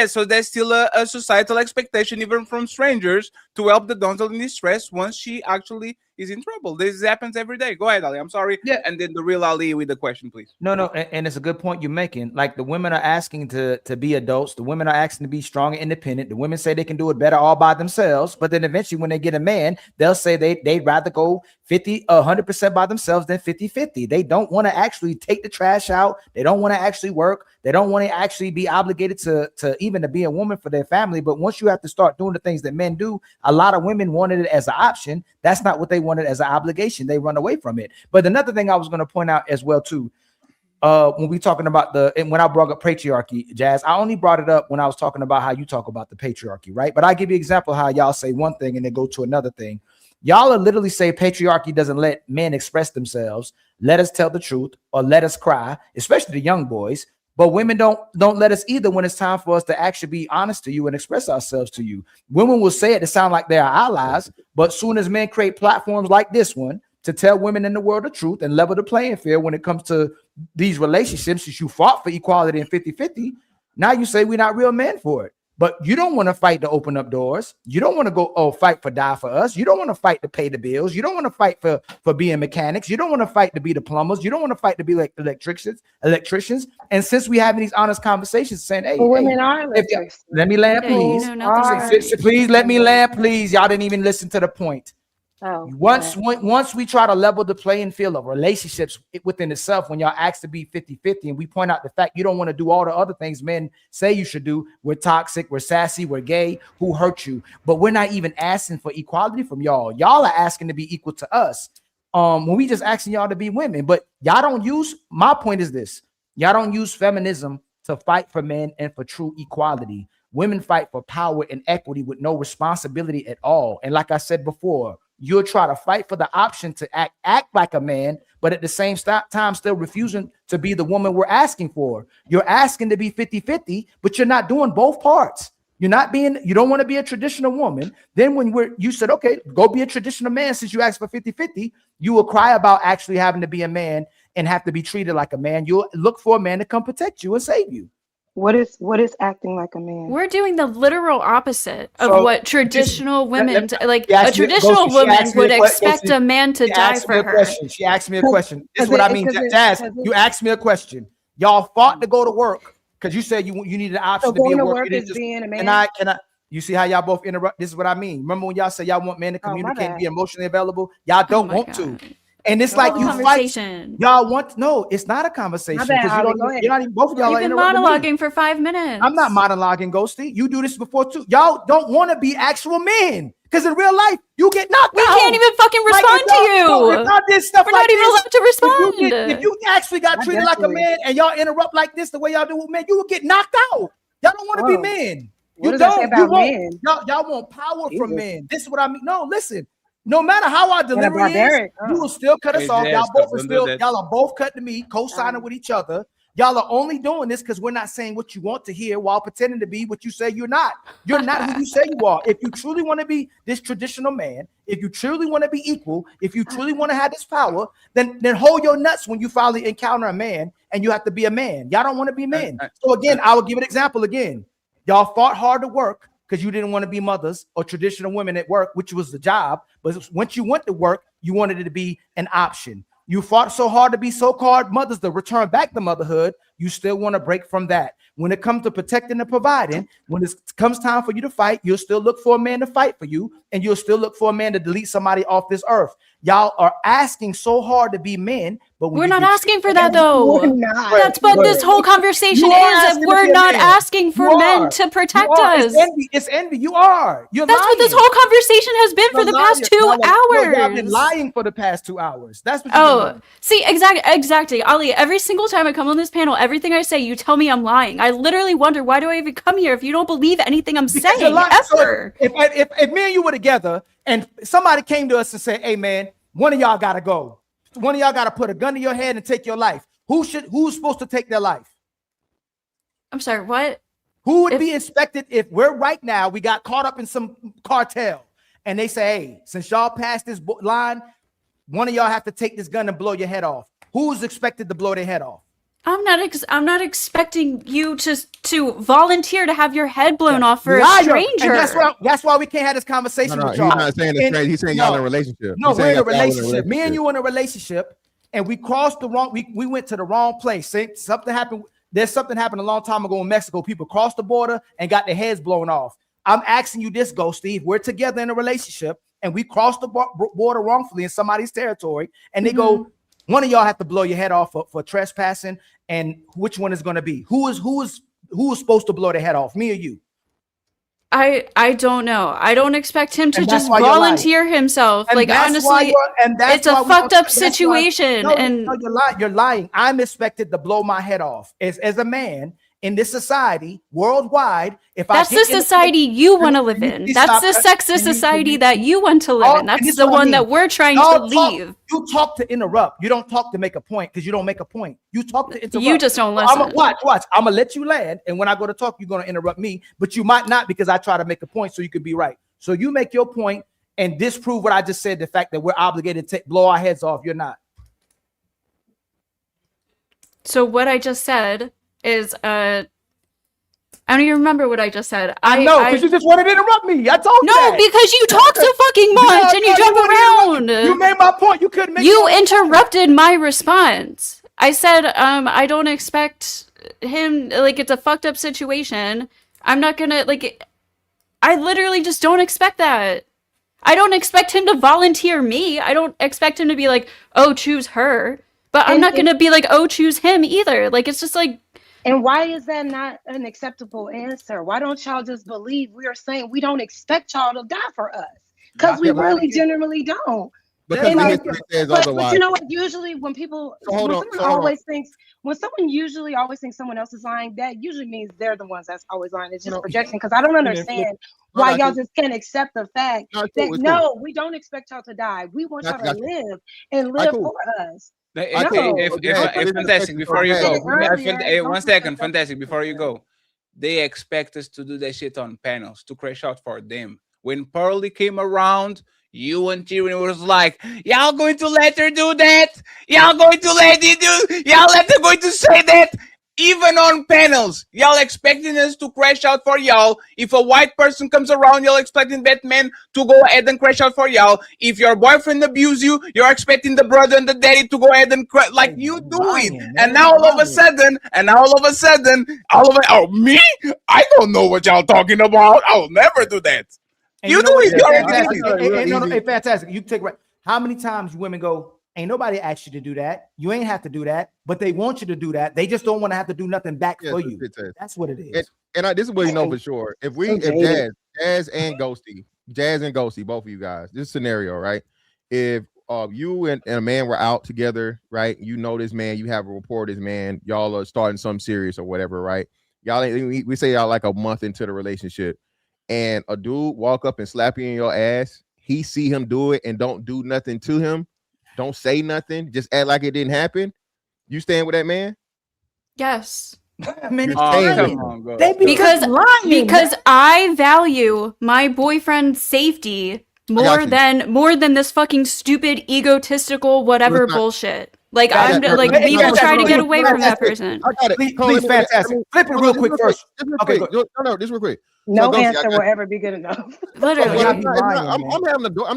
So there's still a societal expectation, even from strangers, to help the damsel in distress once she actually is in trouble. This happens every day. Go ahead, Ali. I'm sorry. Yeah. And then the real Ali with the question, please. No, and it's a good point you're making. Like, the women are asking to be adults. The women are asking to be strong and independent. The women say they can do it better all by themselves. But then eventually when they get a man, they'll say they'd rather go 100% by themselves than 50-50. They don't want to actually take the trash out. They don't want to actually work. They don't want to actually be obligated to even to be a woman for their family. But once you have to start doing the things that men do, a lot of women wanted it as an option. That's not what they wanted as an obligation. They run away from it. But another thing I was going to point out as well too, when we talking about when I brought up patriarchy, Jazz, I only brought it up when I was talking about how you talk about the patriarchy, right? But I give you an example of how y'all say one thing and then go to another thing. Y'all are literally say patriarchy doesn't let men express themselves, let us tell the truth, or let us cry, especially the young boys. But women don't let us either when it's time for us to actually be honest to you and express ourselves to you. Women will say it to sound like they're allies, but soon as men create platforms like this one to tell women in the world the truth and level the playing field when it comes to these relationships, since you fought for equality and 50-50, now you say we're not real men for it. But you don't want to fight to open up doors. You don't want to go, fight for die for us. You don't want to fight to pay the bills. You don't want to fight for being mechanics. You don't want to fight to be the plumbers. You don't want to fight to be like electricians. And since we having these honest conversations saying, hey, women are electricians. Let me land, please. Please let me land, please. Y'all didn't even listen to the point. Once we try to level the playing field of relationships within itself, when y'all ask to be 50-50, and we point out the fact you don't want to do all the other things men say you should do, we're toxic, we're sassy, we're gay, who hurt you? But we're not even asking for equality from y'all. Y'all are asking to be equal to us. When we just asking y'all to be women, but y'all don't use, my point is this, y'all don't use feminism to fight for men and for true equality. Women fight for power and equity with no responsibility at all. And like I said before, you'll try to fight for the option to act like a man, but at the same time still refusing to be the woman we're asking for. You're asking to be 50-50, but you're not doing both parts. You don't want to be a traditional woman. Then when you said, okay, go be a traditional man, since you asked for 50-50, you will cry about actually having to be a man and have to be treated like a man. You'll look for a man to come protect you and save you. What is acting like a man? We're doing the literal opposite of what traditional women a traditional Ghostie, woman would expect a man to die for her. She asked me a question. This is what I mean, Jazz. You asked me a question. Y'all fought to go to work because you said you needed an option to be at work. Is being a man. Can I? You see how y'all both interrupt? This is what I mean. Remember when y'all say y'all want men to communicate and be emotionally available? Y'all don't want to. And it's like you fight. Y'all want it's not a conversation. You're not even, both of y'all You've been monologuing for 5 minutes. I'm not monologuing, Ghostie. You do this before too. Y'all don't want to be actual men because in real life you get knocked out. We can't even fucking respond to you. We're not even allowed to respond. If you actually got treated like a man and y'all interrupt like this the way y'all do with men, you will get knocked out. Y'all don't want to be men. What does that say about men? Y'all want power from men. This is what I mean. No, listen. No matter how our delivery is, you will still cut us off. Y'all are both cutting me, co-signing with each other. Y'all are only doing this because we're not saying what you want to hear while pretending to be what you say you're not. You're not who you say you are. If you truly want to be this traditional man, if you truly want to be equal, if you truly want to have this power, then hold your nuts when you finally encounter a man and you have to be a man. Y'all don't want to be men. So again, I will give an example again. Y'all fought hard to work because you didn't want to be mothers or traditional women at work, which was the job. But once you went to work, you wanted it to be an option. You fought so hard to be so-called mothers to return back to motherhood. You still want to break from that. When it comes to protecting and providing, when it comes time for you to fight, you'll still look for a man to fight for you, and you'll still look for a man to delete somebody off this earth. Y'all are asking so hard to be men, but when We're you not get asking for that though. That's what this whole conversation You are is. asking to We're be a not man. asking for You men are. to You protect are. us. It's envy. It's envy. You are. You're That's lying. what this whole conversation has been for the past 2 hours. Y'all been lying for the past 2 hours. That's what. Oh, see, exactly, Ali. Every single time I come on this panel, everything I say, you tell me I'm lying. I literally wonder, why do I even come here if you don't believe anything I'm saying ever? So if me and you were together and somebody came to us and said, "Hey, man, one of y'all gotta go. One of y'all gotta put a gun to your head and take your life." Who's supposed to take their life? I'm sorry, what? Who would be inspected if we're right now, we got caught up in some cartel and they say, "Hey, since y'all passed this line, one of y'all have to take this gun and blow your head off." Who's expected to blow their head off? I'm not expecting you to volunteer to have your head blown off for Liar. a stranger. And that's why we can't have this conversation with y'all. He's not saying it's crazy. He's saying y'all in a relationship. No, He's we're saying in a y'all in a relationship. Me and you in a relationship, and we crossed the wrong. We went to the wrong place. Something happened. There's something happened a long time ago in Mexico. People crossed the border and got their heads blown off. I'm asking you this, Ghosty. If we're together in a relationship and we crossed the border wrongfully in somebody's territory, and they go, one of y'all have to blow your head off for trespassing, and which one is going to be? Who is supposed to blow their head off? Me or you? I don't know. I don't expect him to And that's just why you're lying. volunteer himself. And like that's why honestly, it's a fucked up situation. No, you're lying. I'm expected to blow my head off as a man in this society worldwide. That's the society you want to live in. That's the sexist society that you want to live in. That's the one that we're trying to leave. You talk to interrupt. You don't talk to make a point because you don't make a point. You talk to interrupt. You just don't listen. Watch. I'm gonna let you land, and when I go to talk, you're gonna interrupt me, but you might not because I try to make a point so you can be right. So you make your point and disprove what I just said. The fact that we're obligated to blow our heads off. You're not. So what I just said is I don't even remember what I just said. I know, because you just wanted to interrupt me. I told you No, that. because you talk so fucking much and you jump around. You made my point. You couldn't make You interrupted my response. I said, I don't expect him, like, it's a fucked up situation. I'm not gonna, like, I literally just don't expect that. I don't expect him to volunteer me. I don't expect him to be like, oh, choose her. But I'm not gonna be like, oh, choose him either. Like, it's just like. And why is that not an acceptable answer? Why don't y'all just believe we are saying we don't expect y'all to die for us? Because we really generally don't. Because the history says otherwise. But you know what? Usually when people, when someone usually always thinks someone else is lying, that usually means they're the ones that's always lying. It's just projection. Because I don't understand why y'all just can't accept the fact that we don't expect y'all to die. We want y'all to live and live for us. If Fantastic, before you go, 1 second, Fantastic, before you go, they expect us to do that shit on panels to crash out for them. When Pearly came around, you and Tyrion was like, y'all going to let her do that? Y'all going to let it do? Y'all let her going to say that? Even on panels, y'all expecting us to crash out for y'all. If a white person comes around, y'all expecting Batman to go ahead and crash out for y'all. If your boyfriend abuse you, you're expecting the brother and the daddy to go ahead and crash like you do it. And now all of a sudden, me? I don't know what y'all talking about. I'll never do that. And you do it. Hey, Fantastic. You take right. How many times women go, ain't nobody asked you to do that. You ain't have to do that, but they want you to do that. They just don't want to have to do nothing back for you. That's what it is. And this is what you know for sure. If Jazz and Ghosty, both of you guys, this scenario, right? If you and a man were out together, right? You know this man, you have a rapport with this man, y'all are starting something serious or whatever, right? Y'all, we say y'all like a month into the relationship, and a dude walk up and slap you in your ass. He see him do it and don't do nothing to him. Don't say nothing. Just act like it didn't happen. You stand with that man? Yes. Man, because I value my boyfriend's safety more than this fucking stupid egotistical whatever bullshit. Like we will try to get away from that person. I got it. Please, Fantastic. Flip it real quick first. Okay, just real quick. No answer will ever be good enough. Literally, I'm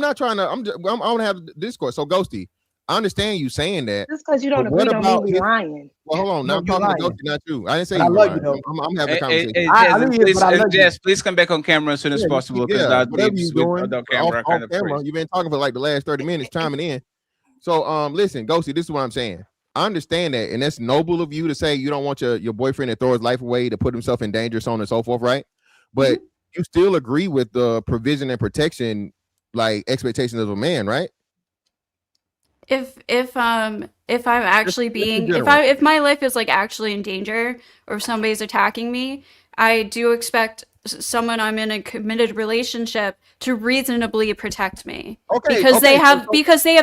not trying to. I want to have the discourse. So, Ghosty, I understand you saying that. Just because you don't but what agree don't mean about we his, lying. well, hold on. Now No, I'm you're talking to lying. Ghosty, not you. I didn't say But I you were love you, lying. though. I'm having a conversation. Jazz, please come back on camera as soon as possible because that whatever leaves you with doing the off camera kind of camera. crazy. You've been talking for like the last 30 minutes, chiming in. So listen, Ghosty, this is what I'm saying. I understand that, and that's noble of you to say you don't want your boyfriend to throw his life away, to put himself in danger, so on and so forth, right? But you still agree with the provision and protection, like expectations of a man, right? If I'm actually if my life is like actually in danger, or if somebody's attacking me, I do expect someone I'm in a committed relationship to reasonably protect me. Because they have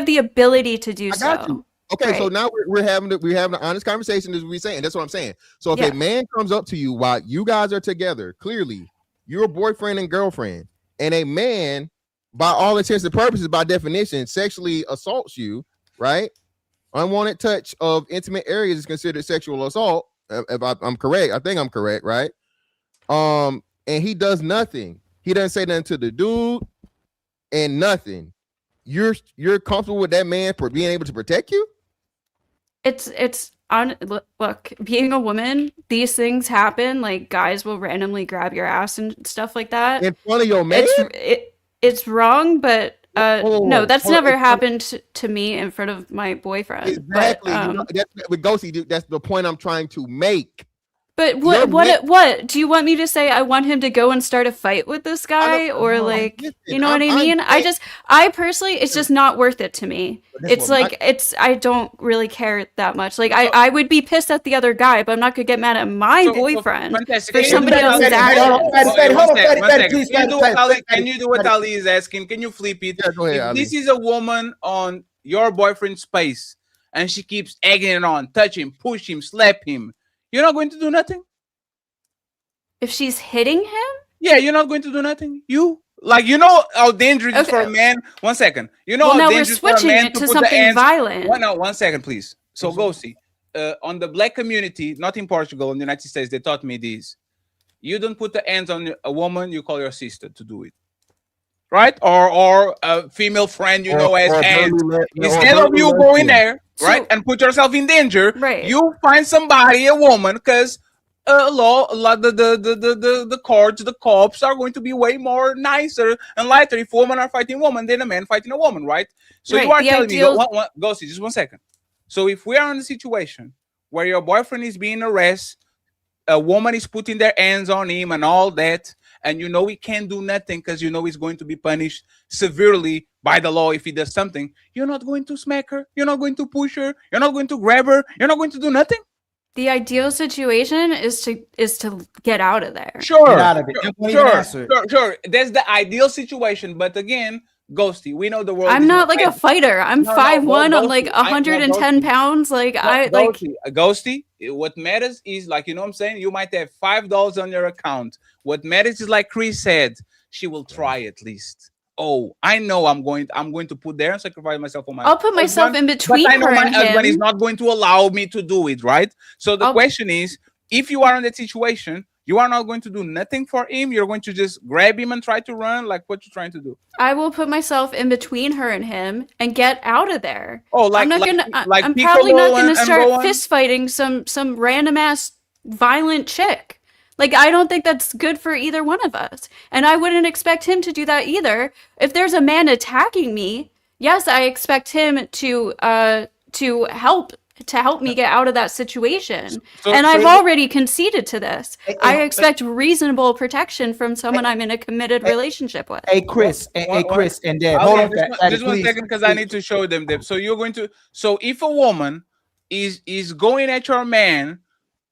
the ability to do so. Okay, so now we're having an honest conversation, as we're saying. That's what I'm saying. So if a man comes up to you while you guys are together, clearly you're boyfriend and girlfriend, and a man, by all intents and purposes, by definition, sexually assaults you, right? Unwanted touch of intimate areas is considered sexual assault. If I'm correct, I think I'm correct, right? And he does nothing. He doesn't say nothing to the dude, and nothing. You're comfortable with that man for being able to protect you? It's on. Look, being a woman, these things happen. Like, guys will randomly grab your ass and stuff like that in front of your man. It's wrong, but no, that's never happened to me in front of my boyfriend. Exactly. But, that's with Ghosty. That's the point I'm trying to make. But what do you want me to say? I want him to go and start a fight with this guy, or like, you know what I mean? I personally, it's just not worth it to me. It's like I don't really care that much. Like, I would be pissed at the other guy, but I'm not gonna get mad at my boyfriend for somebody else's actions. Can you do what Ali is asking? Can you flip it? Yeah, go ahead, if Ali. this is a woman on your boyfriend's space and she keeps egging it on, touch him, push him, slap him, you're not going to do nothing? If she's hitting him? Yeah, you're not going to do nothing. You know how dangerous it is for a man. 1 second. You know how dangerous for a man to put the hands. Violent. 1 second, please. So go see. On the black community, not in Portugal, in the United States, they taught me this. You don't put the hands on a woman, you call your sister to do it. Right? Or a female friend has hands. Instead of you going there, right, and put yourself in danger, you find somebody, a woman, because the courts, the cops are going to be way more nicer and lighter if women are fighting women than a man fighting a woman, right? So you are telling me, go see, just 1 second. So if we are in a situation where your boyfriend is being arrested, a woman is putting their hands on him and all that, and you know he can't do nothing because you know he's going to be punished severely by the law if he does something, you're not going to smack her, you're not going to push her, you're not going to grab her, you're not going to do nothing? The ideal situation is to get out of there. Sure. Get out of it. Sure. That's the ideal situation. But again, Ghosty, we know the world. I'm not like a fighter. I'm 5'1". I'm like 110 pounds. Like Ghosty. What matters is, like, you know what I'm saying? You might have $5 on your account. What matters is, like Chris said, she will try at least. Oh, I know I'm going to put there and sacrifice myself for my I'll put myself in between but I know her my and husband him. is not going to allow me to do it, right? So the question is, if you are in that situation, you are not going to do nothing for him. You're going to just grab him and try to run. Like, what you're trying to do? I will put myself in between her and him and get out of there. Oh, like I'm probably not gonna start fist fighting some random ass violent chick. Like, I don't think that's good for either one of us. And I wouldn't expect him to do that either. If there's a man attacking me, yes, I expect him to help me get out of that situation. And I've already conceded to this. I expect reasonable protection from someone I'm in a committed relationship with. Hey, Chris, and Dad, hold on. Just 1 second, because I need to show them. So you're going to. So if a woman is going at your man,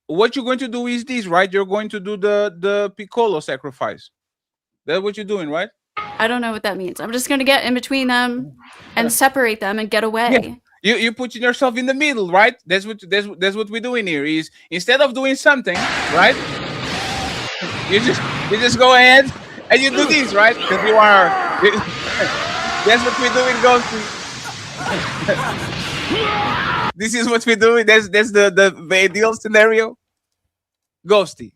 what you're going to do is this, right? You're going to do the piccolo sacrifice. That's what you're doing, right? I don't know what that means. I'm just going to get in between them and separate them and get away. Yeah. You put yourself in the middle, right? That's what we're doing here. Is instead of doing something, right? You just go ahead and you do this, right? Because that's what we're doing, Ghosty. This is what we're doing. That's the ideal scenario. Ghosty.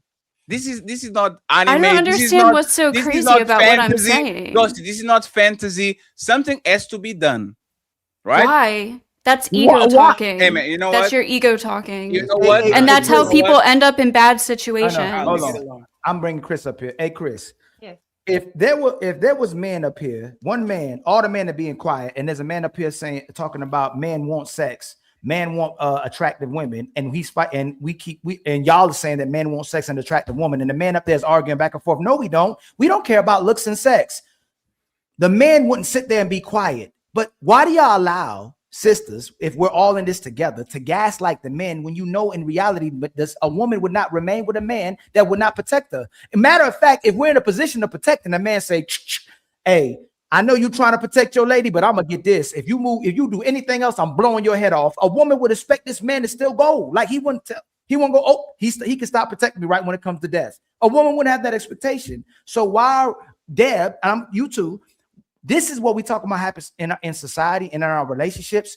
This is not anime. I don't understand what's so crazy about what I'm saying. Ghosty, this is not fantasy. Something has to be done. Right? Why? That's ego talking. Hey man, you know that's what? your ego talking. You know what? And that's how You know people what? end up in bad I situations. know. Hold on. I'm bringing Chris up here. Hey, Chris. Yes. If there was men up here, one man, all the men are being quiet, and there's a man up here talking about men want sex, men want attractive women, and and y'all are saying that men want sex and attractive women, and the man up there is arguing back and forth. No, we don't. We don't care about looks and sex. The man wouldn't sit there and be quiet. But why do y'all allow sisters, if we're all in this together, to gaslight the men when you know in reality a woman would not remain with a man that would not protect her? As a matter of fact, if we're in a position of protecting, a man say, hey, I know you're trying to protect your lady, but I'm gonna get this. If you do anything else, I'm blowing your head off. A woman would expect this man to still go. Like he won't go, oh, he can stop protecting me right when it comes to death. A woman wouldn't have that expectation. So while Deb, you too, this is what we talk about happens in society and in our relationships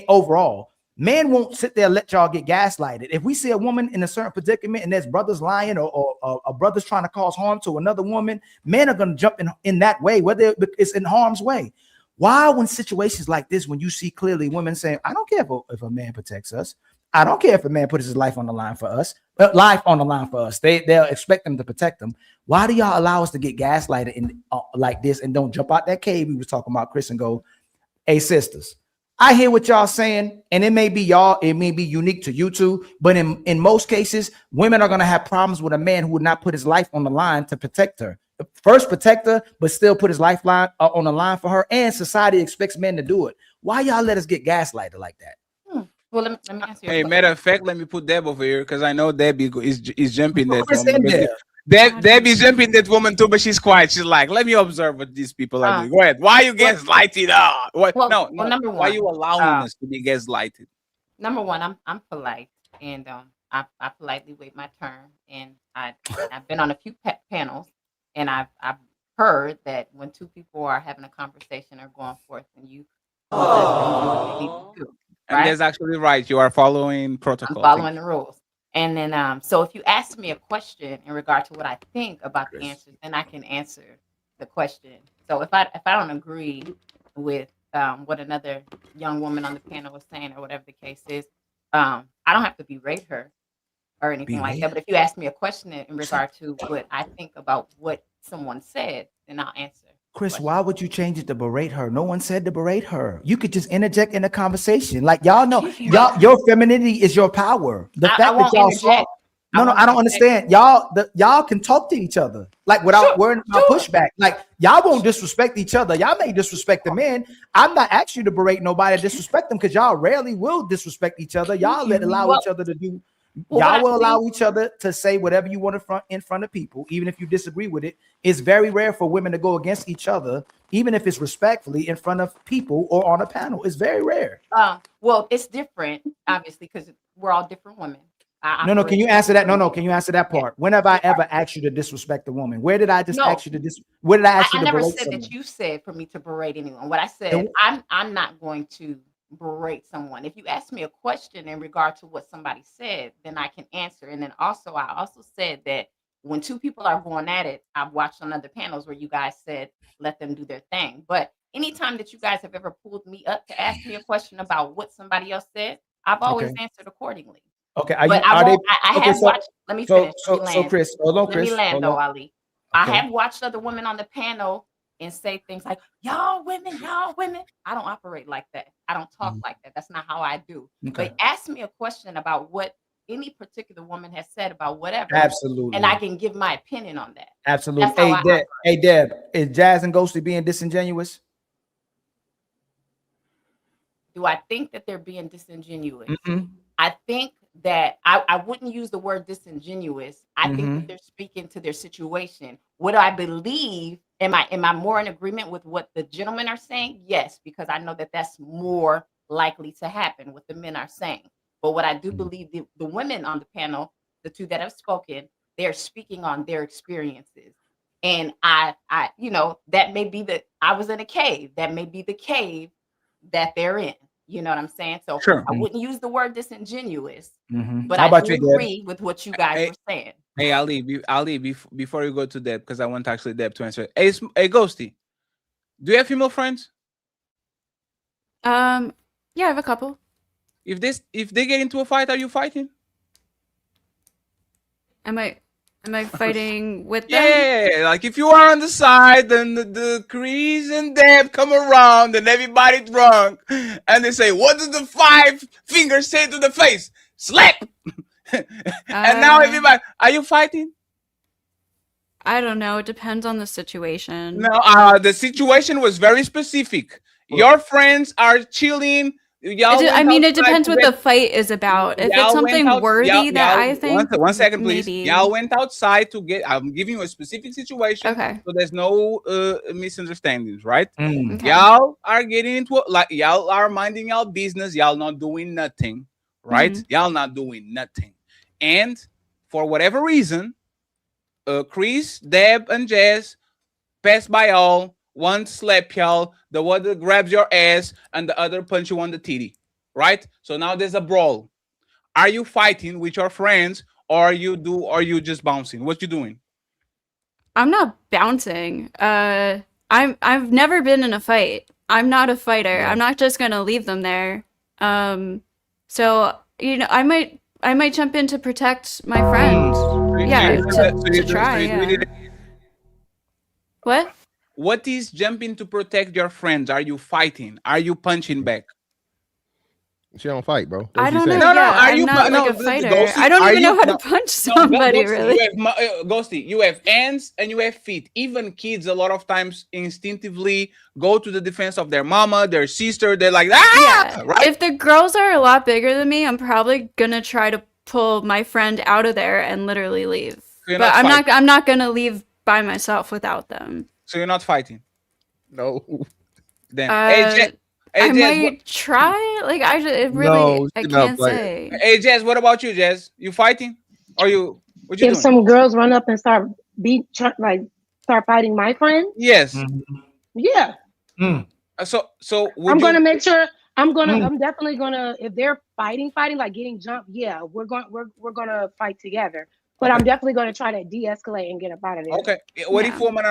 overall. Men won't sit there and let y'all get gaslighted. If we see a woman in a certain predicament and there's brothers lying or brothers trying to cause harm to another woman, men are going to jump in that way, whether it's in harm's way. Why, when situations like this, when you see clearly women saying, I don't care if a man protects us. I don't care if a man puts his life on the line for us. They'll expect them to protect them. Why do y'all allow us to get gaslighted like this and don't jump out that cave we was talking about, Chris, and go, hey, sisters, I hear what y'all saying, and it may be unique to you two, but in most cases, women are going to have problems with a man who would not put his life on the line to protect her. First protect her, but still put his lifeline on the line for her, and society expects men to do it. Why y'all let us get gaslighted like that? Well, let me answer your Hey, question. matter of fact, let me put Deb over here because I know Debbie is jumping that Chris woman. in there. Debbie's jumping that woman too, but she's quiet. She's like, let me observe what these people are doing. Go ahead. Why you gaslighted? Number one, why you allowing us to be gaslighted? Number one, I'm polite, and I politely wait my turn, and I've been on a few panels, and I've heard that when two people are having a conversation or going forth, and you And that's actually right. You are following protocol. I'm following the rules. And then, so if you ask me a question in regard to what I think about the answers, then I can answer the question. So if I don't agree with what another young woman on the panel was saying or whatever the case is, I don't have to berate her or anything like that. But if you ask me a question in regard to what I think about what someone said, then I'll answer. Chris, why would you change it to berate her? No one said to berate her. You could just interject in a conversation. Like y'all know, your femininity is your power. The fact that y'all saw, I don't understand. Y'all can talk to each other like without worrying about pushback. Like y'all won't disrespect each other. Y'all may disrespect the men. I'm not asking you to berate nobody, disrespect them, because y'all rarely will disrespect each other. Y'all allow each other to do. Y'all will allow each other to say whatever you want in front of people, even if you disagree with it. It's very rare for women to go against each other, even if it's respectfully in front of people or on a panel. It's very rare. Well, it's different, obviously, because we're all different women. No, can you answer that? No, can you answer that part? When have I ever asked you to disrespect a woman? Where did I just ask you to where did I ask you to berate someone? I never said that you said for me to berate anyone. What I said, I'm not going to berate someone. If you ask me a question in regard to what somebody said, then I can answer. And then I also said that when two people are going at it, I've watched on other panels where you guys said, let them do their thing. But anytime that you guys have ever pulled me up to ask me a question about what somebody else said, I've always answered accordingly. Okay. Let me finish. So Chris, hold on, Chris. Let me land though, Ali. Okay. I have watched other women on the panel and say things like, y'all women. I don't operate like that. I don't talk like that. That's not how I do. Okay. But ask me a question about what any particular woman has said about whatever. Absolutely. And I can give my opinion on that. Absolutely. Hey, Deb, is Jazz and Ghostie being disingenuous? Do I think that they're being disingenuous? I think that I wouldn't use the word disingenuous. I think that they're speaking to their situation. What I believe, am I more in agreement with what the gentlemen are saying? Yes, because I know that that's more likely to happen, what the men are saying. But what I do believe, the women on the panel, the two that have spoken, they're speaking on their experiences. And I that may be that I was in a cave. That may be the cave that they're in. You know what I'm saying? So I wouldn't use the word disingenuous, but I do agree with what you guys were saying. Hey, Ali, before you go to Deb, because I want actually Deb to answer. Hey, Ghostie, do you have female friends? Yeah, I have a couple. If they get into a fight, are you fighting? Am I fighting with them? Yeah, like if you are on the side, then the Chris and Deb come around and everybody drunk, and they say, "What does the 5 fingers say to the face? Slap!" And now everybody, are you fighting? I don't know. It depends on the situation. No, the situation was very specific. Your friends are chilling. I mean, it depends what the fight is about. If it's something worthy that I think. One second, please. Maybe. Y'all went outside to get. I'm giving you a specific situation. Okay. So there's no misunderstandings, right? Mm. Okay. Y'all are getting into y'all are minding y'all business. Y'all not doing nothing, right? Y'all not doing nothing, and for whatever reason, Chris, Deb, and Jazz pass by y'all. One slap y'all, the other grabs your ass, and the other punch you on the titty, right? So now there's a brawl. Are you fighting with your friends, or are you just bouncing? What you doing? I'm not bouncing. I've never been in a fight. I'm not a fighter. I'm not just gonna leave them there. So I might jump in to protect my friend. Yeah, to try. Yeah. What? What is jumping to protect your friends? Are you fighting? Are you punching back? She don't fight, bro. I don't know. No, Yeah, are you I'm not like a fighter. I don't even know how to punch somebody, really. You have, Ghosty, you have hands and you have feet. Even kids, a lot of times, instinctively go to the defense of their mama, their sister. They're like, Yeah. right? If the girls are a lot bigger than me, I'm probably gonna try to pull my friend out of there and literally leave. So but I'm not gonna leave by myself without them. So you're not fighting? No. Then, I might try. Like I can't say. Hey, Jazz, what about you, Jazz? You fighting? Or you? What you if doing? some girls run up and start fighting my friend, Yes. Yeah. So I'm gonna make sure. I'm definitely gonna. If they're fighting, like getting jumped, yeah, we're gonna fight together. But I'm definitely gonna try to de-escalate and get up out of there. Okay. What if women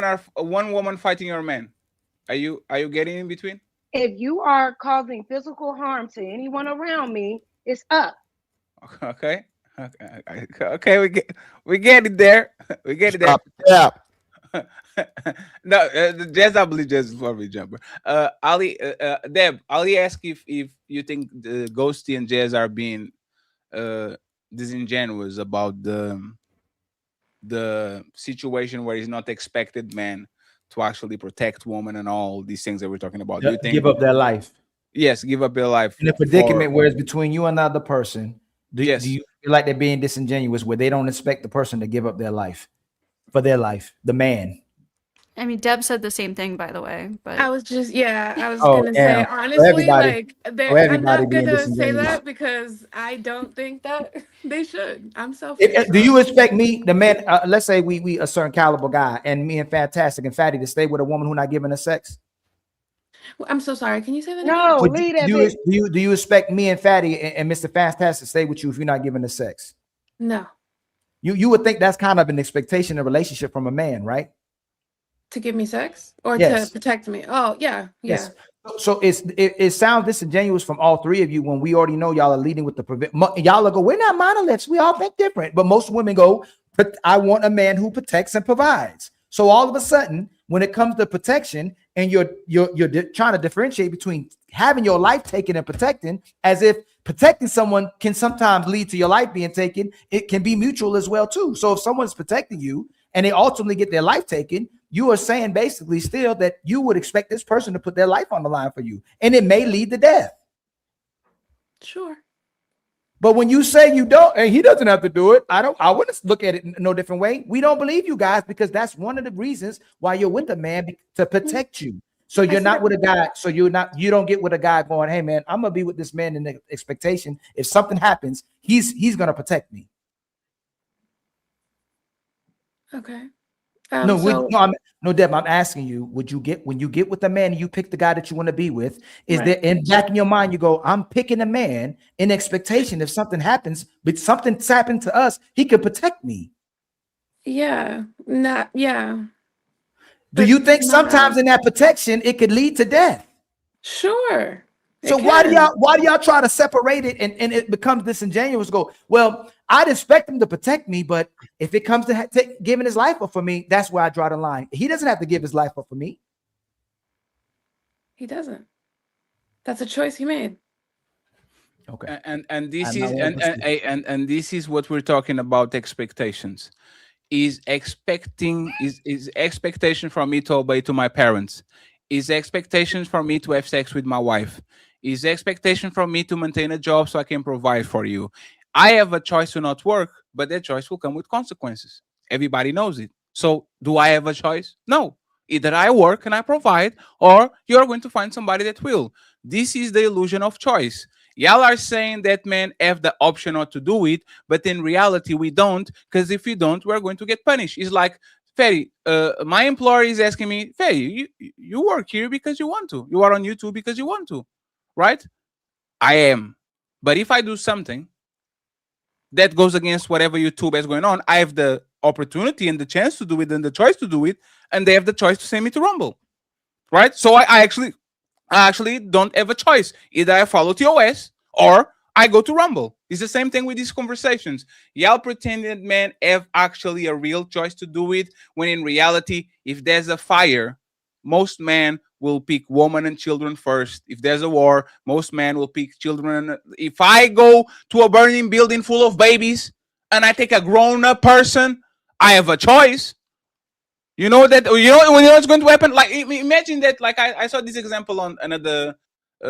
are one woman fighting your man? Are you getting in between? If you are causing physical harm to anyone around me, it's up. Okay. Okay. We get it there. We get it there. Yeah. No, Jazz, I believe Jazz is probably jumper. Ali, Deb, Ali asked if you think the Ghosty and Jazz are being disingenuous about the situation where he's not expected man to actually protect women and all these things that we're talking about. Do you think give up their life? Yes, give up their life in a predicament where it's between you and another person. Do you feel like they're being disingenuous where they don't expect the person to give up their life for their life, the man? I mean, Deb said the same thing, by the way. But I was gonna say, honestly, I'm not gonna say that because I don't think that they should. I'm selfish. Do you expect me, the man? Let's say we a certain caliber guy, and me and Fantastic and Fatty to stay with a woman who not giving us sex? I'm so sorry. Can you say that? No, do you expect me and Fatty and Mr. Fantastic to stay with you if you're not giving us sex? No. You would think that's kind of an expectation in a relationship from a man, right? To give me sex or Yes. to protect me? Oh, yeah. Yes. So it sounds disingenuous from all three of you when we already know y'all are leading with the y'all will go, we're not monoliths. We all think different. But most women go, I want a man who protects and provides. So all of a sudden, when it comes to protection and you're trying to differentiate between having your life taken and protecting, as if protecting someone can sometimes lead to your life being taken, it can be mutual as well too. So if someone's protecting you and they ultimately get their life taken, you are saying basically still that you would expect this person to put their life on the line for you, and it may lead to death. Sure. But when you say you don't, and he doesn't have to do it, I wouldn't look at it no different way. We don't believe you guys because that's one of the reasons why you're with a man, to protect you. So you're not with a guy. So you don't get with a guy going, hey man, I'm gonna be with this man in the expectation if something happens, he's gonna protect me. Okay. No, Deb, I'm asking you, when you get with a man and you pick the guy that you want to be with, is there in back in your mind, you go, I'm picking a man in expectation if something happens, but something's happened to us, he could protect me. Yeah. Do you think sometimes in that protection, it could lead to death? Sure. So why do y'all try to separate it and it becomes disingenuous? Go, well, I'd expect him to protect me, but if it comes to giving his life up for me, that's where I draw the line. He doesn't have to give his life up for me. He doesn't. That's a choice he made. Okay. And this is what we're talking about, expectations. Is expectation for me to obey to my parents? Is expectations for me to have sex with my wife? Is expectation for me to maintain a job so I can provide for you? I have a choice to not work, but that choice will come with consequences. Everybody knows it. So do I have a choice? No. Either I work and I provide, or you're going to find somebody that will. This is the illusion of choice. Y'all are saying that men have the option not to do it, but in reality, we don't, because if we don't, we're going to get punished. It's like, Ferry, my employer is asking me, Ferry, you work here because you want to. You are on YouTube because you want to, right? I am. But if I do something that goes against whatever YouTube has going on, I have the opportunity and the chance to do it and the choice to do it, and they have the choice to send me to Rumble, right? So I actually don't have a choice. Either I follow TOS or I go to Rumble. It's the same thing with these conversations. Y'all pretend that men have actually a real choice to do it, when in reality, if there's a fire, most men will pick women and children first. If there's a war, most men will pick children. If I go to a burning building full of babies and I take a grown-up person, I have a choice. You know that, you know what's going to happen? Like, imagine that, like I saw this example on another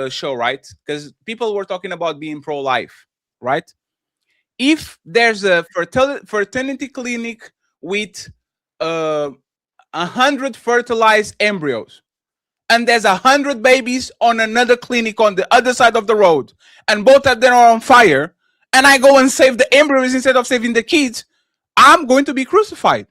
show, right? Because people were talking about being pro-life, right? If there's a fertility clinic with 100 fertilized embryos, and there's 100 babies on another clinic on the other side of the road, and both of them are on fire, and I go and save the embryos instead of saving the kids, I'm going to be crucified.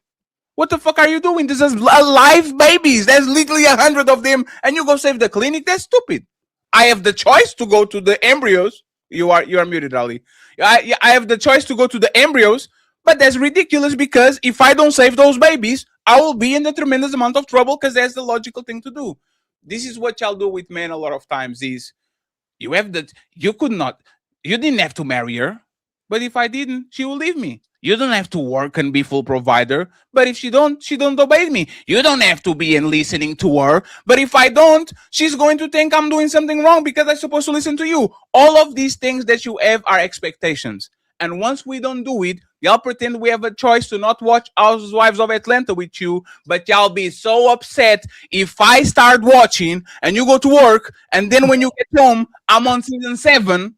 What the fuck are you doing? This is live babies. There's literally 100 of them, and you go save the clinic? That's stupid. I have the choice to go to the embryos. You are muted, Ali. I have the choice to go to the embryos, but that's ridiculous, because if I don't save those babies, I will be in a tremendous amount of trouble, because that's the logical thing to do. This is what y'all do with men a lot of times, is you didn't have to marry her, but if I didn't, she will leave me. You don't have to work and be full provider, but if she don't obey me. You don't have to be in listening to her, but if I don't, she's going to think I'm doing something wrong because I'm supposed to listen to you. All of these things that you have are expectations. And once we don't do it, y'all pretend we have a choice to not watch Housewives of Atlanta with you, but y'all be so upset if I start watching and you go to work, and then when you get home, I'm on season 7.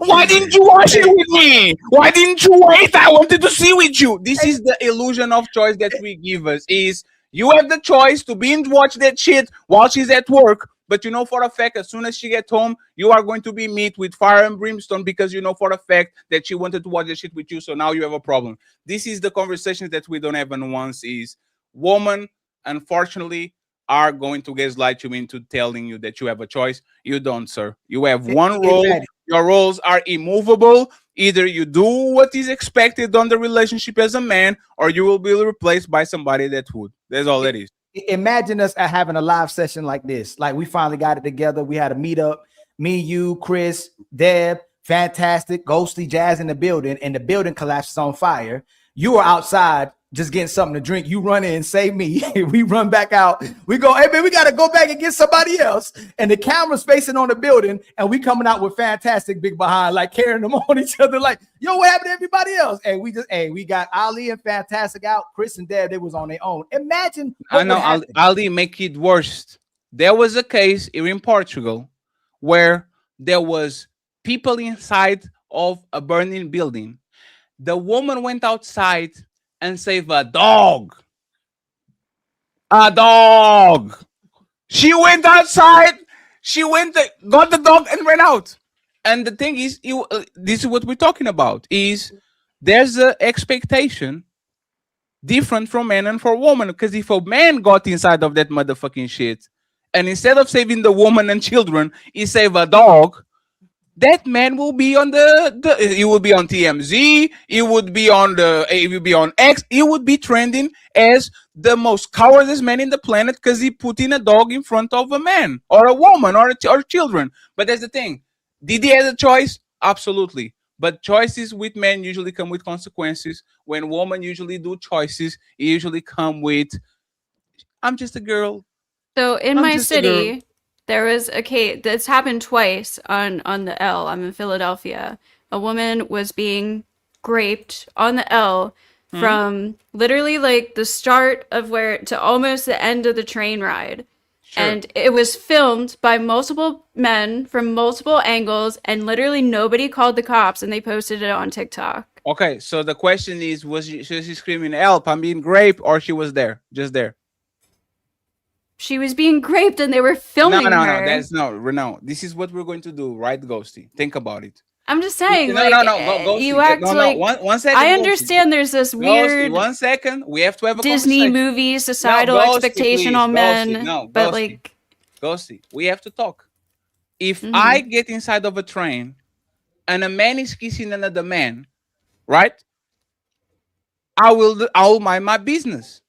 Why didn't you watch it with me? Why didn't you wait? I wanted to see with you. This is the illusion of choice that we give us, is you have the choice to binge watch that shit while she's at work, but you know for a fact, as soon as she gets home, you are going to be met with fire and brimstone, because you know for a fact that she wanted to watch that shit with you, so now you have a problem. This is the conversations that we don't have in once, is women, unfortunately, are going to gaslight you into telling you that you have a choice. You don't, sir. You have one role. Your roles are immovable. Either you do what is expected on the relationship as a man, or you will be replaced by somebody that would. That's all it is. Imagine us having a live session like this. Like, we finally got it together. We had a meetup. Me, you, Chris, Deb, Fantastic, Ghosty, Jazz in the building, and the building collapses on fire. You are outside just getting something to drink. You run in, save me. We run back out. We go, hey man, we got to go back and get somebody else. And the camera's facing on the building, and we coming out with Fantastic big behind, like carrying them on each other, like, yo, what happened to everybody else? And we got Ali and Fantastic out. Chris and Deb, they was on their own. Imagine. I know, Ali make it worse. There was a case here in Portugal where there was people inside of a burning building. The woman went outside and saved a dog. A dog. She went outside. She got the dog and ran out. And the thing is, this is what we're talking about, is there's an expectation different from men and for women. Because if a man got inside of that motherfucking shit, and instead of saving the woman and children, he saved a dog, that man will be on he will be on TMZ, he would be on X, he would be trending as the most cowardice man in the planet because he put in a dog in front of a man or a woman or children. But that's the thing. Did he have a choice? Absolutely. But choices with men usually come with consequences. When women usually do choices, it usually come with, I'm just a girl. So in my city, there was a case that's happened twice on the L. I'm in Philadelphia. A woman was being raped on the L from literally like the start of where to almost the end of the train ride. Sure. And it was filmed by multiple men from multiple angles, and literally nobody called the cops, and they posted it on TikTok. Okay, so the question is, was she screaming help, I'm being raped, or she was there, just there? She was being raped and they were filming her. No, that's no. This is what we're going to do, right, Ghosty? Think about it. I'm just saying, Ghosty, you act like one second. I understand there's this weird Ghosty, 1 second. We have to have a Disney movie societal expectation on men. But like Ghosty, we have to talk. If I get inside of a train and a man is kissing another man, right? I'll mind my business.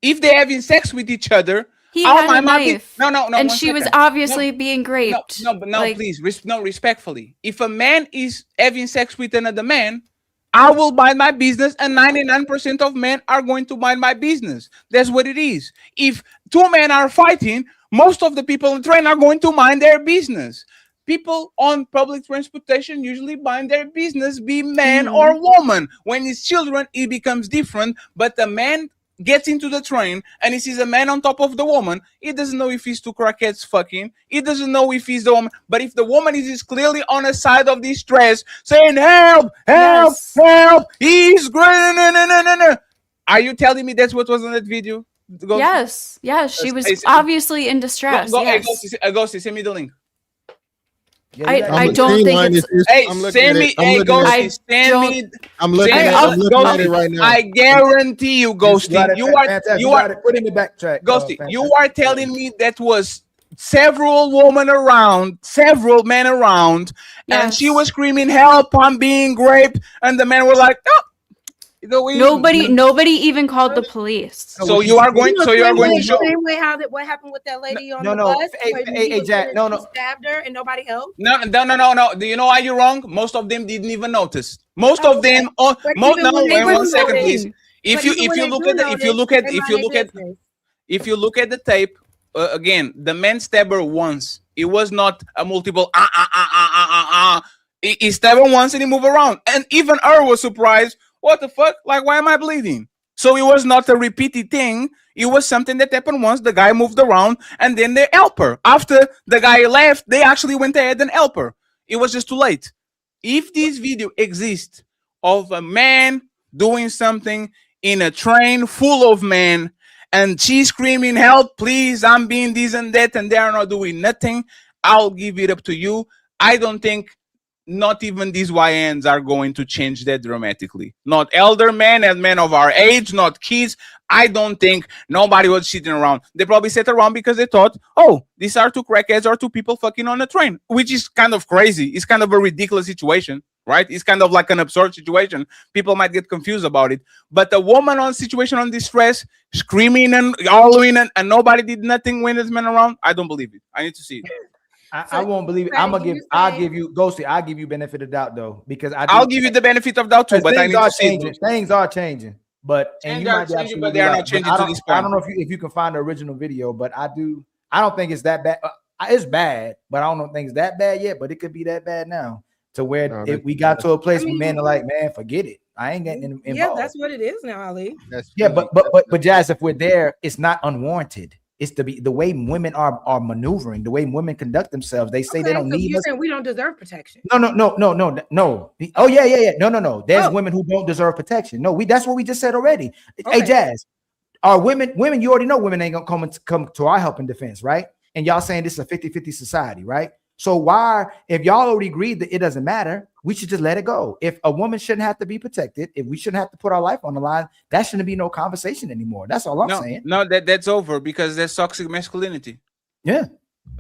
If they're having sex with each other, he had a knife. No. And she was obviously being raped. No, please, respectfully. If a man is having sex with another man, I will mind my business, and 99% of men are going to mind my business. That's what it is. If two men are fighting, most of the people on the train are going to mind their business. People on public transportation usually mind their business, be man or woman. When it's children, it becomes different. But the man gets into the train and he sees a man on top of the woman. He doesn't know if he's two crackheads fucking. He doesn't know if he's the woman. But if the woman is clearly on the side of this dress saying, help, help, help, he's great. Are you telling me that's what was on that video? Yes. She was obviously in distress. Ghosty, send me the link. I don't think it's. I'm looking at it right now. I guarantee you, Ghosty, you are put in the backtrack. Ghosty, you are telling me that was several men around, and she was screaming, "Help! I'm being raped!" And the men were like, "Oh." Nobody even called the police. So you are going to show same way what happened with that lady on the bus? Hey, Jack, stabbed her and nobody helped. No. Do you know why you're wrong? Most of them didn't even notice. Most of them. Wait 1 second, please. If you look at the tape again, the man stabbed her once. It was not a multiple. He stabbed her once and he moved around, and even her was surprised. What the fuck? Like, why am I bleeding? So it was not a repeated thing. It was something that happened once. The guy moved around and then they help her. After the guy left, they actually went ahead and help her. It was just too late. If this video exists of a man doing something in a train full of men and she's screaming, help, please, I'm being this and that, and they are not doing nothing, I'll give it up to you. I don't think not even these YNs are going to change that dramatically. Not elder men and men of our age, not kids. I don't think nobody was sitting around. They probably sat around because they thought, oh, these are two crackheads or two people fucking on a train, which is kind of crazy. It's kind of a ridiculous situation, right? It's kind of like an absurd situation. People might get confused about it. But the woman on situation on distress, screaming and hollering and nobody did nothing when there's men around, I don't believe it. I need to see it. I won't believe it. I'll give you Ghosty. I'll give you benefit of doubt though, because I'll give you the benefit of doubt too. But I need to see it. Things are changing, but and you might be changing, but they are not changing to this point. I don't know if you can find the original video, but I don't think it's that bad. It's bad, but I don't think it's that bad yet. But it could be that bad now, to where if we got to a place where men are like, man, forget it. I ain't getting involved. Yeah, that's what it is now, Ali. But Jazz, if we're there, it's not unwarranted. It's the way women are maneuvering, the way women conduct themselves. They say they don't need us. We don't deserve protection. No. Oh yeah. No. There's women who don't deserve protection. No, that's what we just said already. Okay. Hey, Jazz, are women, you already know women ain't gonna come to our help and defense, right? And y'all saying this is a 50-50 society, right? So why, if y'all already agreed that it doesn't matter, we should just let it go. If a woman shouldn't have to be protected, if we shouldn't have to put our life on the line, that shouldn't be no conversation anymore. That's all I'm saying. No, that's over because there's toxic masculinity. Yeah.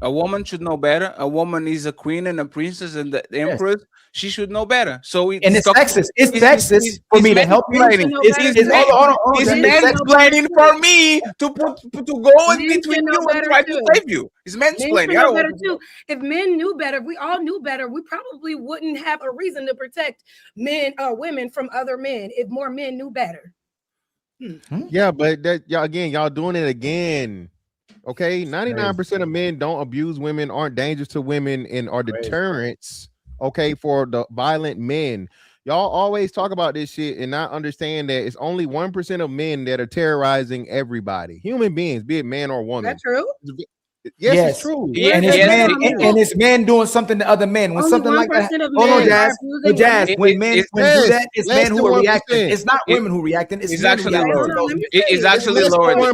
A woman should know better. A woman is a queen and a princess and the empress. she should know better. So and it's sexist. It's sexist for me to help you. It's mansplaining for me to go in between you and try to save you. It's mansplaining. Men know better too. If men knew better, if we all knew better, we probably wouldn't have a reason to protect women from other men. If more men knew better. Yeah, but y'all doing it again. Okay, 99% of men don't abuse women, aren't dangerous to women, and are deterrents. Okay, for the violent men. Y'all always talk about this shit and not understand that it's only 1% of men that are terrorizing everybody. Human beings, be it man or woman. That's true. Yes, it's true. And it's men doing something to other men. When only something like that, Jazz. When men do that, it's men who are reacting. It's not women who reacting. It's actually lower. It's actually lower.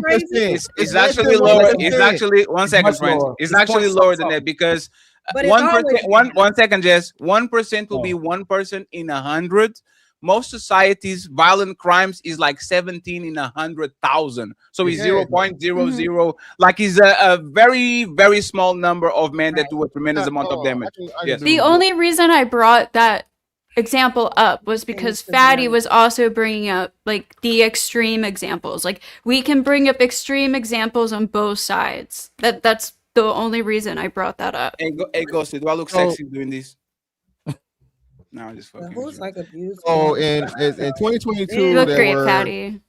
It's actually lower. It's actually 1 second, friends. It's actually lower than that because 1%. 1 second, Jess. 1% will be 1 person in 100. Most societies, violent crimes is like 17 in 100,000. So it's 0.00. Like it's a very, very small number of men that do a tremendous amount of damage. Yes. The only reason I brought that example up was because Fatty was also bringing up like the extreme examples. Like we can bring up extreme examples on both sides. That's the only reason I brought that up. Hey, Ghosty, do I look sexy doing this? No, I just fucking. Who's like abused? Oh, in 2022, you look great, Fatty.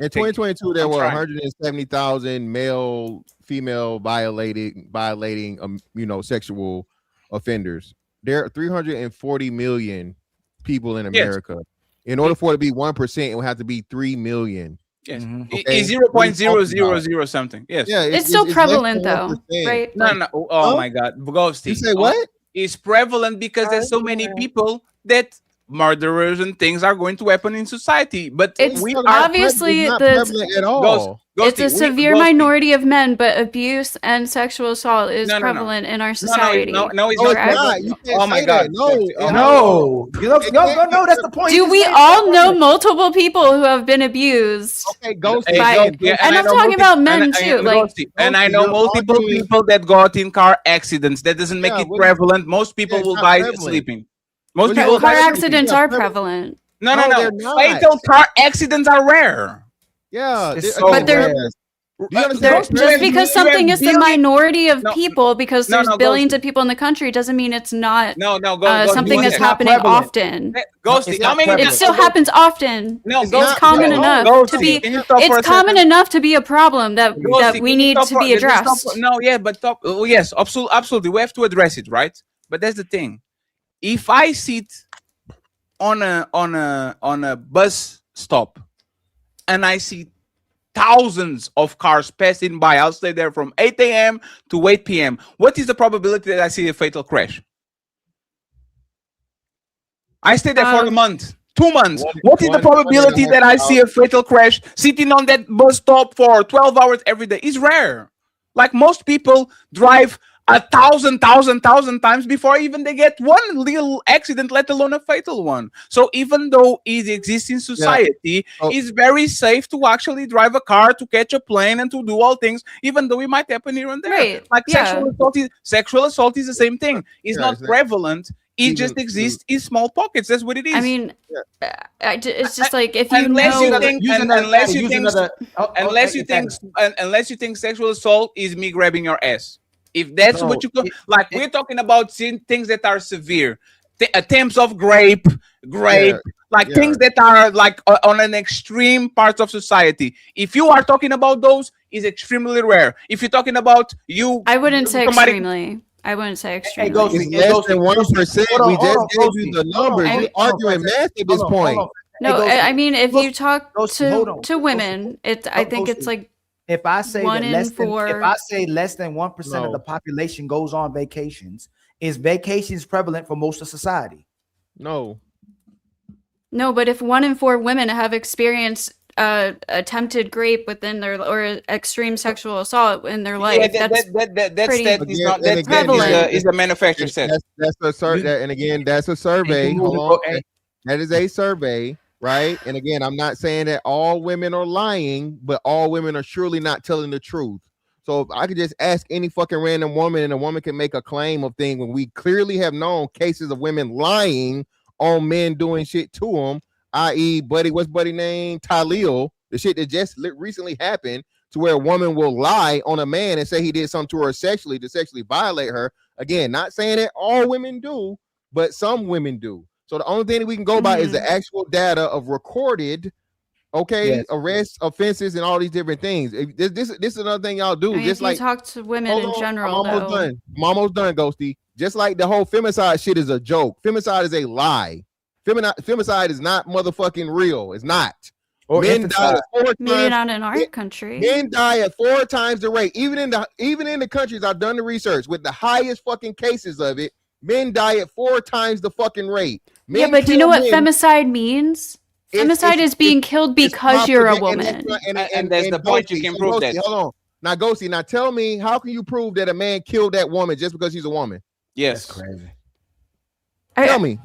In 2022, there were 170,000 male, female violating, sexual offenders. There are 340 million people in America. In order for it to be 1%, it would have to be 3 million. Yes, it's 0.000 something. Yes, yeah, it's still prevalent though, right? No. Oh my God, Ghosty. You say what? It's prevalent because there's so many people that murderers and things are going to happen in society. But it's we obviously not prevalent at all. It's a severe minority of men, but abuse and sexual assault is prevalent in our society. No, it's not. Oh my God, no. That's the point. Do we all know multiple people who have been abused? Okay, Ghosty. And I'm talking about men too. And I know multiple people that got in car accidents. That doesn't make it prevalent. Most people will die sleeping. Most people car accidents are prevalent. No. Fatal car accidents are rare. Yeah, but they're just because something is the minority of people, because there's billions of people in the country, doesn't mean it's not something that's happening often. It still happens often. It's common enough to be. It's common enough to be a problem that we need to be addressed. Yes, absolutely. We have to address it, right? But that's the thing. If I sit on a bus stop and I see thousands of cars passing by, I'll stay there from 8 a.m. to 8 p.m. What is the probability that I see a fatal crash? I stay there for a month, 2 months. What is the probability that I see a fatal crash sitting on that bus stop for 12 hours every day? It's rare. Like most people drive 1,000 times before even they get one little accident, let alone a fatal one. So even though it exists in society, it's very safe to actually drive a car, to catch a plane, and to do all things, even though it might happen here and there. Right. Like sexual assault is the same thing. It's not prevalent. It just exists in small pockets. That's what it is. I mean, it's just like if you unless you think sexual assault is me grabbing your ass. If that's what you call, like we're talking about things that are severe, attempts of rape, things that are like on an extreme part of society. If you are talking about those, is extremely rare. If you're talking about I wouldn't say extremely. I wouldn't say extremely. It's less than 1%. We just gave you the numbers. We're arguing math at this point. No, I mean if you talk to women, I think it's like. If I say less than 1% of the population goes on vacations, is vacations prevalent for most of society? No, but if 1 in 4 women have experienced attempted rape within their or extreme sexual assault in their life, that's prevalent. Is a manufacturer set. That's a survey, and again, that's a survey. That is a survey. Right. And again, I'm not saying that all women are lying, but all women are surely not telling the truth. So if I could just ask any fucking random woman and a woman can make a claim of thing when we clearly have known cases of women lying on men doing shit to them, i.e. what's buddy name? Talil, the shit that just recently happened to where a woman will lie on a man and say he did something to her sexually to sexually violate her. Again, not saying that all women do, but some women do. So the only thing that we can go by is the actual data of recorded arrests, offenses, and all these different things. This is another thing y'all do. I mean, just if you like talk to women in general, I'm almost done, Ghosty. Just like the whole femicide shit is a joke. Femicide is a lie. Femicide is not motherfucking real. It's not. Or men die at 4 times. Maybe not in our country. Men die at 4 times the rate. Even in the countries I've done the research with the highest fucking cases of it, men die at 4 times the fucking rate. Men but do you know what men, femicide means? Femicide is being killed because you're a woman. And that's the point. You can prove that. Hold on. Now, Ghosty, now tell me, how can you prove that a man killed that woman just because she's a woman? Yes. That's crazy. Tell me.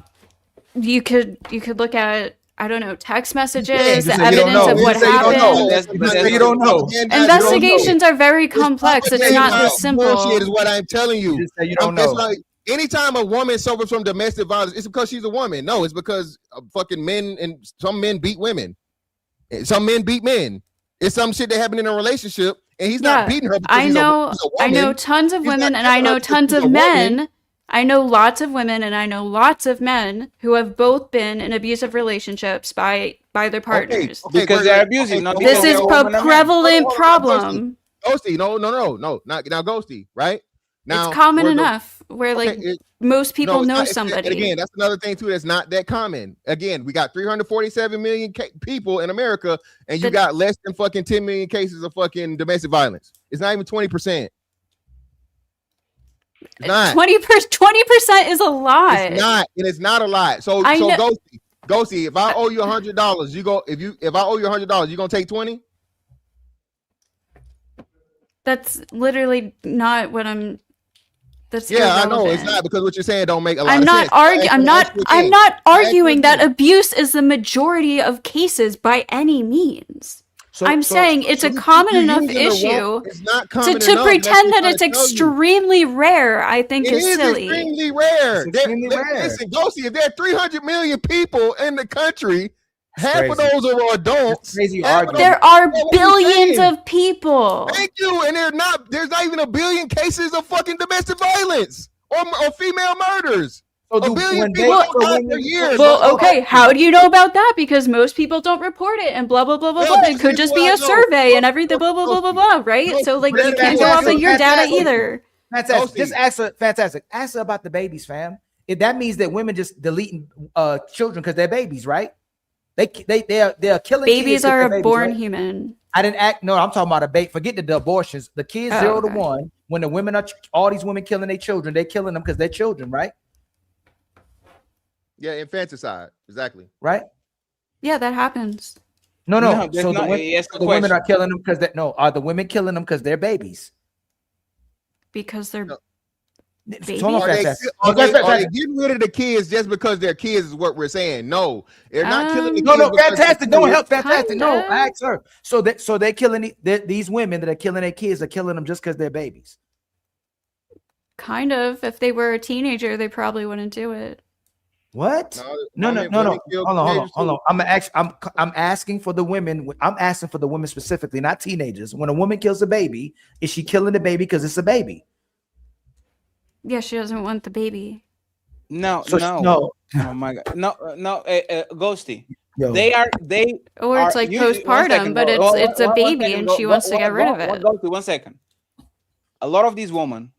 You could look at, I don't know, text messages, Yeah, evidence of what happened. You don't know. Investigations are very complex. It's not this simple. Bullshit is what I'm telling you. You don't know. Like, anytime a woman suffers from domestic violence, it's because she's a woman. No, it's because fucking men, and some men beat women. Some men beat men. It's some shit that happened in a relationship, and he's not beating her. I know tons of women, and I know tons of men. I know lots of women, and I know lots of men who have both been in abusive relationships by their partners. Because they're abusing. This is a prevalent problem. Ghosty, no, not now, Ghosty, right? Now it's common enough where most people know somebody. And again, that's another thing too that's not that common. Again, we got 347 million people in America, and you got less than fucking 10 million cases of fucking domestic violence. It's not even 20%. 20% is a lot. It's not, and it's not a lot. So Ghosty, if I owe you $100, you go. If I owe you $100, you gonna take 20? That's literally not what I'm. That's I know it's not, because what you're saying don't make a lot of sense. I'm not arguing that abuse is the majority of cases by any means. I'm saying it's a common enough issue to pretend that it's extremely rare. I think is silly. Extremely rare. Listen, Ghosty, if there are 300 million people in the country, half of those are adults. There are billions of people. Thank you. And there's not even a billion cases of fucking domestic violence or female murders. A billion people per year. Well, okay. How do you know about that? Because most people don't report it, and blah blah blah blah blah. It could just be a survey and everything. Blah blah blah blah blah. Right? So like you can't go off of your data either. Fantastic. Just ask her. Fantastic. Ask her about the babies, fam. That means that women just deleting children because they're babies, right? They are killing babies. Are a babies, born right? human. I didn't act. No, I'm talking about a baby. Forget the abortions. The kids 0 to 1. When the women are all these women killing their children, they're killing them because they're children, right? Yeah, infanticide, exactly. Right? Yeah, that happens. No. So the women are killing them because are the women killing them because they're babies? Because they're babies. Are they getting rid of the kids just because they're kids? Is what we're saying. No, they're not killing the kids. No, fantastic. Don't help. Fantastic. No, ask her. So they're killing these women that are killing their kids are killing them just because they're babies. Kind of. If they were a teenager, they probably wouldn't do it. What? No. Hold on. I'm asking for the women. I'm asking for the women specifically, not teenagers. When a woman kills a baby, is she killing the baby because it's a baby? Yeah, she doesn't want the baby. No. No. Oh my god. No. Ghosty. Yo. Or it's like postpartum, but it's a baby and she wants to get rid of it. Ghosty, 1 second. A lot of these women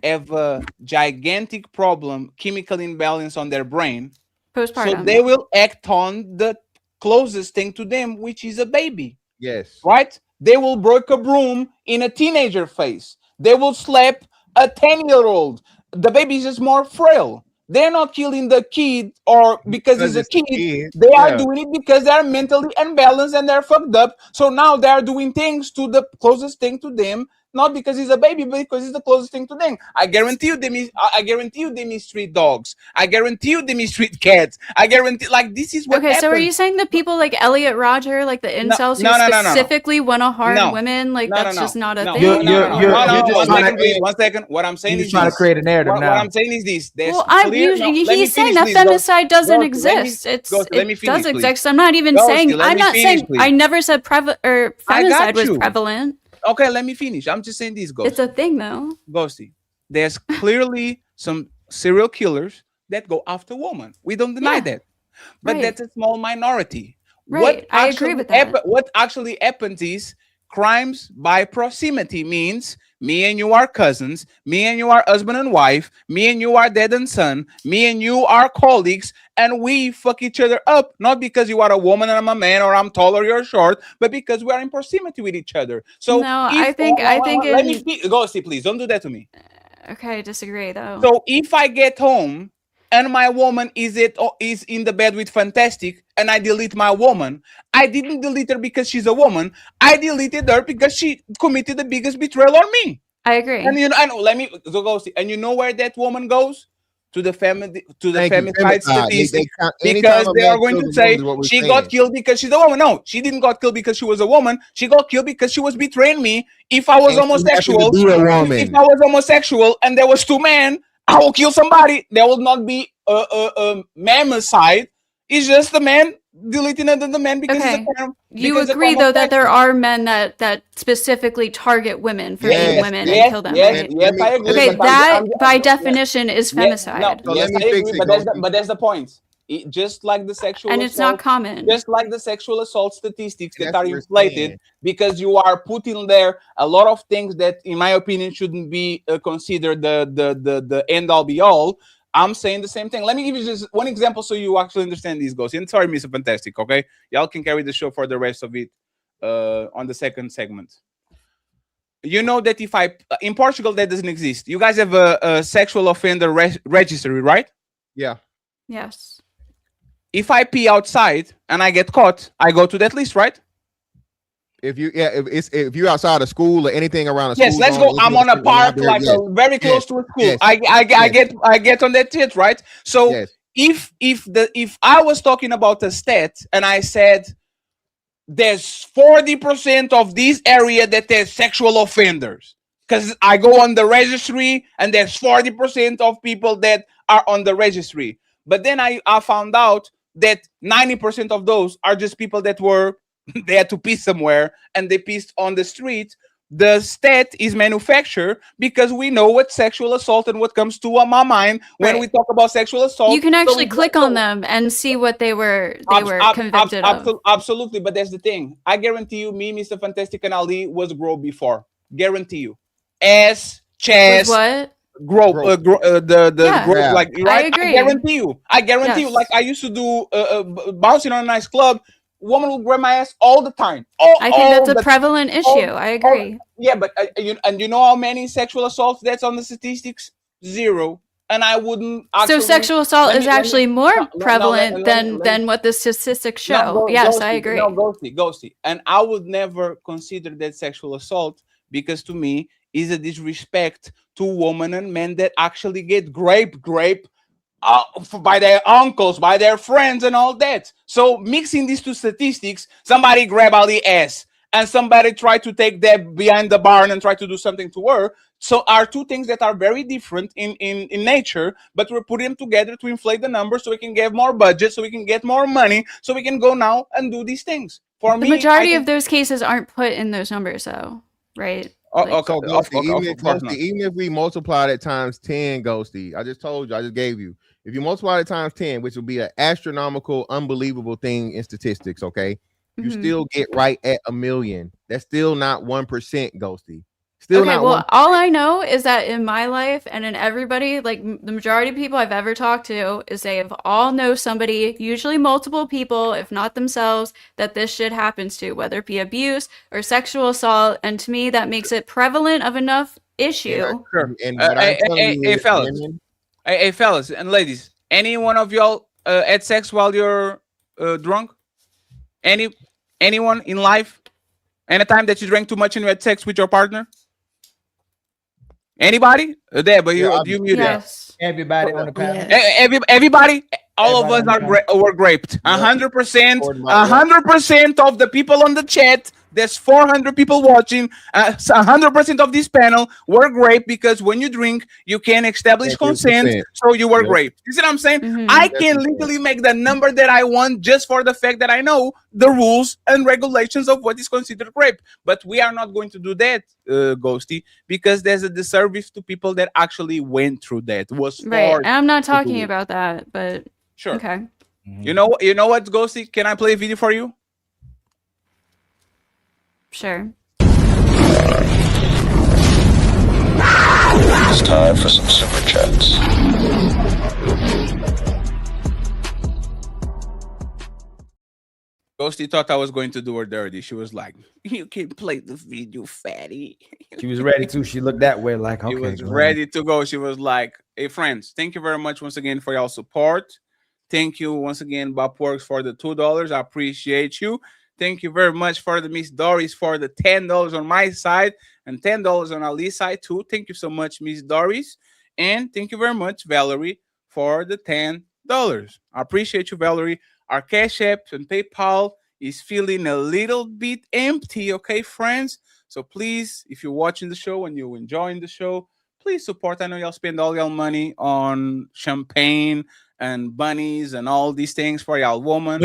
have a gigantic problem, chemical imbalance on their brain. Postpartum. So they will act on the closest thing to them, which is a baby. Yes. Right? They will break a broom in a teenager face. They will slap a 10-year-old. The baby is just more frail. They're not killing the kid or because he's a kid. They are doing it because they're mentally unbalanced and they're fucked up. So now they're doing things to the closest thing to them not because he's a baby, but because it's the closest thing to them. I guarantee you I guarantee you they mistreat dogs. I guarantee you they mistreat cats. I guarantee, like, this is what Okay, so are happens. you saying that people like Elliot Roger, like the incels no, who no, no, no, no. specifically want to harm No. women, like No, that's no, just not a no. thing? You're just One trying second, to please. 1 second. What I'm saying You're is just trying to this. create a narrative What now. I'm saying is this. There's Well, clear. Let me he's saying finish, that please. femicide doesn't Ghosty, let me- exist. It's Ghosty, let me it does finish, please. exist. I'm not even Ghosty, saying. let I'm me not finish, saying. please. I never said I femicide got was you. prevalent. Okay, let me finish. I'm just saying this, Ghosty. It's a thing, though. Ghosty. There's clearly some serial killers that go after women. We don't deny that. But Right. that's a small minority. Right, I agree with that. What actually happens is crimes by proximity means me and you are cousins, me and you are husband and wife, me and you are dad and son, me and you are colleagues, and we fuck each other up, not because you are a woman and I'm a man, or I'm tall or you're short, but because we are in proximity with each other. So No, I think let me Ghosty, please don't do that to me. Okay, I disagree though. So if I get home and my woman is in the bed with Fantastic, and I delete my woman, I didn't delete her because she's a woman. I deleted her because she committed the biggest betrayal on me. I agree. And you know, let me go see. And you know where that woman goes? To the family, to the femicide statistics, because they are going to say she got killed because she's a woman. No, she didn't got killed because she was a woman. She got killed because she was betraying me. If I was homosexual, if I was homosexual and there was two men, I will kill somebody. There will not be a mamicide. It's just the man deleting the man because Okay. it's a term. You agree though that there are men that specifically target women for being women and kill them, right? Yes, I agree. Okay, but that by definition is femicide. Yes, I agree, but that's the point. Just like the sexual And it's not common. Just like the sexual assault statistics that are inflated because you are putting there a lot of things that, in my opinion, shouldn't be considered the end all be all. I'm saying the same thing. Let me give you just one example so you actually understand these goals. And sorry, Mr. Fantastic, okay? Y'all can carry the show for the rest of it on the second segment. You know that if in Portugal, that doesn't exist. You guys have a sexual offender registry, right? Yeah. Yes. If I pee outside and I get caught, I go to that list, right? If you're outside of school or anything around a school. Yes, let's go. I'm on a park, like very close to a school. Yes. I get on that shit, right? So if I was talking about a stat and I said there's 40% of this area that there's sexual offenders, because I go on the registry and there's 40% of people that are on the registry. But then I found out that 90% of those are just people that they had to pee somewhere and they pissed on the street. The stat is manufactured because we know what sexual assault and what comes to my mind when we talk about sexual assault. You can actually click on them and see what they were convicted of. Absolutely, but that's the thing. I guarantee you, me, Mr. Fantastic, and Ali was grow before. Guarantee you. JAS. What? Grow, like right? I agree. I guarantee you. Like I used to do bouncing on a nice club. Woman will grab my ass all the time. I think that's a prevalent issue. I agree. Yeah, but you know how many sexual assaults that's on the statistics? 0. And I wouldn't. So sexual assault is actually more prevalent than what the statistics show. Yes, I agree. No, ghosty. And I would never consider that sexual assault because to me is a disrespect to women and men that actually get raped by their uncles, by their friends, and all that. So mixing these two statistics, somebody grab Ali's ass and somebody try to take that behind the barn and try to do something to her. So are two things that are very different in nature, but we're putting them together to inflate the numbers so we can get more budget, so we can get more money, so we can go now and do these things. For me, the majority of those cases aren't put in those numbers, though, right? Even if we multiply that times 10, Ghosty, I just told you, I just gave you. If you multiply it times 10, which would be an astronomical, unbelievable thing in statistics, okay, you still get right at 1 million. That's still not 1%, Ghosty. Still okay, not well, 1%. all I know is that in my life and in everybody, like the majority of people I've ever talked to, is they have all know somebody, usually multiple people, if not themselves, that this shit happens to, whether it be abuse or sexual assault. And to me, that makes it prevalent of enough issue. Sure. Hey, fellas and ladies, any one of y'all had sex while you're drunk? Anyone in life? Any time that you drank too much and you had sex with your partner? Anybody? There, but you muted. Yes. Everybody on the panel. Everybody, all of us Everybody were raped. 100%. 100% of the people on the chat. There's 400 people watching. 100% of this panel were raped because when you drink, you can establish consent. So you were raped. You see what I'm saying? I can legally make the number that I want just for the fact that I know the rules and regulations of what is considered rape. But we are not going to do that, Ghosty, because there's a disservice to people that actually went through that. Was Right. forced And I'm not to do talking it. about that, but Sure. okay. You know what, Ghosty? Can I play a video for you? Sure. It's time for some super chats. Ghosty thought I was going to do her dirty. She was like, "You can play the video, fatty." She was ready to. She looked that way, like, okay. She was go ready to go. She was like, "Hey, friends, thank you very much once again for your support. Thank you once again, Bob Works, for the $2. I appreciate you. Thank you very much for the Miss Doris for the $10 on my side and $10 on Ali's side too. Thank you so much, Miss Doris. And thank you very much, Valerie, for the $10. I appreciate you, Valerie. Our Cash App and PayPal is feeling a little bit empty, okay, friends? So please, if you're watching the show and you're enjoying the show, please support. I know y'all spend all y'all money on champagne and bunnies and all these things for y'all women.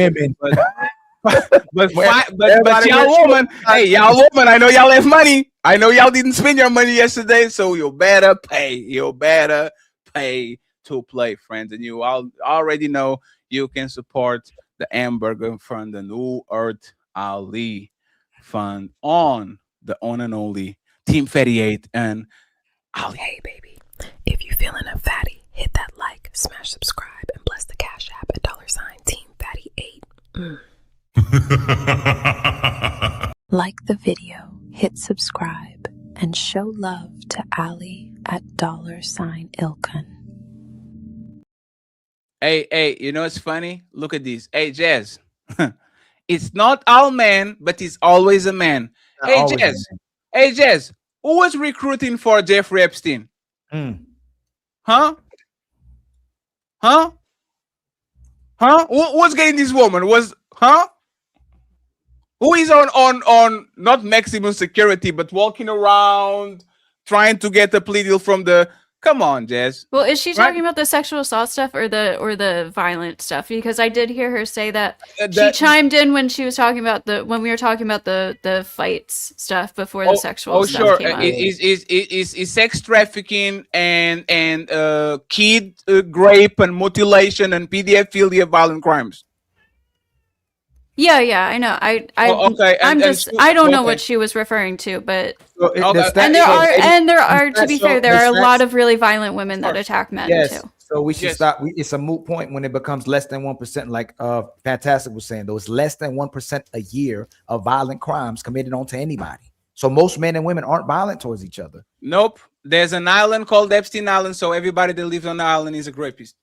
But y'all woman, hey, y'all woman, I know y'all have money. I know y'all didn't spend your money yesterday, so you better pay. You better pay to play, friends. And you all already know you can support the Hamburger Fund, the New Earth Ali Fund on the on and only Team 38 and Ali. Hey, baby, if you feeling a fatty, hit that like, smash subscribe, and bless the Cash App at $Team Fatty 8. Like the video, hit subscribe, and show love to Ali at $Ilkan. Hey, you know it's funny? Look at this. Hey, Jazz. It's not all men, but it's always a man. Hey, Jazz. Hey, Jazz. Who was recruiting for Jeffrey Epstein? Huh? Who was getting this woman? Who is on not maximum security, but walking around trying to get a plea deal from the? Come on, Jazz. Well, is she talking about the sexual assault stuff or the violent stuff? Because I did hear her say that she chimed in when she was talking about when we were talking about the fights stuff before the sexual stuff came up. Is sex trafficking and kid rape and mutilation and pedophilia violent crimes? Yeah, I know. I don't know what she was referring to, but and there are to be fair, there are a lot of really violent women that attack men too. So we should stop. It's a moot point when it becomes less than 1%. Like Fantastic was saying, there was less than 1% a year of violent crimes committed onto anybody. So most men and women aren't violent towards each other. Nope. There's an island called Epstein Island, so everybody that lives on the island is a rapist.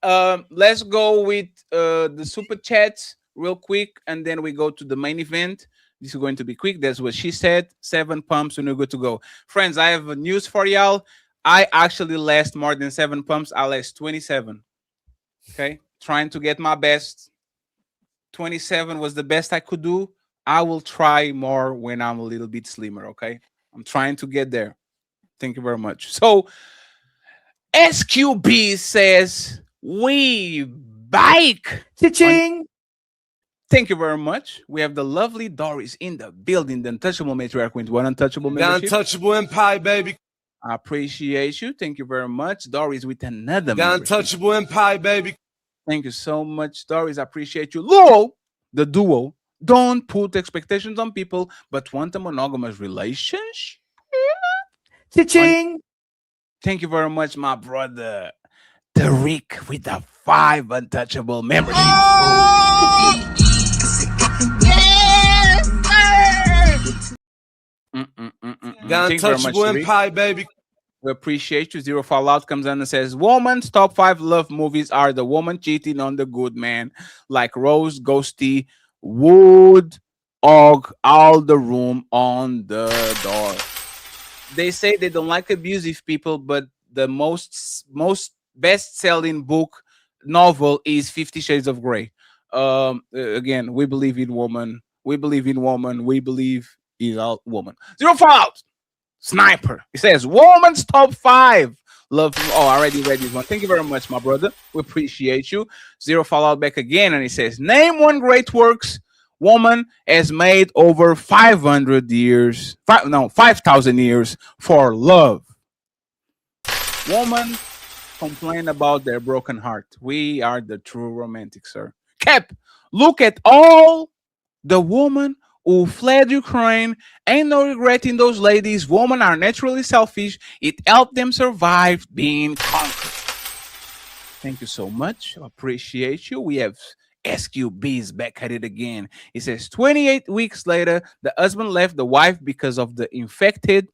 Let's go with the super chats real quick, and then we go to the main event. This is going to be quick. That's what she said. 7 pumps and we're good to go. Friends, I have news for y'all. I actually last more than 7 pumps. I last 27. Okay. Trying to get my best. 27 was the best I could do. I will try more when I'm a little bit slimmer. Okay. I'm trying to get there. Thank you very much. So SQB says we bike. Cha-ching. Thank you very much. We have the lovely Doris in the building, the Untouchable matriarch with one Untouchable membership. The Untouchable Empire, baby. I appreciate you. Thank you very much. Doris with another The Untouchable Empire, baby. Thank you so much, Doris. I appreciate you. Luo, the duo, don't put expectations on people, but want a monogamous relationship. Cha-ching. Thank you very much, my brother. The Rick with the 5 Untouchable membership. The Untouchable Empire, baby. We appreciate you. Zero Fallout comes in and says, Woman's top 5 love movies are the woman cheating on the good man, like Rose, Ghosty, Wood, Og, All the Room on the Door. They say they don't like abusive people, but the most best-selling book novel is 50 Shades of Grey. Again, we believe in woman. We believe in woman. We believe in a woman. Zero Fallout. Sniper. It says woman's top 5. Love. Oh, I already read this one. Thank you very much, my brother. We appreciate you. Zero Fallout back again, and it says name one great works woman has made over 500 years. 5,000 years for love. Woman complain about their broken heart. We are the true romantic, sir. Cap, look at all the woman who fled Ukraine. Ain't no regret in those ladies. Women are naturally selfish. It helped them survive being conquered. Thank you so much. Appreciate you. We have SQB's back at it again. It says 28 weeks later, the husband left the wife because of the infected,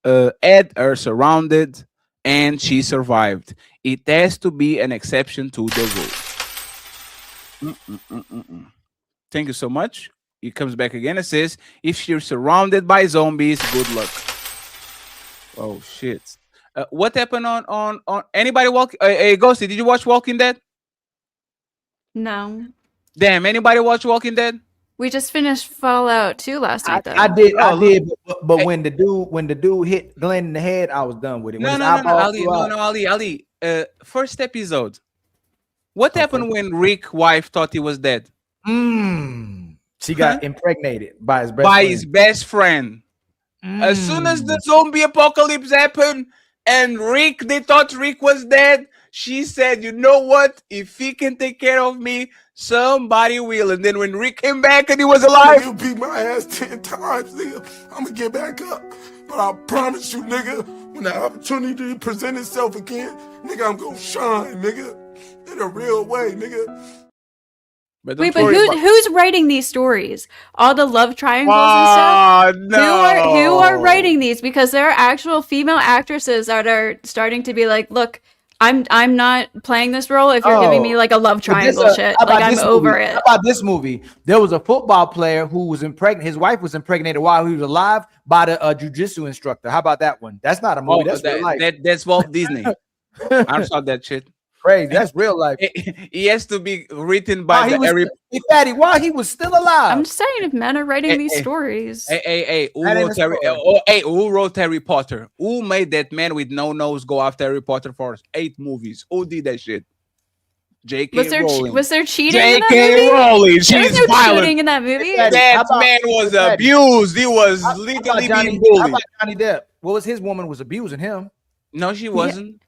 had her surrounded, and she survived. It has to be an exception to the rule. Thank you so much. It comes back again. It says, if you're surrounded by zombies, good luck. Oh, shit. What happened on anybody walk? Hey, Ghosty, did you watch Walking Dead? No. Damn, anybody watch Walking Dead? We just finished Fallout 2 last week, though. I did, but when the dude hit Glenn in the head, I was done with it. No, Ali. First episode. What happened when Rick's wife thought he was dead? She got impregnated by his best friend. As soon as the zombie apocalypse happened and they thought Rick was dead, she said, you know what? If he can take care of me, somebody will. And then when Rick came back and he was alive, you beat my ass 10 times, nigga. I'm gonna get back up. But I promise you, nigga, when the opportunity present itself again, nigga, I'm gonna shine, nigga. In a real way, nigga. But wait, but who's writing these stories? All the love triangles and stuff? No. Who are writing these? Because there are actual female actresses that are starting to be like, look, I'm not playing this role if you're giving me like a love triangle shit. Like I'm over it. How about this movie? There was a football player who was impregnated. His wife was impregnated while he was alive by the jiu-jitsu instructor. How about that one? That's not a movie. That's real life. That's Walt Disney. I saw that shit. Crazy. That's real life. He has to be written by Fatty, while he was still alive. I'm just saying, if men are writing these stories. Who wrote Harry Potter? Who made that man with no nose go after Harry Potter for 8 movies? Who did that shit? J.K. Rowling. Was there cheating in that J.K. movie? Rowling. There was no cheating in that movie? That man was abused. He was legally being bullied. How about Johnny Depp? What was his woman was abusing him? No, she wasn't.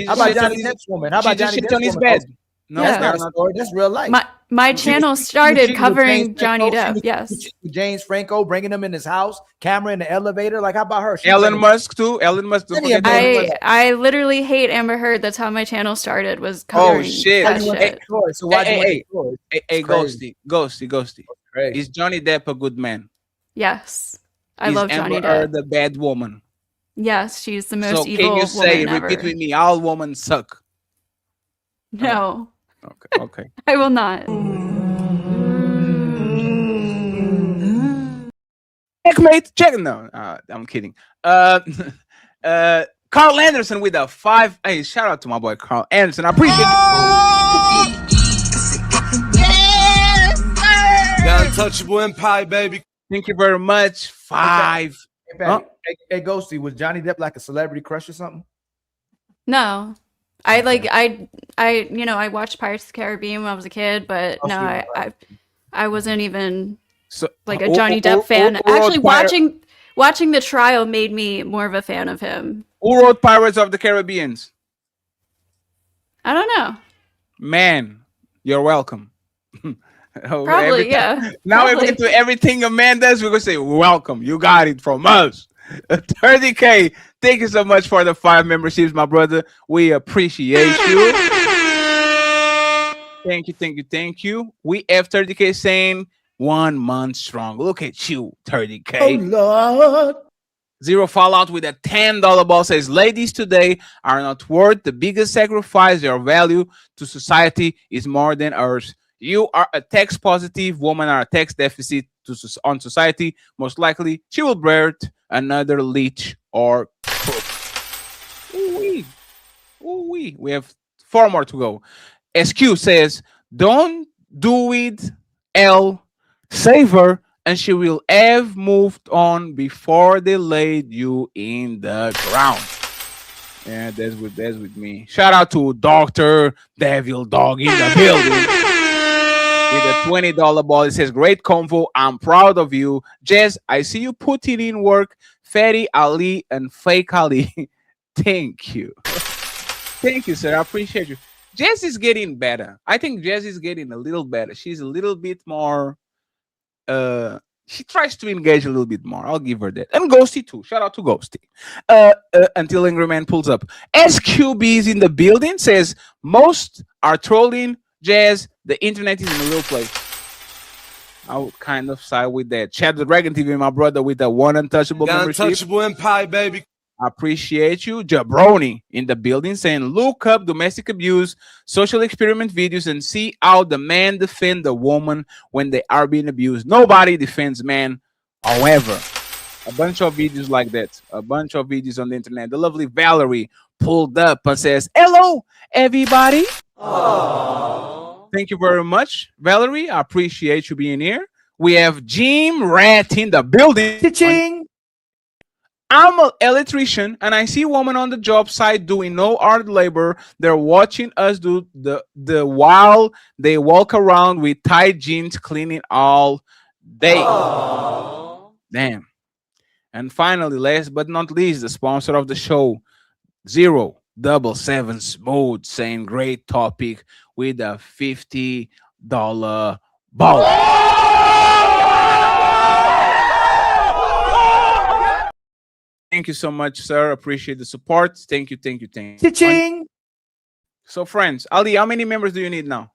How about Johnny Depp's woman? How about Johnny Depp's on his bed? No, that's not a story. That's real life. My channel started covering Johnny Depp. Yes. James Franco bringing him in his house, camera in the elevator. Like, how about her? Elon Musk too. Elon Musk. I literally hate Amber Heard. That's how my channel started. Was covering that shit. So why hey, Ghosty. Is Johnny Depp a good man? Yes, I love Johnny Amber Depp. Heard the bad woman? Yes, she's the most evil can you say, woman ever. repeat with me, all women suck? No. Okay. I will not. Checkmate, check. No, I'm kidding. Carl Anderson with a 5. Hey, shout out to my boy Carl Anderson. I appreciate it. The Untouchable Empire, baby. Thank you very much. 5. Hey, Ghosty, was Johnny Depp like a celebrity crush or something? No. I watched Pirates of the Caribbean when I was a kid, but I wasn't even like a Johnny Depp fan. Actually, watching the trial made me more of a fan of him. Who wrote Pirates of the Caribbean? I don't know. Man, you're welcome. Probably, yeah. Now we're going to everything a man does. We're going to say, welcome. You got it from us. 30K. Thank you so much for the 5 memberships, my brother. We appreciate you. Thank you. We have 30K saying 1 month strong. Look at you, 30K. Oh, Lord. Zero Fallout with a $10 ball says, ladies today are not worth the biggest sacrifice. Your value to society is more than ours. You are a text positive, women are a text deficit. on society. Most likely, she will birth another leech or poop. Ooh-wee. Ooh-wee. We have 4 more to go. SQ says, don't do it, L. Save her, and she will have moved on before they laid you in the ground. Yeah, that's with me. Shout out to Dr. Devil Dog in the building. With a $20 ball. It says, great convo. I'm proud of you. Jess, I see you putting in work. Fatty Ali and Fake Ali. Thank you. Thank you, sir. I appreciate you. Jess is getting better. I think Jess is getting a little better. She's a little bit more she tries to engage a little bit more. I'll give her that. And Ghosty too. Shout out to Ghosty. Until Angry Man pulls up. SQB is in the building. Says most are trolling. Jazz, the internet is in a real place. I would kind of side with that. Chad the Dragon TV, my brother, with the one untouchable membership. Untouchable Empire, baby. I appreciate you. Jabroni in the building saying, look up domestic abuse, social experiment videos, and see how the man defend the woman when they are being abused. Nobody defends man. However, a bunch of videos like that, a bunch of videos on the internet. The lovely Valerie pulled up and says, hello, everybody. Aww. Thank you very much, Valerie. I appreciate you being here. We have Jim Rat in the building. Cha-ching. I'm an electrician and I see a woman on the job site doing no hard labor. They're watching us do the while they walk around with tight jeans cleaning all day. Aww. Damn. And finally, last but not least, the sponsor of the show, 077 Smooth, saying great topic with a $50 ball. Thank you so much, sir. Appreciate the support. Thank you, thank you, thank you. Cha-ching. So, friends, Ali, how many members do you need now?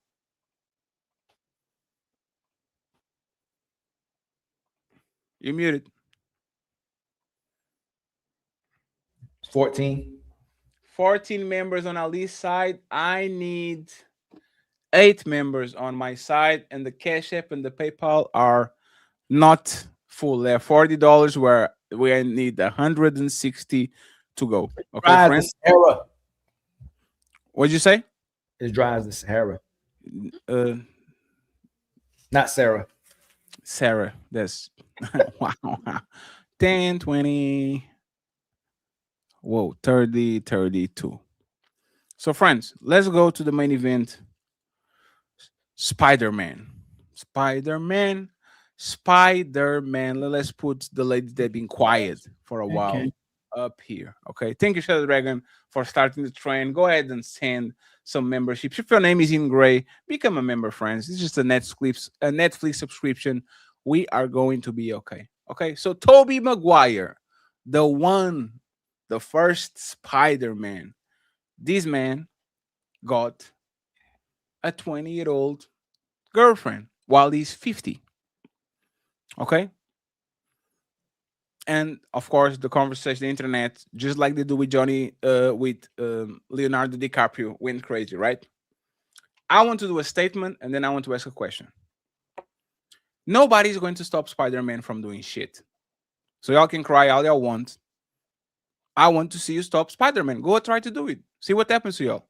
You're muted. 14. 14 members on Ali's side. I need 8 members on my side, and the Cash App and the PayPal are not full. They're $40 where we need 160 to go. Okay, friends? What'd you say? It dries the Sahara. Not Sarah. Sarah. That's wow. 10, 20. Whoa, 30, 32. So, friends, let's go to the main event. Spider-Man. Spider-Man. Spider-Man. Let's put the ladies that have been quiet for a while up here. Okay. Thank you, Shadow Dragon, for starting the train. Go ahead and send some memberships. If your name is in gray, become a member, friends. It's just a Netflix subscription. We are going to be okay. Okay. So Tobey Maguire, the first Spider-Man. This man got a 20-year-old girlfriend while he's 50. Okay. And of course, the conversation, the internet, just like they do with Leonardo DiCaprio, went crazy, right? I want to do a statement and then I want to ask a question. Nobody's going to stop Spider-Man from doing shit. So y'all can cry all y'all want. I want to see you stop Spider-Man. Go try to do it. See what happens to y'all.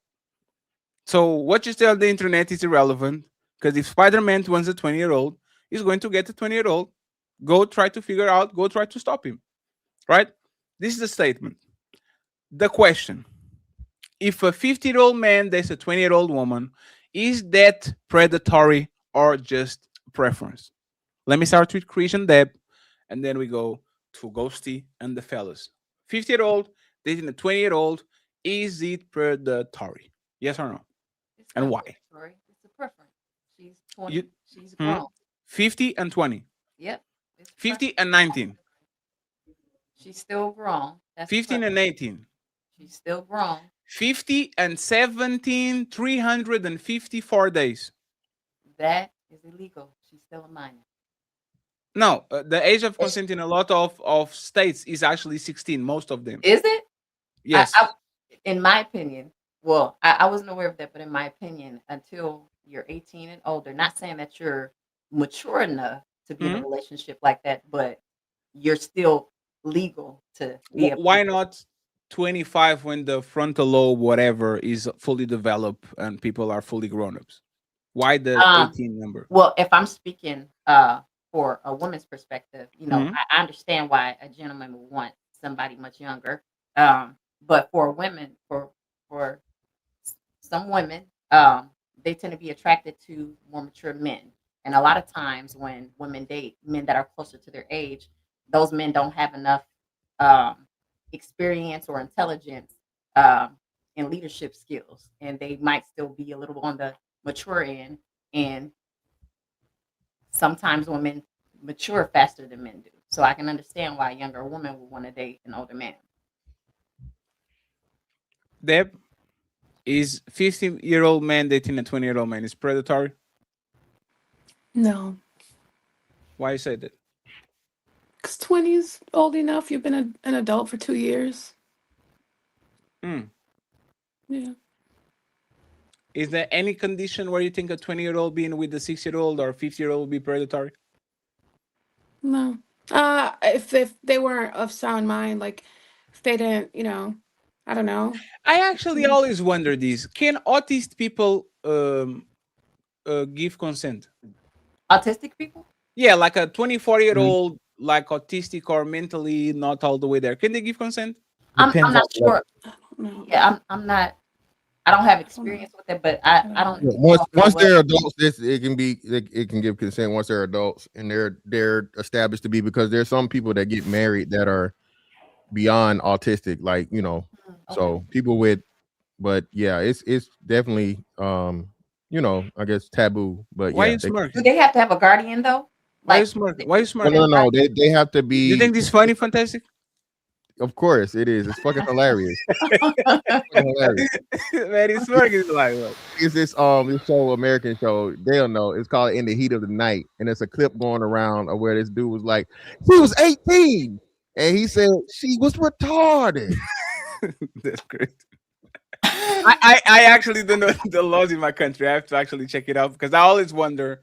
So what you tell the internet is irrelevant, because if Spider-Man wants a 20-year-old, he's going to get a 20-year-old. Go try to figure out, go try to stop him. Right? This is the statement. The question: if a 50-year-old man dates a 20-year-old woman, is that predatory or just preference? Let me start with Christian Deb, and then we go to Ghosty and the fellas. 50-year-old dating a 20-year-old, is it predatory? Yes or no? And why? It's a preference. She's 20. She's grown. 50 and 20. Yep. 50 and 19. She's still grown. That's 15 and 18. She's still grown. 50 and 17, 354 days. That is illegal. She's still a minor. No, the age of consent in a lot of states is actually 16, most of them. Is it? Yes. In my opinion, well, I wasn't aware of that, but in my opinion, until you're 18 and older, not saying that you're mature enough to be in a relationship like that, but you're still legal to be able. Why not 25 when the frontal lobe, whatever, is fully developed and people are fully grown-ups? Why the 18 number? Well, if I'm speaking for a woman's perspective, you know, I understand why a gentleman would want somebody much younger. But for women, for some women, they tend to be attracted to more mature men. And a lot of times when women date men that are closer to their age, those men don't have enough experience or intelligence and leadership skills. And they might still be a little on the mature end. And sometimes women mature faster than men do. So I can understand why a younger woman would want to date an older man. Deb, is 50-year-old man dating a 20-year-old man is predatory? No. Why you say that? Because 20 is old enough. You've been an adult for 2 years. Yeah. Is there any condition where you think a 20-year-old being with a 6-year-old or 50-year-old would be predatory? No. If they weren't of sound mind, like if they didn't, you know, I don't know. I actually always wonder this. Can autistic people give consent? Autistic people? Yeah, like a 24-year-old, like autistic or mentally not all the way there. Can they give consent? I'm not sure. Yeah, I'm not. I don't have experience with it, but I don't. Once they're adults, it can give consent once they're adults and they're established to be, because there's some people that get married that are beyond autistic, like, you know. So people with, but yeah, it's definitely you know, I guess taboo. But why yeah, you smirk? Do they have to have a guardian though? Why you smirk? Why you smirk? No. They have to be. You think this funny, fantastic? Of course it is. It's fucking hilarious. Fucking hilarious. Man, he's smirking like what? It's this show, American show. They'll know. It's called In the Heat of the Night, and it's a clip going around of where this dude was like, she was 18, and he said she was retarded. That's great. I actually don't know the laws in my country. I have to actually check it out because I always wonder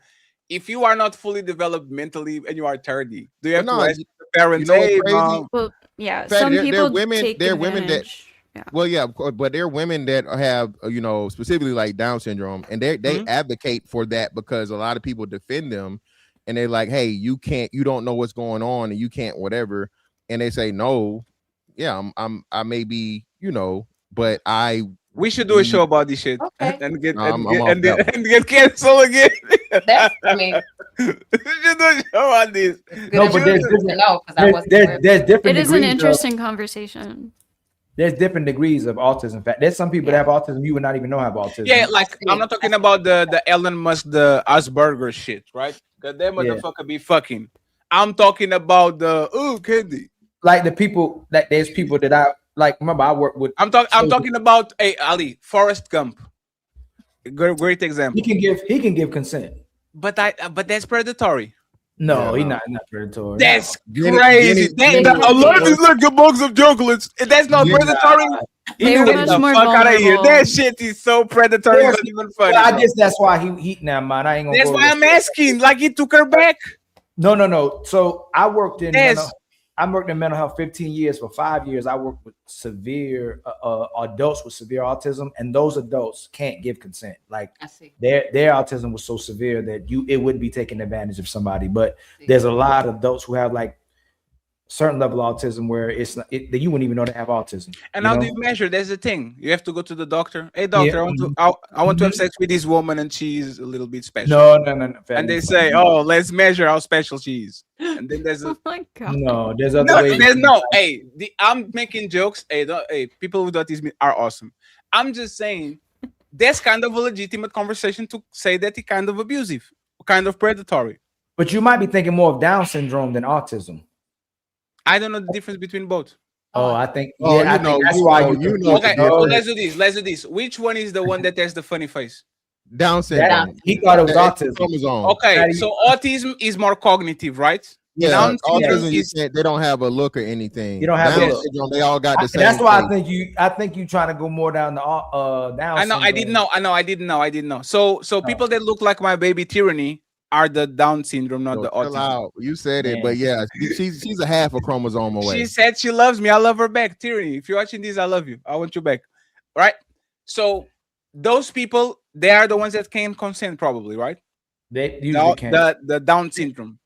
if you are not fully developed mentally and you are 30, do you have to ask the parents, you know hey, what's mom? Well, yeah, Fact, some they're people women. take They're women that. advantage. Yeah. Well, yeah, of course, but they're women that have, you know, specifically like Down syndrome, and they advocate for that because a lot of people defend them, and they're like, hey, you don't know what's going on, and you can't whatever, and they say no, yeah, I may be, you know, but we should do a show about this shit and get canceled again. That's, I mean, we should do a show on this. No, but there's different. It is an degrees interesting conversation. There's different degrees of autism. In fact, there's some people that have autism you would not even know have autism. Yeah, like I'm not talking about the Elon Musk, the Asperger shit, right? Because that motherfucker be fucking. I'm talking about the candy. Like the people that there's people that I like. Remember, I work with. I'm talking about Ali Forrest Gump. Great example. He can give consent. But that's predatory. No, he's not predatory. That's crazy. I love these little box of chocolates. That's not predatory. They're Get much the more fuck out of here. vulnerable. That shit is so predatory. It's not even funny. Well, I guess that's why he now, man. I ain't gonna. That's why I'm asking. Like he took her back. No. So I worked in. Yes. I worked in mental health 15 years. For 5 years, I worked with severe adults with severe autism, and those adults can't give consent. Like their autism was so severe that it wouldn't be taking advantage of somebody. But there's a lot of adults who have like certain level of autism where that you wouldn't even know they have autism. And how do you measure? There's the thing. You have to go to the doctor. Hey, doctor, I want to have sex with this woman, and she's a little bit special. No. And they say, oh, let's measure how special she is. And then there's Oh my god. No, there's other ways. I'm making jokes. Hey, people with autism are awesome. I'm just saying that's kind of a legitimate conversation to say that it's kind of abusive, kind of predatory. But you might be thinking more of Down syndrome than autism. I don't know the difference between both. Oh, I think. Oh, Yeah, I think that's why you know. Okay, so let's do this. Let's do this. Which one is the one that has the funny face? Down syndrome. He thought it was autism. Chromosome. Okay, so autism is more cognitive, right? Yeah, Down autism, they don't have a look or anything. You don't have Down a look. syndrome, they all got the same. That's why face. I think you trying to go more down the Down. I know. I didn't know. So people that look like my baby Tyranny are the Down syndrome, not Yo, the chill autism. out. You said it, Man. but yeah, she's a half a chromosome away. She said she loves me. I love her back. Tyranny, if you're watching this, I love you. I want you back. Right? So those people, they are the ones that can consent, probably, right? They usually can't. The Down syndrome.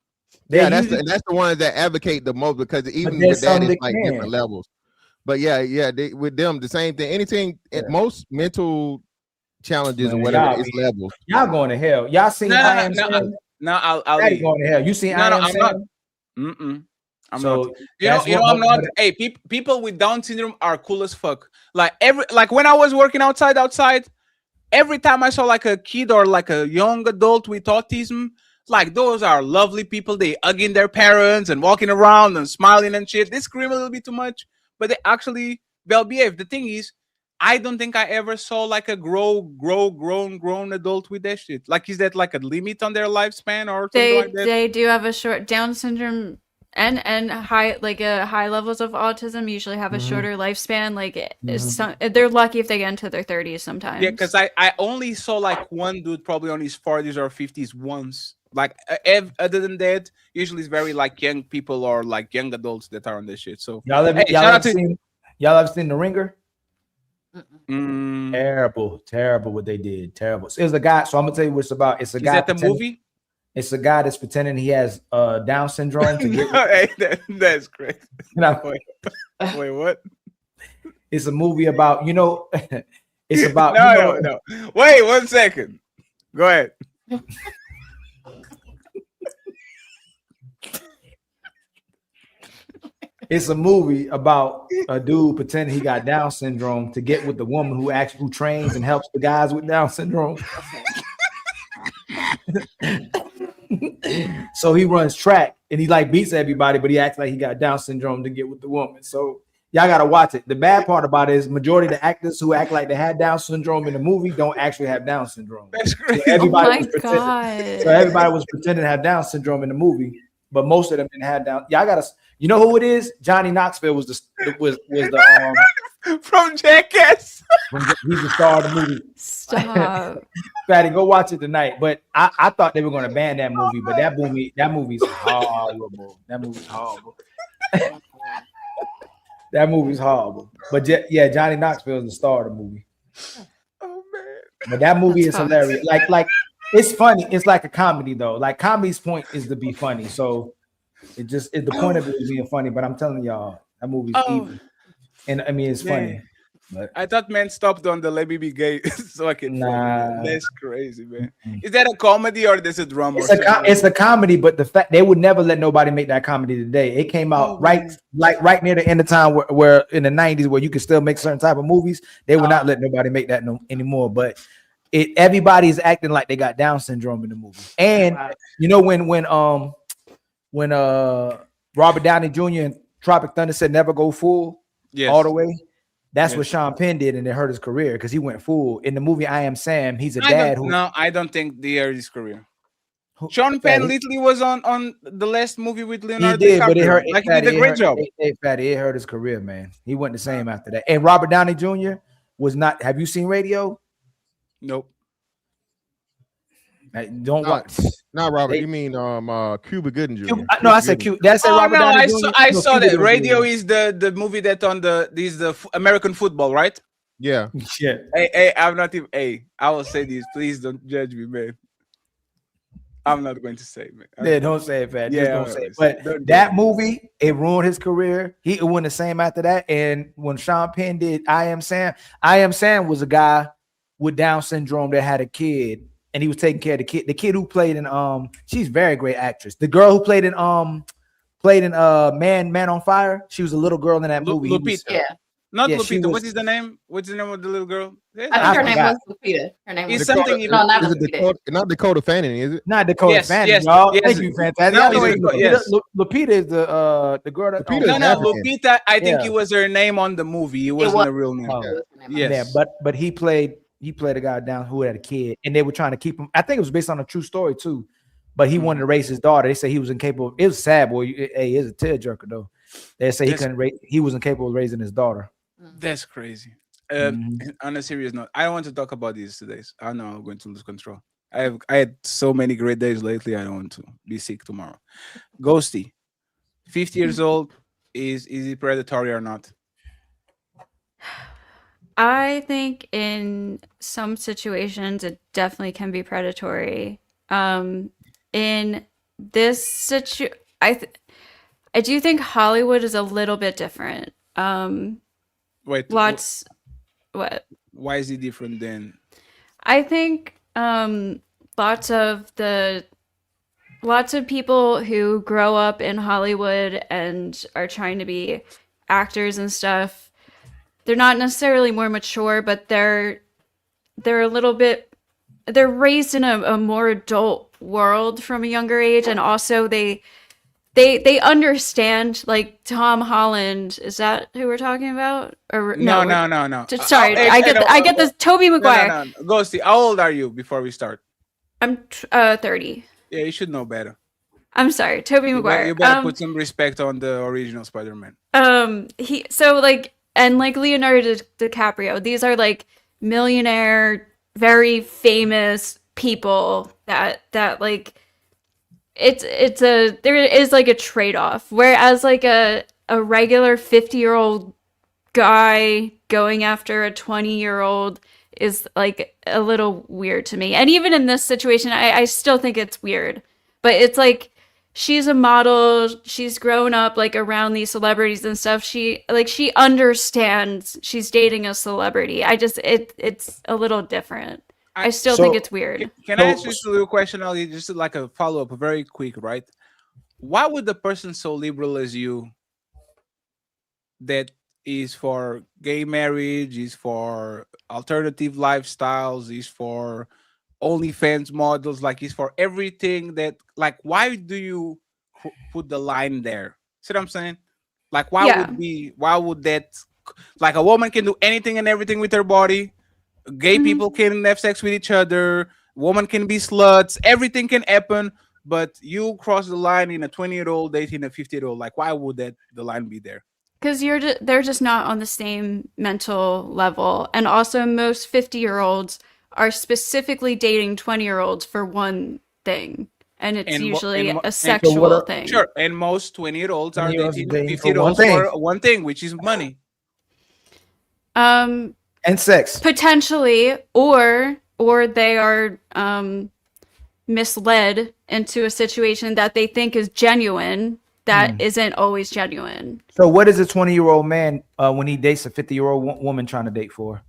Yeah, that's the ones that advocate the most, because even with that, it's like different levels. But with them, the same thing. Anything, most mental challenges or whatever, it's levels. Y'all going to hell. Y'all seen I Am Sam? No, I'll Daddy going to hell. You seen I Am I'm Sam? not. I'm So not. You know, I'm not. Hey, people with Down syndrome are cool as fuck. Like when I was working outside, every time I saw like a kid or like a young adult with autism, like those are lovely people. They hugging their parents and walking around and smiling and shit. They scream a little bit too much, but they actually well behaved. The thing is, I don't think I ever saw like a grown adult with that shit. Like, is that like a limit on their lifespan or something like that? They do have a short Down syndrome and high levels of autism usually have a shorter lifespan. Like they're lucky if they get into their 30s sometimes. Yeah, because I only saw like one dude probably on his 40s or 50s once. Like other than that, usually it's very like young people or like young adults that are on this shit. So y'all ever seen The Ringer? Terrible what they did. Terrible. It was a guy. So I'm gonna tell you what it's about. It's a guy. Is that the movie? It's a guy that's pretending he has Down syndrome to get. That's great. Wait, what? It's a movie about It's about no. Wait 1 second. Go ahead. It's a movie about a dude pretending he got Down syndrome to get with the woman who trains and helps the guys with Down syndrome. So he runs track and he like beats everybody, but he acts like he got Down syndrome to get with the woman. So y'all gotta watch it. The bad part about it is majority of the actors who act like they had Down syndrome in the movie don't actually have Down syndrome. That's great. So everybody was pretending to have Down syndrome in the movie, but most of them didn't have Down. Y'all gotta. You know who it is? Johnny Knoxville was the from Jackass. He's the star of the movie. Stop. Fatty, go watch it tonight. But I thought they were going to ban that movie, but that movie's horrible. That movie's horrible. That movie's horrible. But yeah, Johnny Knoxville is the star of the movie. Oh man! But that movie is hilarious. Like it's funny. It's like a comedy though. Like comedy's point is to be funny. So the point of it is being funny. But I'm telling y'all, that movie's evil. And I mean, it's funny. But I thought man stopped on the Let Me Be Gay so I can. Nah. That's crazy, man. Is that a comedy or is it drama? It's a comedy, but the fact they would never let nobody make that comedy today. It came out right near the end of time where in the 90s where you could still make certain type of movies. They would not let nobody make that anymore. But everybody's acting like they got Down syndrome in the movie. And you know when Robert Downey Jr. in Tropic Thunder said never go full all the way. That's what Sean Penn did, and it hurt his career because he went full. In the movie I Am Sam, he's a dad who. No, I don't think they hurt his career. Sean Penn literally was on the last movie with Leonardo DiCaprio. He did, but it hurt. Like he did a great job. It hurt his career, man. He wasn't the same after that. And Robert Downey Jr. was not. Have you seen Radio? Nope. Don't watch. Not Robert. You mean Cuba Gooding Jr. No, I said Cuba. That's Robert Downey Jr. I saw that. Radio is the movie that on the American football, right? Yeah. Yeah. Hey, I'm not even. Hey, I will say this. Please don't judge me, man. I'm not going to say, man. Yeah, don't say it, man. Yeah, don't say it. But that movie, it ruined his career. He went the same after that. And when Sean Penn did I Am Sam was a guy with Down syndrome that had a kid. And he was taking care of the kid who played in she's a very great actress. The girl who played in Man on Fire. She was a little girl in that movie. Lupita. Lupita. What is the name? What's the name of the little girl? I think her name was Lupita. Her name was something. No, not Lupita. Not Dakota Fanning, is it? Not Dakota Fanning, y'all. Thank you, fantastic. Lupita is the girl that. Lupita. I think it was her name on the movie. It wasn't a real name. Yeah, but he played a guy down who had a kid, and they were trying to keep him. I think it was based on a true story too, but he wanted to raise his daughter. They say he was incapable. It was sad, boy. Hey, it's a tearjerker though. They say he was incapable of raising his daughter. That's crazy. On a serious note, I don't want to talk about this today. I know I'm going to lose control. I had so many great days lately. I don't want to be sick tomorrow. Ghosty, 50 years old, is he predatory or not? I think in some situations it definitely can be predatory. In this I do think Hollywood is a little bit different. Wait, Lots what? Why is he different than? I think lots of people who grow up in Hollywood and are trying to be actors and stuff, they're not necessarily more mature, but they're a little bit, they're raised in a more adult world from a younger age, and also they understand, like Tom Holland. Is that who we're talking about? Or No. Sorry, I get this. Tobey Maguire. No. Ghosty, how old are you before we start? I'm 30. Yeah, you should know better. I'm sorry, Tobey Maguire. You better put some respect on the original Spider-Man. And Leonardo DiCaprio, these are like millionaire, very famous people that like there is like a trade-off. Whereas like a regular 50-year-old guy going after a 20-year-old is like a little weird to me. And even in this situation, I still think it's weird. But it's like, she's a model, she's grown up like around these celebrities and stuff. She understands she's dating a celebrity. It's a little different. I still think it's weird. Can I ask just a little question, Ali? Just like a follow-up, very quick, right? Why would the person so liberal as you, that is for gay marriage, is for alternative lifestyles, is for OnlyFans models, like is for everything, that like, why do you put the line there? See what I'm saying? Like, why would that, like, a woman can do anything and everything with her body, gay people can have sex with each other, woman can be sluts, everything can happen, but you cross the line in a 20-year-old dating a 50-year-old. Like, why would the line be there? Because they're just not on the same mental level. And also most 50-year-olds are specifically dating 20-year-olds for one thing. And it's usually a sexual thing. Sure. And most 20-year-olds are dating 50-year-olds for one thing, which is money. And sex. Potentially, or they are misled into a situation that they think is genuine that isn't always genuine. So what is a 20-year-old man when he dates a 50-year-old woman trying to date for?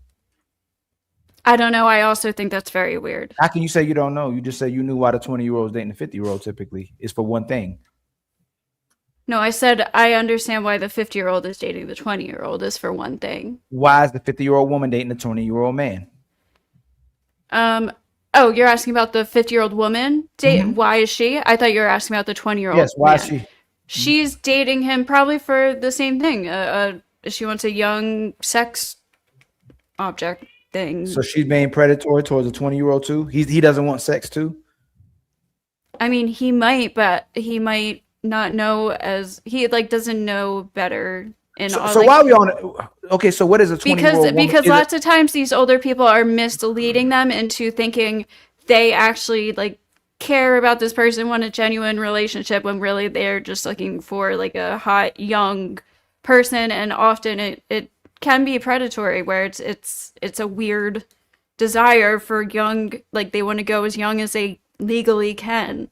I don't know. I also think that's very weird. How can you say you don't know? You just said you knew why the 20-year-old is dating a 50-year-old typically. Is for one thing. No, I said I understand why the 50-year-old is dating the 20-year-old is for one thing. Why is the 50-year-old woman dating the 20-year-old man? Oh, you're asking about the 50-year-old woman? Why is she? I thought you were asking about the 20-year-old. Yes, why is she? She's dating him probably for the same thing. She wants a young sex object thing. So she's being predatory towards a 20-year-old too? He doesn't want sex too? I mean, he might, but he might not know, as he like doesn't know better. So why are we on? Okay, so what is a 20-year-old woman? Because lots of times these older people are misleading them into thinking they actually like care about this person, want a genuine relationship, when really they're just looking for like a hot young person. And often it can be predatory, where it's a weird desire for young, like they want to go as young as they legally can.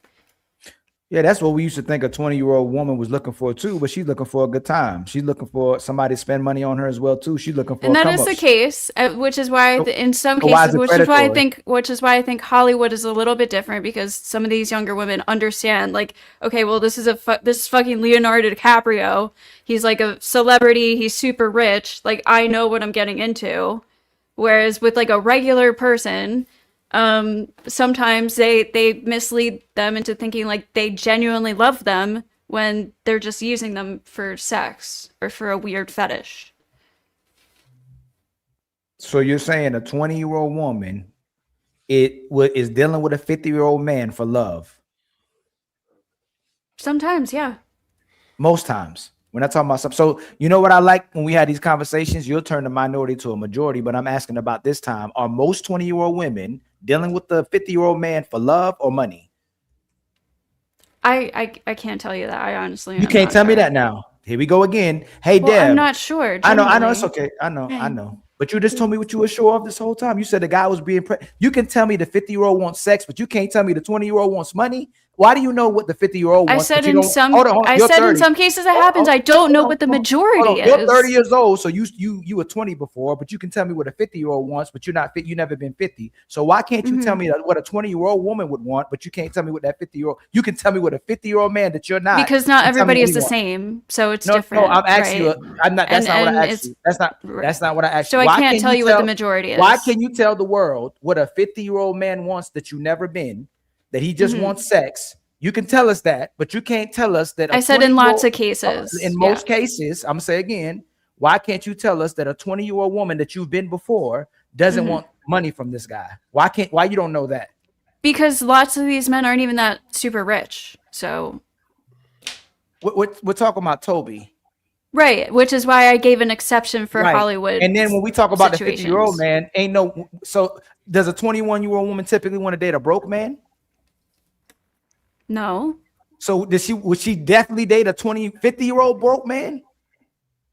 Yeah, that's what we used to think a 20-year-old woman was looking for too, but she's looking for a good time. She's looking for somebody to spend money on her as well too. She's looking for and that is the case, which is why in some cases, which is why I think Hollywood is a little bit different, because some of these younger women understand, like, okay, well, this is fucking Leonardo DiCaprio. He's like a celebrity. He's super rich. Like, I know what I'm getting into. Whereas with like a regular person, sometimes they mislead them into thinking like they genuinely love them when they're just using them for sex or for a weird fetish. So you're saying a 20-year-old woman is dealing with a 50-year-old man for love? Sometimes, yeah. Most times. We're not talking about something. So you know what I like when we had these conversations? You'll turn the minority to a majority, but I'm asking about this time. Are most 20-year-old women dealing with the 50-year-old man for love or money? I can't tell you that. I honestly You can't tell me that now. Here we go again. Hey, Well, Deb. I'm not sure. I know, it's genuinely. okay. I know. But you just told me what you were sure of this whole time. You said the guy was being you can tell me the 50-year-old wants sex, but you can't tell me the 20-year-old wants money. Why do you know what the 50-year-old wants? I said but you in don't- some hold on, I you're said 30. in some cases it happens. I don't know what the majority is. You're 30 years old, so you were 20 before, but you can tell me what a 50-year-old wants, but you're not fit. You never been 50. So why can't you tell me what a 20-year-old woman would want, but you can't tell me what that 50-year-old? You can tell me what a 50-year-old man that you're not. Because not can tell me everybody what is he the wants. same, so it's No, different. I'm asking right? you. I'm not. That's not what I asked you. That's not what I asked So you. I can't tell you what the majority is. Why can you tell the world what a 50-year-old man wants that you never been, that he just wants sex? You can tell us that, but you can't tell us that. I said in lots of cases. In most cases, I'm gonna say again, why can't you tell us that a 20-year-old woman that you've been before doesn't want money from this guy? Why you don't know that? Because lots of these men aren't even that super rich. So we're talking about Tobey. Right, which is why I gave an exception for Hollywood. And then when we talk about situations. the 50-year-old man, ain't no. So does a 21-year-old woman typically want to date a broke man? No. So would she definitely date a 50-year-old broke man?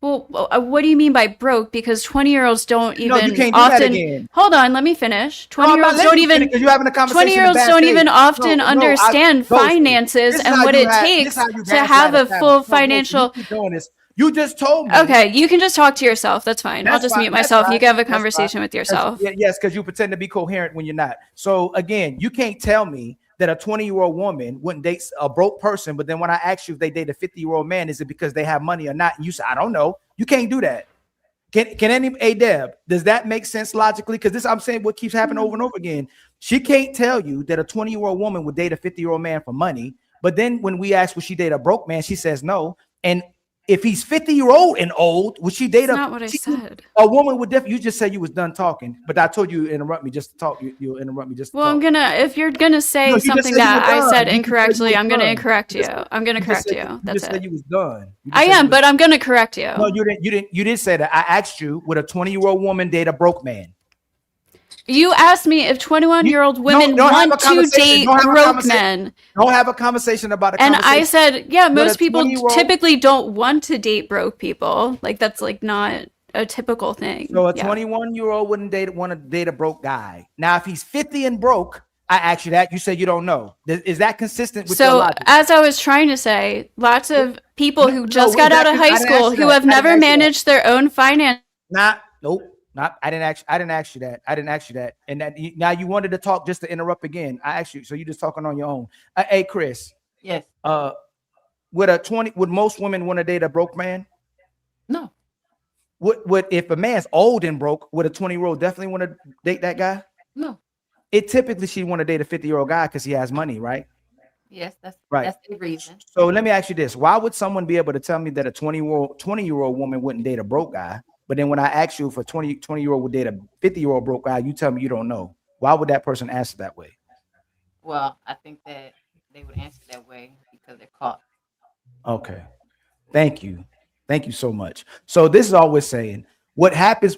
Well, what do you mean by broke? Because 20-year-olds don't even you can't do often. that again. Hold on, let me finish. No, I'm not 20-year-olds don't letting you even. finish 'cause you're having a conversation in 20-year-olds bad don't faith. even often understand Ghosted. finances This is and how what you it have- takes this is how you to have a gaslight full us. No, financial. you keep doing this. You just told me. Okay, you can just talk to yourself. That's fine. I'll That's just fine, mute that's myself. You fine, can have a that's fine. conversation with yourself. Yes, because you pretend to be coherent when you're not. So again, you can't tell me that a 20-year-old woman wouldn't date a broke person, but then when I ask you if they date a 50-year-old man, is it because they have money or not? And you say, I don't know. You can't do that. Can any Deb, does that make sense logically? Because I'm saying what keeps happening over and over again. She can't tell you that a 20-year-old woman would date a 50-year-old man for money, but then when we ask would she date a broke man, she says no. And if he's 50-year-old and old, would she date That's not what I said. a woman would definitely? You just said you was done talking, but I told you interrupt me just to talk. You'll interrupt me just to Well, talk. if you're gonna say No, you just something said you that were I done. said You just said you incorrectly, were I'm gonna done. correct you. I'm gonna You just correct said- you. You That's just said it. you was done. You just I said you am, was- but I'm gonna correct you. No, you didn't. You did say that. I asked you, would a 20-year-old woman date a broke man? You asked me if 21-year-old women don't have a want to conversation. date Don't have a broke conversation. men. Don't have a conversation about a And conversation. I said, yeah, Would most a people 20-year-old typically don't want to date broke people. Like that's like not a typical thing. So a Yeah. 21-year-old wouldn't want to date a broke guy. Now, if he's 50 and broke, I asked you that. You said you don't know. Is that consistent with your So logic? as I was trying to say, lots of people who just no, got out of high I didn't school ask you who that. have I didn't never ask you that. managed their own finance. Nope. I didn't ask you that. I didn't ask you that. And now you wanted to talk just to interrupt again. I asked you, so you just talking on your own. Hey, Chris. Yes. Would most women want to date a broke man? No. Would if a man's old and broke, would a 20-year-old definitely want to date that guy? No. It typically she'd want to date a 50-year-old guy because he has money, right? Yes, that's Right. That's the reason. So let me ask you this: why would someone be able to tell me that a 20-year-old woman wouldn't date a broke guy? But then when I ask you if a 20-year-old would date a 50-year-old broke guy, you tell me you don't know. Why would that person answer that way? Well, I think that they would answer that way because they're caught. Okay. Thank you. Thank you so much. So this is all we're saying. What happens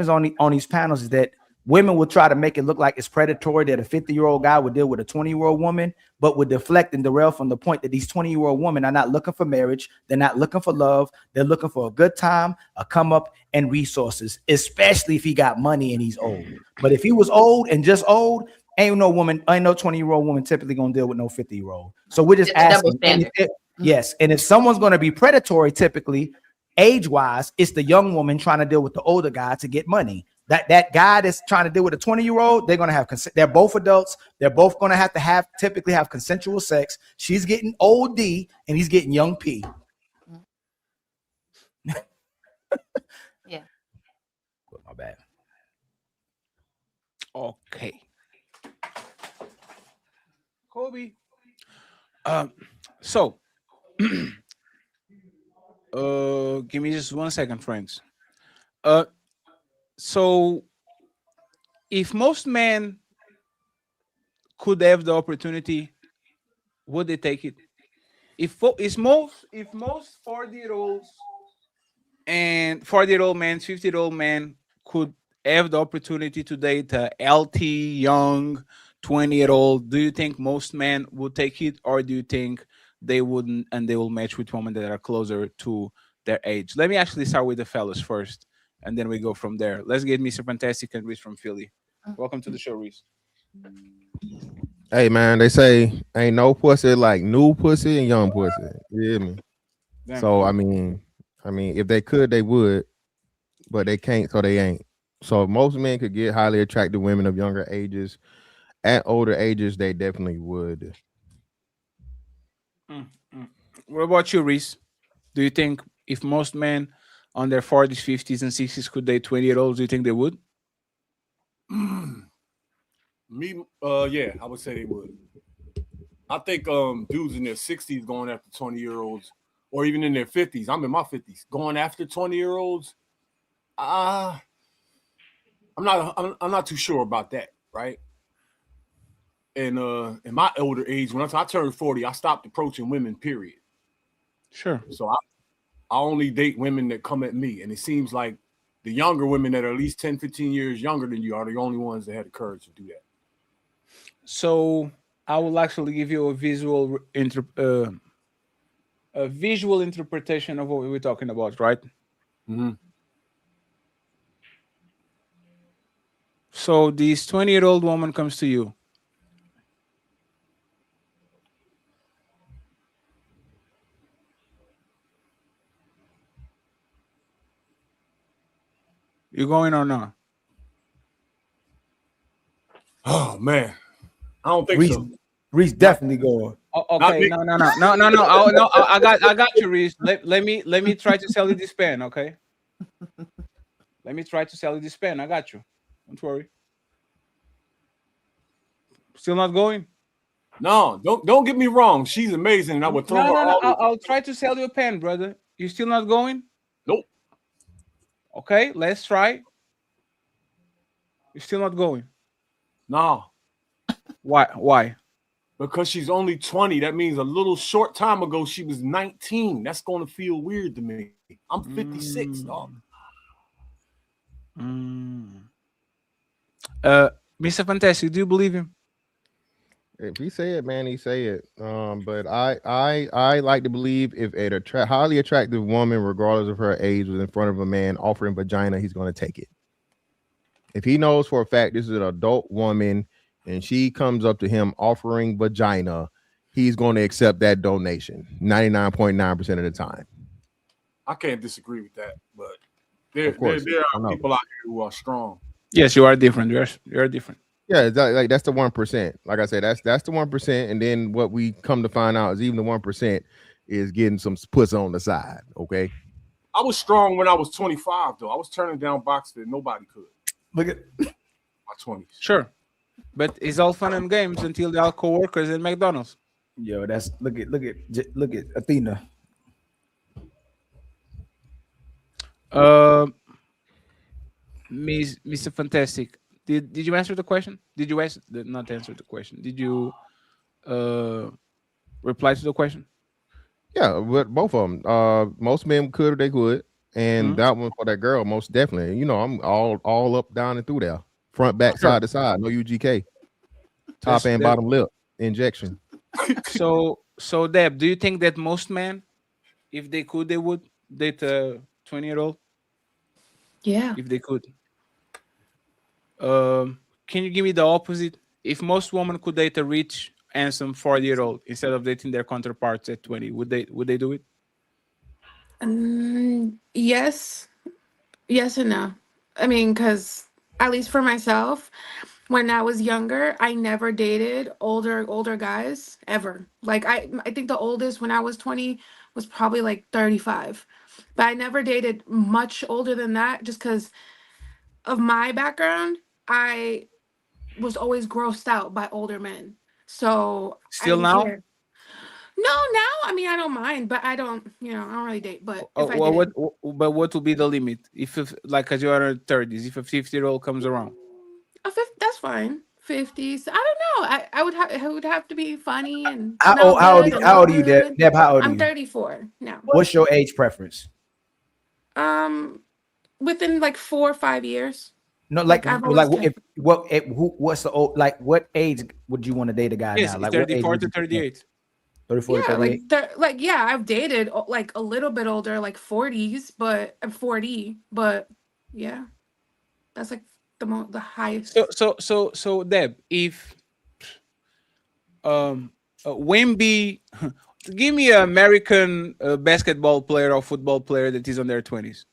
on these panels is that women will try to make it look like it's predatory that a 50-year-old guy would deal with a 20-year-old woman, but would deflect and derail from the point that these 20-year-old women are not looking for marriage. They're not looking for love. They're looking for a good time, a come up, and resources, especially if he got money and he's old. But if he was old and just old, ain't no 20-year-old woman typically gonna deal with no 50-year-old. So we're just It's a double asking. standard. Yes, and if someone's going to be predatory, typically age-wise, it's the young woman trying to deal with the older guy to get money. That guy that's trying to deal with a 20-year-old, they're going to have they're both adults. They're both going to typically have consensual sex. She's getting old D and he's getting young P. Yeah. My bad. Okay. Kobe. So give me just 1 second, friends. So if most men could have the opportunity, would they take it? If most 40-year-olds and 40-year-old men, 50-year-old men could have the opportunity to date a healthy, young, 20-year-old, do you think most men would take it, or do you think they wouldn't and they will match with women that are closer to their age? Let me actually start with the fellas first, and then we go from there. Let's get Mr. Fantastic and Reese from Philly. Welcome to the show, Reese. Hey man, they say ain't no pussy like new pussy and young pussy. You hear me? Damn. So I mean, if they could, they would, but they can't, so they ain't. So most men could get highly attractive women of younger ages. At older ages, they definitely would. What about you, Reese? Do you think if most men on their 40s, 50s, and 60s could date 20-year-olds, do you think they would? Me, yeah, I would say they would. I think dudes in their 60s going after 20-year-olds, or even in their 50s. I'm in my 50s, going after 20-year-olds. I'm not too sure about that, right? And in my older age, when I turned 40, I stopped approaching women, period. Sure. So I only date women that come at me. And it seems like the younger women that are at least 10, 15 years younger than you are the only ones that had the courage to do that. So I will actually give you a visual interpretation of what we were talking about, right? Mm-hmm. So this 20-year-old woman comes to you. You going or not? Oh man, I don't think Reese, so. Reese definitely going. Okay, no. I got you, Reese. Let me try to sell you this pen, okay? Let me try to sell you this pen. I got you. Don't worry. Still not going? No, don't get me wrong. She's amazing, and I would throw her all. I'll try to sell you a pen, brother. You still not going? Nope. Okay, let's try. You're still not going? No. Why? Because she's only 20. That means a little short time ago she was 19. That's going to feel weird to me. I'm 56, dog. Mr. Fantastic, do you believe him? If he say it, man, he say it. But I like to believe if a highly attractive woman, regardless of her age, was in front of a man offering vagina, he's going to take it. If he knows for a fact this is an adult woman and she comes up to him offering vagina, he's going to accept that donation 99.9% of the time. I can't disagree with that, but there are people out here who are strong. Yes, you are different. You are different. Yeah, like that's the 1%. Like I said, that's the 1%, and then what we come to find out is even the 1% is getting some puss on the side. Okay. I was strong when I was 25, though. I was turning down box that nobody could. Look at my 20s. Sure, but it's all fun and games until they are co-workers at McDonald's. Yo, that's look at Athena. Mr. Fantastic, did you answer the question? Did you not answer the question? Did you reply to the question? Yeah, but both of them. Most men could or they could, and that one for that girl, most definitely. You know, I'm all up, down, and through there, front, back, side to side. No UGK, top and bottom lip injection. So Deb, do you think that most men, if they could, they would date a 20-year-old? Yeah. If they could. Can you give me the opposite? If most women could date a rich, handsome 40-year-old instead of dating their counterparts at 20, would they do it? Yes and no. I mean, because at least for myself, when I was younger, I never dated older guys ever. Like I think the oldest when I was 20 was probably like 35, but I never dated much older than that just because of my background. I was always grossed out by older men. So still now? No, now I mean I don't mind, but I don't really date. But if what will be the limit? If like as you are in 30s, if a 50-year-old comes around, that's fine. 50s. I don't know. I would have to be funny and how old are you, Deb? How old are you? I'm 34 now. What's your age preference? Within like 4 or 5 years. No, I've always cared. what's the old, like what age would you want to date a guy Yes, now? Like what age 34 would to you 38. 34 to Yeah, 38? yeah, I've dated like a little bit older, like 40s, but I'm 40, but yeah, that's like the highest. So Deb, if Wemby, give me an American basketball player or football player that is on their 20s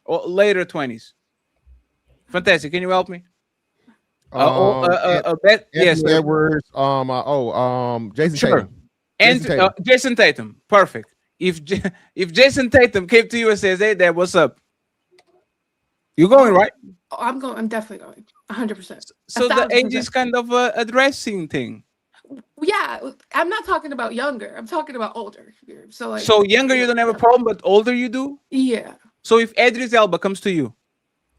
or later 20s. Fantastic. Can you help me? Yes, Anthony sir. Edwards. Jason Sure. Tatum. And Jason Tatum. Perfect. If Jason Tatum came to you and says, "Hey, Deb, what's up?" You going, right? Oh, I'm going. I'm definitely going. 100%. So the age is kind of a dressing thing. Yeah, I'm not talking about younger. I'm talking about older. So like. So younger you don't have a problem, but older you do. Yeah. So if Idris Elba comes to you,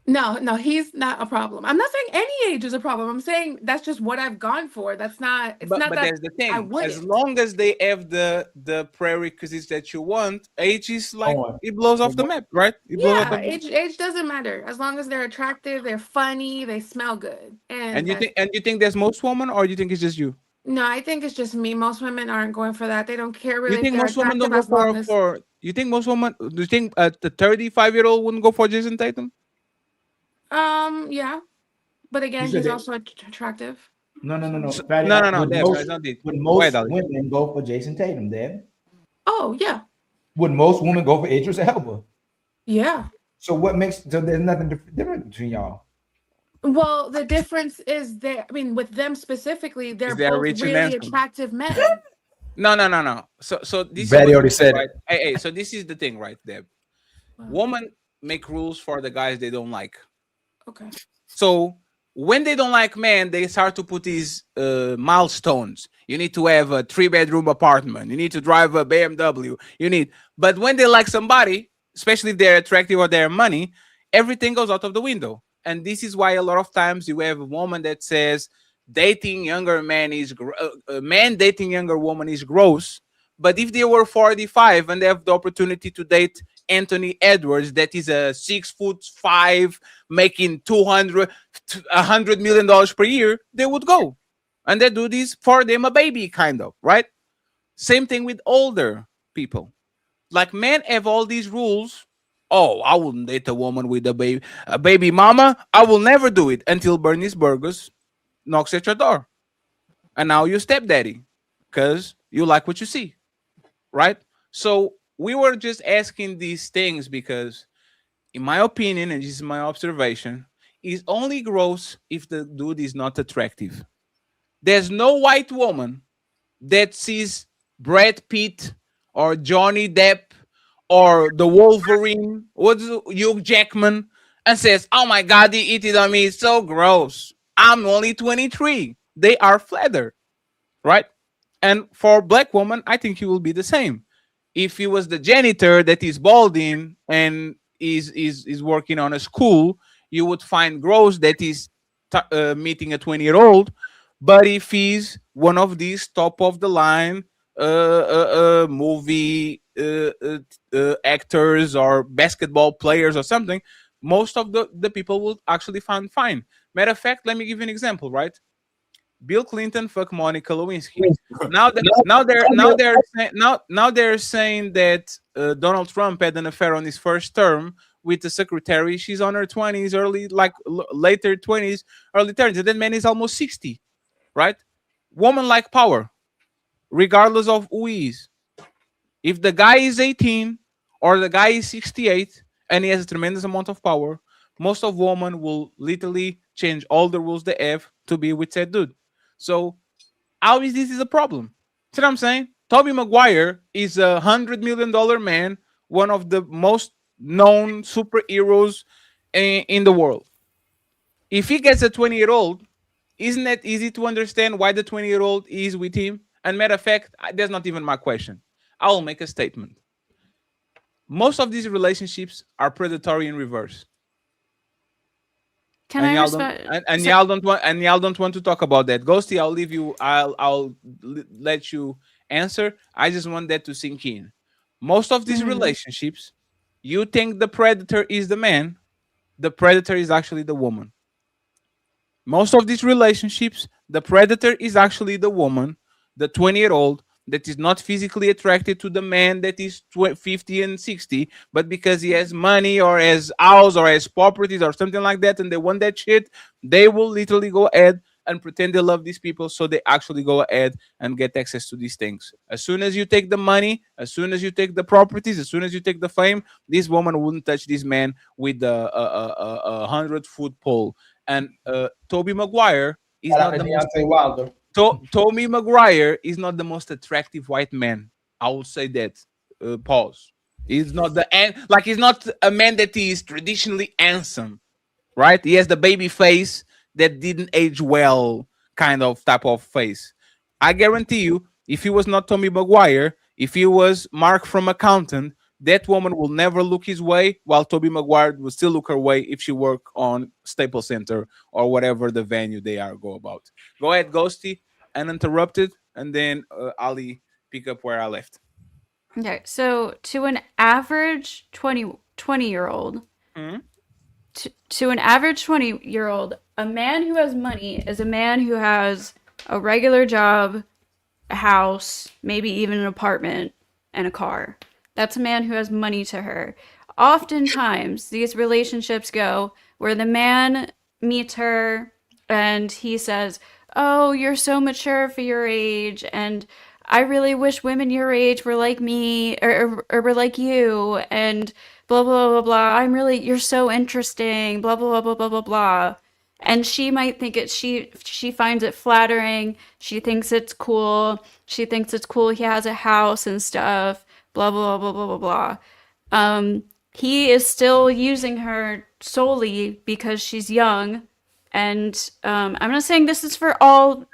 No, he's not a problem. I'm not saying any age is a problem. I'm saying that's just what I've gone for. That's not. It's but not that that's the thing. I would. As long as they have the prerequisites that you want, age is like it blows off the map, right? It blows off Yeah, the age doesn't matter as long as they're attractive, they're funny, they smell good, And you think that's most women, or do you think it's just you? No, I think it's just me. Most women aren't going for that. They don't care really. You think if they're most women don't attractive go as long as. you think most women? Do you think the 35-year-old wouldn't go for Jason Tatum? Yeah, but again, said he's that- also attractive. No. No. Would Deb, most, that's not it. would Go most ahead, Ali. women go for Jason Tatum, Deb? Oh yeah, Would most women go for Idris Elba? yeah. So what makes so there's nothing different between y'all? Well, the difference is that I mean, with them specifically, they're they're both rich and really handsome. attractive men. No. So this Betty is already said right. it. Hey, so this is the thing, right, Deb? Women make rules for the guys they don't like. Okay. So when they don't like men, they start to put these milestones. You need to have a 3-bedroom apartment. You need to drive a BMW. But when they like somebody, especially if they're attractive or they're money, everything goes out of the window. And this is why a lot of times you have a woman that says dating younger men is man dating younger woman is gross. But if they were 45 and they have the opportunity to date Anthony Edwards, that is a 6'5", making $100 million per year, they would go. And they do this for them a baby, kind of, right? Same thing with older people. Like men have all these rules. Oh, I wouldn't date a woman with a baby mama. I will never do it until Bernie's Burgers knocks at your door. And now you're stepdaddy because you like what you see, right? So we were just asking these things because, in my opinion, and this is my observation, it's only gross if the dude is not attractive. There's no white woman that sees Brad Pitt or Johnny Depp or the Wolverine, what's Hugh Jackman, and says, "Oh my God, they eat it on me. It's so gross. I'm only 23." They are flattered, right? And for black woman, I think he will be the same. If he was the janitor that is balding and is working on a school, you would find gross that is meeting a 20-year-old. But if he's one of these top of the line movie actors or basketball players or something, most of the people will actually find fine. Matter of fact, let me give you an example, right? Bill Clinton fuck Monica Lewinsky. Now they're saying that Donald Trump had an affair on his first term with the secretary. She's on her 20s, later 20s, early 30s. And that man is almost 60, right? Woman like power, regardless of who he is. If the guy is 18 or the guy is 68 and he has a tremendous amount of power, most of women will literally change all the rules they have to be with said dude. So how is this a problem? See what I'm saying? Tobey Maguire is $100 million man, one of the most known superheroes in the world. If he gets a 20-year-old, isn't that easy to understand why the 20-year-old is with him? And matter of fact, that's not even my question. I will make a statement. Most of these relationships are predatory in reverse. Can I respect? Y'all don't want to talk about that. Ghosty, I'll leave you. I'll let you answer. I just want that to sink in. Most of these relationships, you think the predator is the man, the predator is actually the woman. Most of these relationships, the predator is actually the woman, the 20-year-old that is not physically attracted to the man that is 50 and 60, but because he has money or has house or has properties or something like that, and they want that shit, they will literally go ahead and pretend they love these people, so they actually go ahead and get access to these things. As soon as you take the money, as soon as you take the properties, as soon as you take the fame, this woman wouldn't touch this man with a 100-foot pole. And Tobey Maguire is Shout out not to the most. Deontay Wilder. Tobey Maguire is not the most attractive white man. I will say that. Pause. He's not like he's not a man that is traditionally handsome, right? He has the baby face that didn't age well, kind of type of face. I guarantee you, if he was not Tobey Maguire, if he was Mark from Accountant, that woman will never look his way, while Tobey Maguire will still look her way if she work on Staples Center or whatever the venue they are go about. Go ahead, Ghosty, uninterrupted, and then Ali pick up where I left. Okay, so to an average 20-year-old, to an average 20-year-old, a man who has money is a man who has a regular job, a house, maybe even an apartment, and a car. That's a man who has money to her. Oftentimes, these relationships go where the man meets her and he says, "Oh, you're so mature for your age, and I really wish women your age were like me or were like you, and blah, blah, blah, blah. You're so interesting, blah, blah, blah, blah, blah, blah, blah." And she might think she finds it flattering. She thinks it's cool. She thinks it's cool he has a house and stuff, blah, blah, blah, blah, blah, blah. He is still using her solely because she's young. And I'm not saying this is for all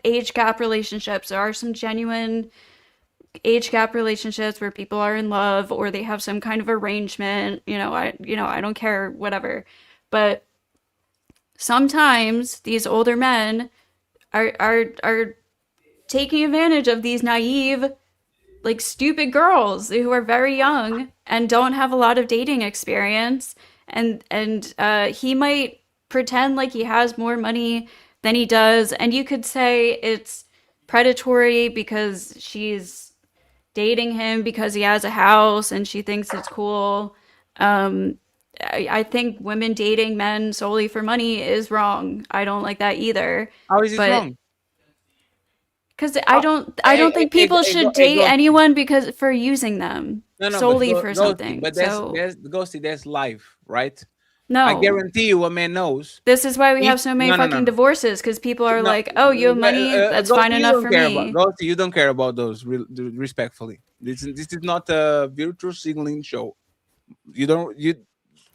age gap relationships. There are some genuine age gap relationships where people are in love or they have some kind of arrangement. I don't care, whatever. But sometimes these older men are taking advantage of these naive, like, stupid girls who are very young and don't have a lot of dating experience, and he might pretend like he has more money than he does, and you could say it's predatory because she's dating him because he has a house and she thinks it's cool. I think women dating men solely for money is wrong. I don't like that either. How is it wrong? Because I don't think people should date anyone because for using them solely for Ghosty, something. But So Ghosty, that's life, right? no, I guarantee you, a man knows. this is why we have so many fucking divorces, because people are like, "Oh, you have money, that's Ghosty, fine you enough don't for care me." Ghosty, you don't care about those. Respectfully, this is not a virtue signaling show. You don't.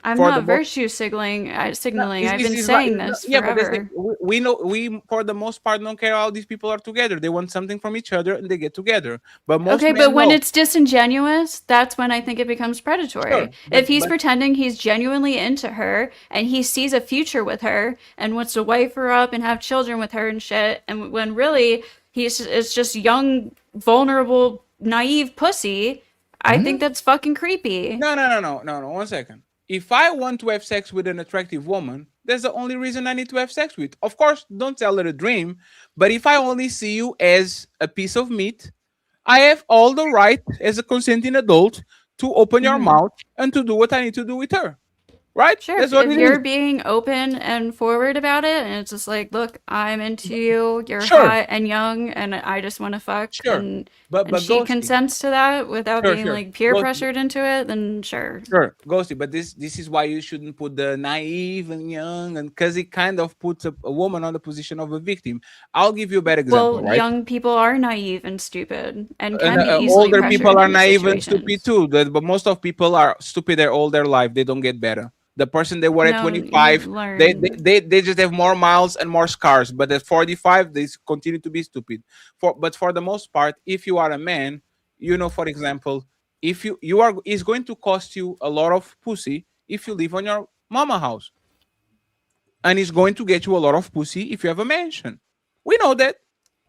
I'm for not the most- virtue signaling. Signaling. I've been is saying right. this Yeah, but that's forever. we know we for the most part don't care how these people are together. They want something from each other and they get together. But most Okay, men but when know. it's disingenuous, that's when I think it becomes predatory. Sure, If he's but- pretending he's genuinely into her and he sees a future with her and wants to wife her up and have children with her and shit, and when really it's just young, vulnerable, naive pussy, I think that's fucking creepy. No. 1 second. If I want to have sex with an attractive woman, that's the only reason I need to have sex with. Of course, don't tell her a dream. But if I only see you as a piece of meat, I have all the right as a consenting adult to open your mouth and to do what I need to do with her. Right? Sure, That's what if it you're is. being open and forward about it, and it's just like, look, I'm into you, you're Sure. hot and young, and I just want to fuck, Sure. and But she Ghosty. consents to that without Sure, being sure. like peer Ghosty. pressured into it, then sure. Sure, Ghosty, but this is why you shouldn't put the naive and young, and because it kind of puts a woman on the position of a victim. I'll give you a better example, Well, right? young people are naive and stupid and And, can be easily older pressured people are into naive and situations. stupid too. But most of people are stupid their all their life. They don't get better. The person they were at No, 25, you learn. they just have more miles and more scars. But at 45, they continue to be stupid. But for the most part, if you are a man, for example, if you are, it's going to cost you a lot of pussy if you live on your mama house, and it's going to get you a lot of pussy if you have a mansion. We know that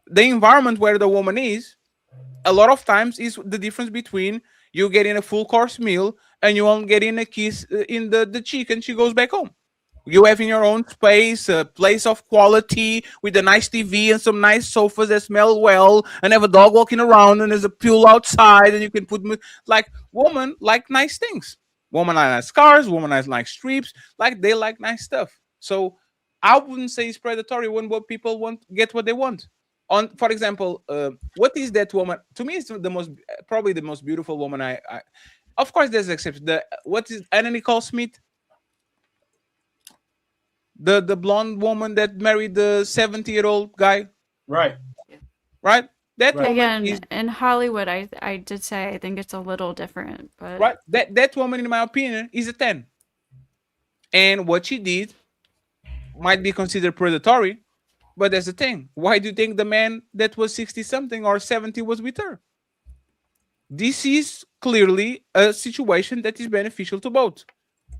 the environment where the woman is, a lot of times, is the difference between you getting a full course meal and you won't getting a kiss in the cheek and she goes back home. You have in your own space, a place of quality with a nice TV and some nice sofas that smell well, and have a dog walking around, and there's a pool outside, and you can put like women like nice things. Women like nice cars, women like nice strips, like they like nice stuff. So I wouldn't say it's predatory when what people want get what they want. On, for example, what is that woman? To me, it's the most probably the most beautiful woman. I of course there's exceptions. What is Anna Nicole Smith? The blonde woman that married the 70-year-old guy. Right. Right. That woman Again, is in Hollywood, I did say I think it's a little different, but right. That woman, in my opinion, is a 10. And what she did might be considered predatory, but that's the thing. Why do you think the man that was 60 something or 70 was with her? This is clearly a situation that is beneficial to both.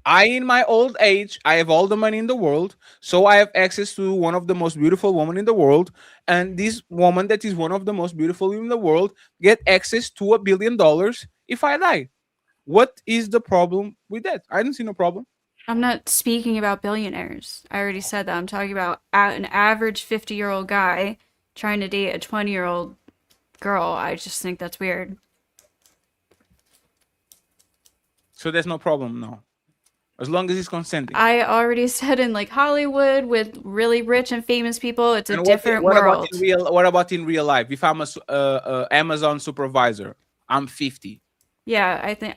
In my old age, I have all the money in the world, so I have access to one of the most beautiful women in the world, and this woman that is one of the most beautiful in the world get access to $1 billion if I die. What is the problem with that? I don't see no problem. I'm not speaking about billionaires. I already said that. I'm talking about an average 50-year-old guy trying to date a 20-year-old girl. I just think that's weird. So there's no problem, no. As long as he's consenting. I already said in like Hollywood with really rich and famous people, it's a And different what world. What about in real life? If I'm a Amazon supervisor, I'm 50. Yeah, I think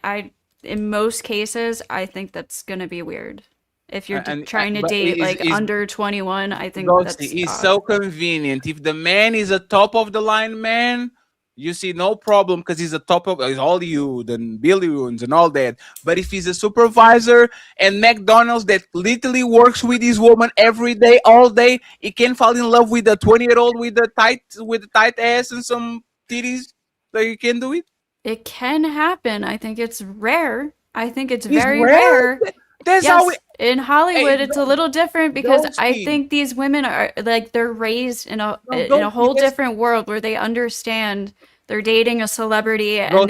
in most cases, I think that's gonna be weird. If you're trying to but date is- like is- under 21, I think Ghosty, that's it's odd. so convenient. If the man is a top of the line man, you see no problem because he's a top of he's Hollywood and billions and all that. But if he's a supervisor and McDonald's that literally works with this woman every day, all day, he can fall in love with a 20-year-old with a tight ass and some titties. Like you can do it. It can happen. I think it's rare. I think it's It's very rare? rare. That's yes, how we- in Hollywood it's a little different because I Ghosty. think these women are like they're raised in a Ghosty, whole that's- different world where they understand they're dating a celebrity and Ghosty.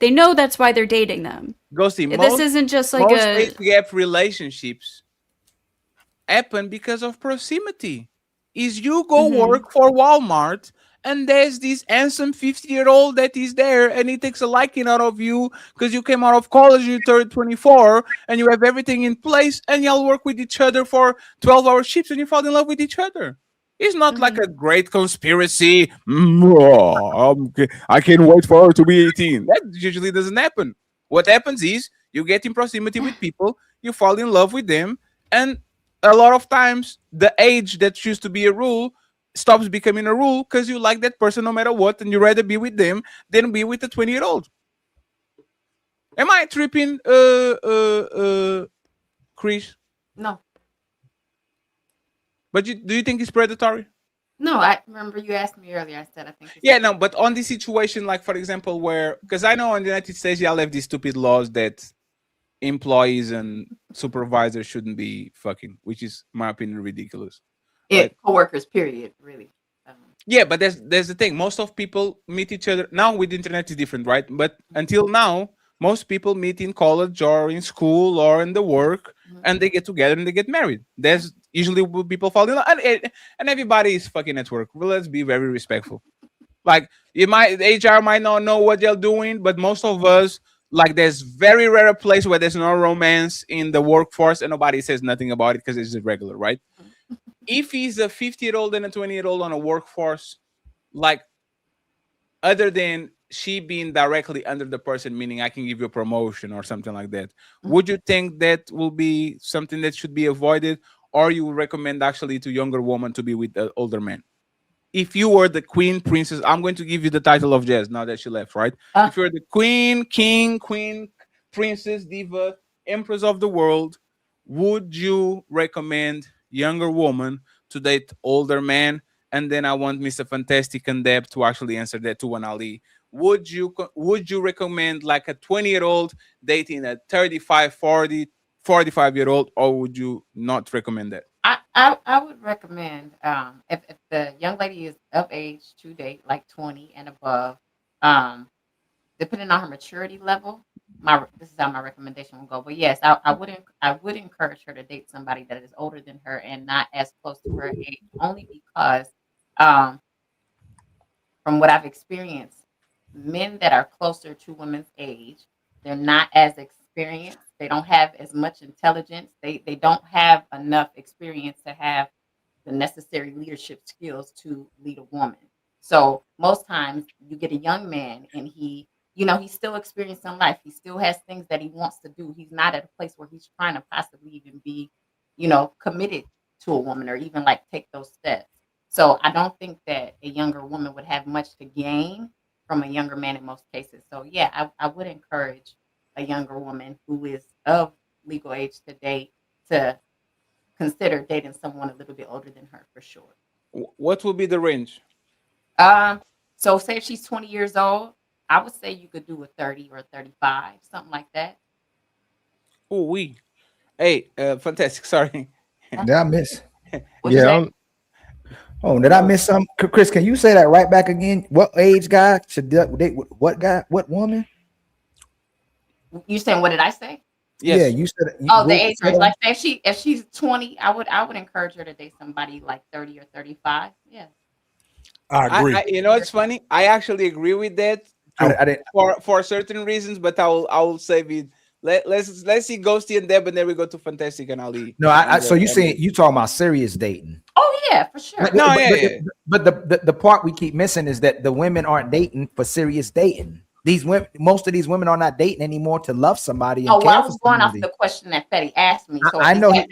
they know that's why they're dating them. Ghosty, This isn't just like most a age gap relationships happen because of proximity. Is you go work for Walmart and there's this handsome 50-year-old that is there and he takes a liking out of you because you came out of college, you turned 24 and you have everything in place and y'all work with each other for 12-hour shifts and you fall in love with each other. It's not like a great conspiracy. I can't wait for her to be 18. That usually doesn't happen. What happens is you get in proximity with people, you fall in love with them, and a lot of times the age that used to be a rule stops becoming a rule because you like that person no matter what, and you rather be with them than be with a 20-year-old. Am I tripping, Chris? No. But do you think it's predatory? No, I remember you asked me earlier. I said I think. Yeah, no, but on this situation, like for example, where because I know in the United States, y'all have these stupid laws that employees and supervisors shouldn't be fucking, which is, in my opinion, ridiculous. Coworkers, period. Really. Yeah, but there's the thing. Most of people meet each other now with the internet is different, right? But until now, most people meet in college or in school or in the work, and they get together and they get married. That's usually what people fall in love, and everybody is fucking at work. Well, let's be very respectful. Like HR might not know what they're doing, but most of us, like, there's very rare a place where there's no romance in the workforce and nobody says nothing about it because it's irregular, right? If he's a 50-year-old and a 20-year-old on a workforce, like, other than she being directly under the person, meaning I can give you a promotion or something like that, would you think that will be something that should be avoided, or you would recommend actually to younger woman to be with the older man? If you were the queen, princess, I'm going to give you the title of Jazz now that she left, right? If you're the queen, king, queen, princess, diva, empress of the world, would you recommend younger woman to date older man? And then I want Mr. Fantastic and Deb to actually answer that to Wan Ali. Would you recommend like a 20-year-old dating a 35, 40, 45-year-old, or would you not recommend that? I would recommend if the young lady is of age to date, like 20 and above, depending on her maturity level, this is how my recommendation will go. But yes, I would encourage her to date somebody that is older than her and not as close to her age, only because um, from what I've experienced, men that are closer to women's age, they're not as experienced. They don't have as much intelligence. They don't have enough experience to have the necessary leadership skills to lead a woman. So most times you get a young man and he's still experiencing life. He still has things that he wants to do. He's not at a place where he's trying to possibly even be, committed to a woman or even like take those steps. So I don't think that a younger woman would have much to gain from a younger man in most cases. So yeah, I would encourage a younger woman who is of legal age to date to consider dating someone a little bit older than her for sure. What would be the range? So say if she's 20 years old, I would say you could do a 30 or a 35, something like that. Oh, we. Hey, fantastic. Sorry. Did I miss? Yeah. Oh, did I miss something? Chris, can you say that right back again? What age guy should date what guy? What woman? You saying what did I say? Yes. Yeah, you said. The age range. Like say if she's 20, I would encourage her to date somebody like 30 or 35. Yeah. I agree. It's funny. I actually agree with that. I didn't for certain reasons, but I will save it. Let's see Ghosty and Deb, and then we go to Fantastic and Ali. No, so you saying you talking about serious dating? Oh yeah, for sure. But the part we keep missing is that the women aren't dating for serious dating. These women, most of these women are not dating anymore to love somebody. And I was going off the question that Fetty asked me. So I know you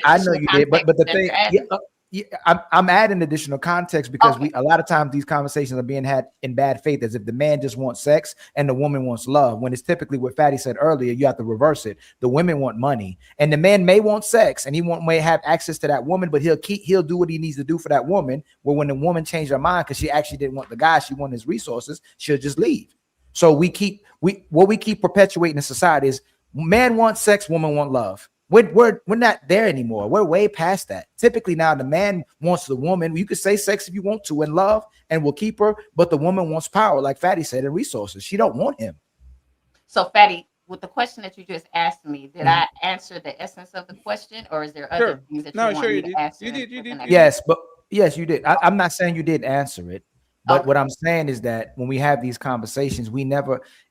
did, but the thing, I'm adding additional context because a lot of times these conversations are being had in bad faith, as if the man just wants sex and the woman wants love. When it's typically what Fatty said earlier, you have to reverse it. The women want money, and the man may want sex, and may have access to that woman, but he'll do what he needs to do for that woman. Well, when the woman changed her mind because she actually didn't want the guy, she wanted his resources, she'll just leave. So we keep perpetuating in society is man wants sex, woman want love. We're not there anymore. We're way past that. Typically now the man wants the woman. You could say sex if you want to and love, and we'll keep her, but the woman wants power, like Fatty said, and resources. She don't want him. So Fatty, with the question that you just asked me, did I answer the essence of the question, or is there other things that you want me to answer? You did. Yes, you did. I'm not saying you didn't answer it. But what I'm saying is that when we have these conversations,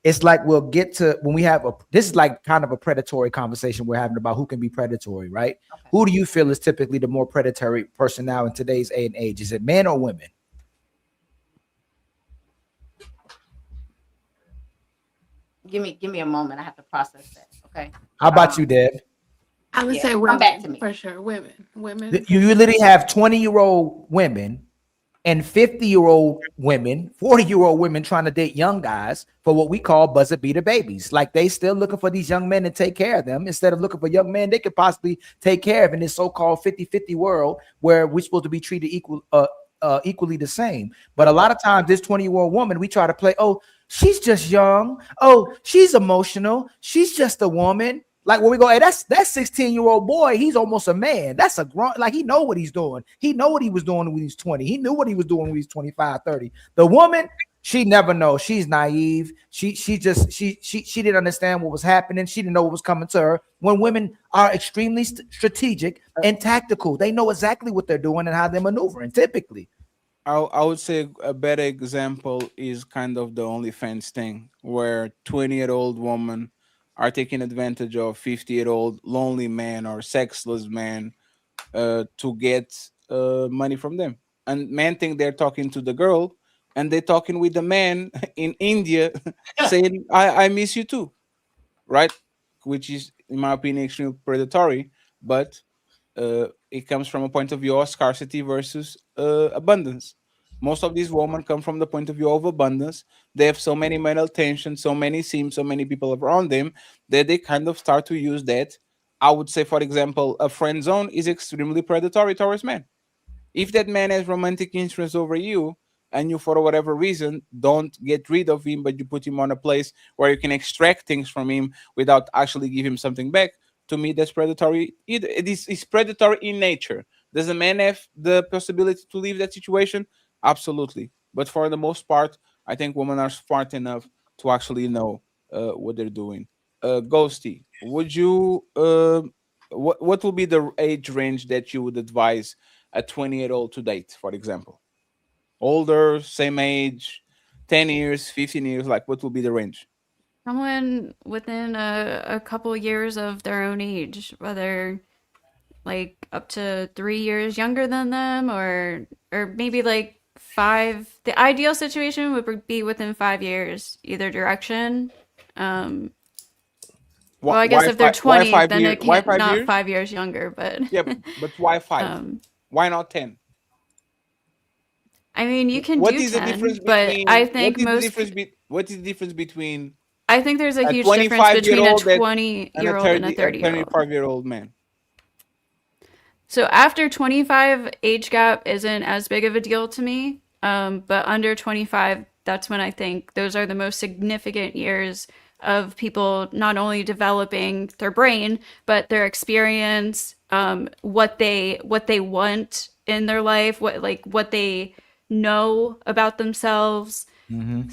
it's like we'll get to when we have this is like kind of a predatory conversation we're having about who can be predatory, right? Okay. Who do you feel is typically the more predatory person now in today's age? Is it men or women? Give me a moment. I have to process that. Okay. How about you, Deb? I would say women, back to me. For sure. Women. You literally have 20-year-old women and 50-year-old women, 40-year-old women trying to date young guys for what we call buzzer beater babies. Like they still looking for these young men to take care of them instead of looking for young men they could possibly take care of in this so-called 50-50 world where we're supposed to be treated equally the same. But a lot of times this 20-year-old woman, we try to play, oh, she's just young. Oh, she's emotional. She's just a woman. Like when we go, hey, that 16-year-old boy, he's almost a man. That's a grown, like he know what he's doing. He know what he was doing when he was 20. He knew what he was doing when he was 25, 30. The woman, she never knows. She's naive. She didn't understand what was happening. She didn't know what was coming to her. When women are extremely strategic and tactical, they know exactly what they're doing and how they're maneuvering, typically. I would say a better example is kind of the OnlyFans thing, where 20-year-old woman are taking advantage of 50-year-old lonely man or sexless man to get money from them. And men think they're talking to the girl, and they're talking with the man in India saying, I miss you too, right? Which is, in my opinion, extremely predatory, but it comes from a point of view of scarcity versus abundance. Most of these women come from the point of view of abundance. They have so many mental tension, so many sims, so many people around them that they kind of start to use that. I would say, for example, a friend zone is extremely predatory towards men. If that man has romantic interest over you and you, for whatever reason, don't get rid of him, but you put him on a place where you can extract things from him without actually give him something back, to me, that's predatory. It's predatory in nature. Does a man have the possibility to leave that situation? Absolutely. But for the most part, I think women are smart enough to actually know what they're doing. Ghosty, would you what will be the age range that you would advise a 20-year-old to date, for example? Older, same age, 10 years, 15 years, like what will be the range? Someone within a couple years of their own age, whether like up to 3 years younger than them, or maybe like 5. The ideal situation would be within 5 years, either direction. Well, I guess if they're 20, then it can't not 5 years younger, but yeah, but why 5? Why not 10? I mean, you can What do is 10, the difference but between I think what is the difference between I think there's a huge difference between a 20-year-old and a 30-year-old. 25-year-old man. So after 25, age gap isn't as big of a deal to me. But under 25, that's when I think those are the most significant years of people not only developing their brain, but their experience, what they want in their life, what they know about themselves. Mhm.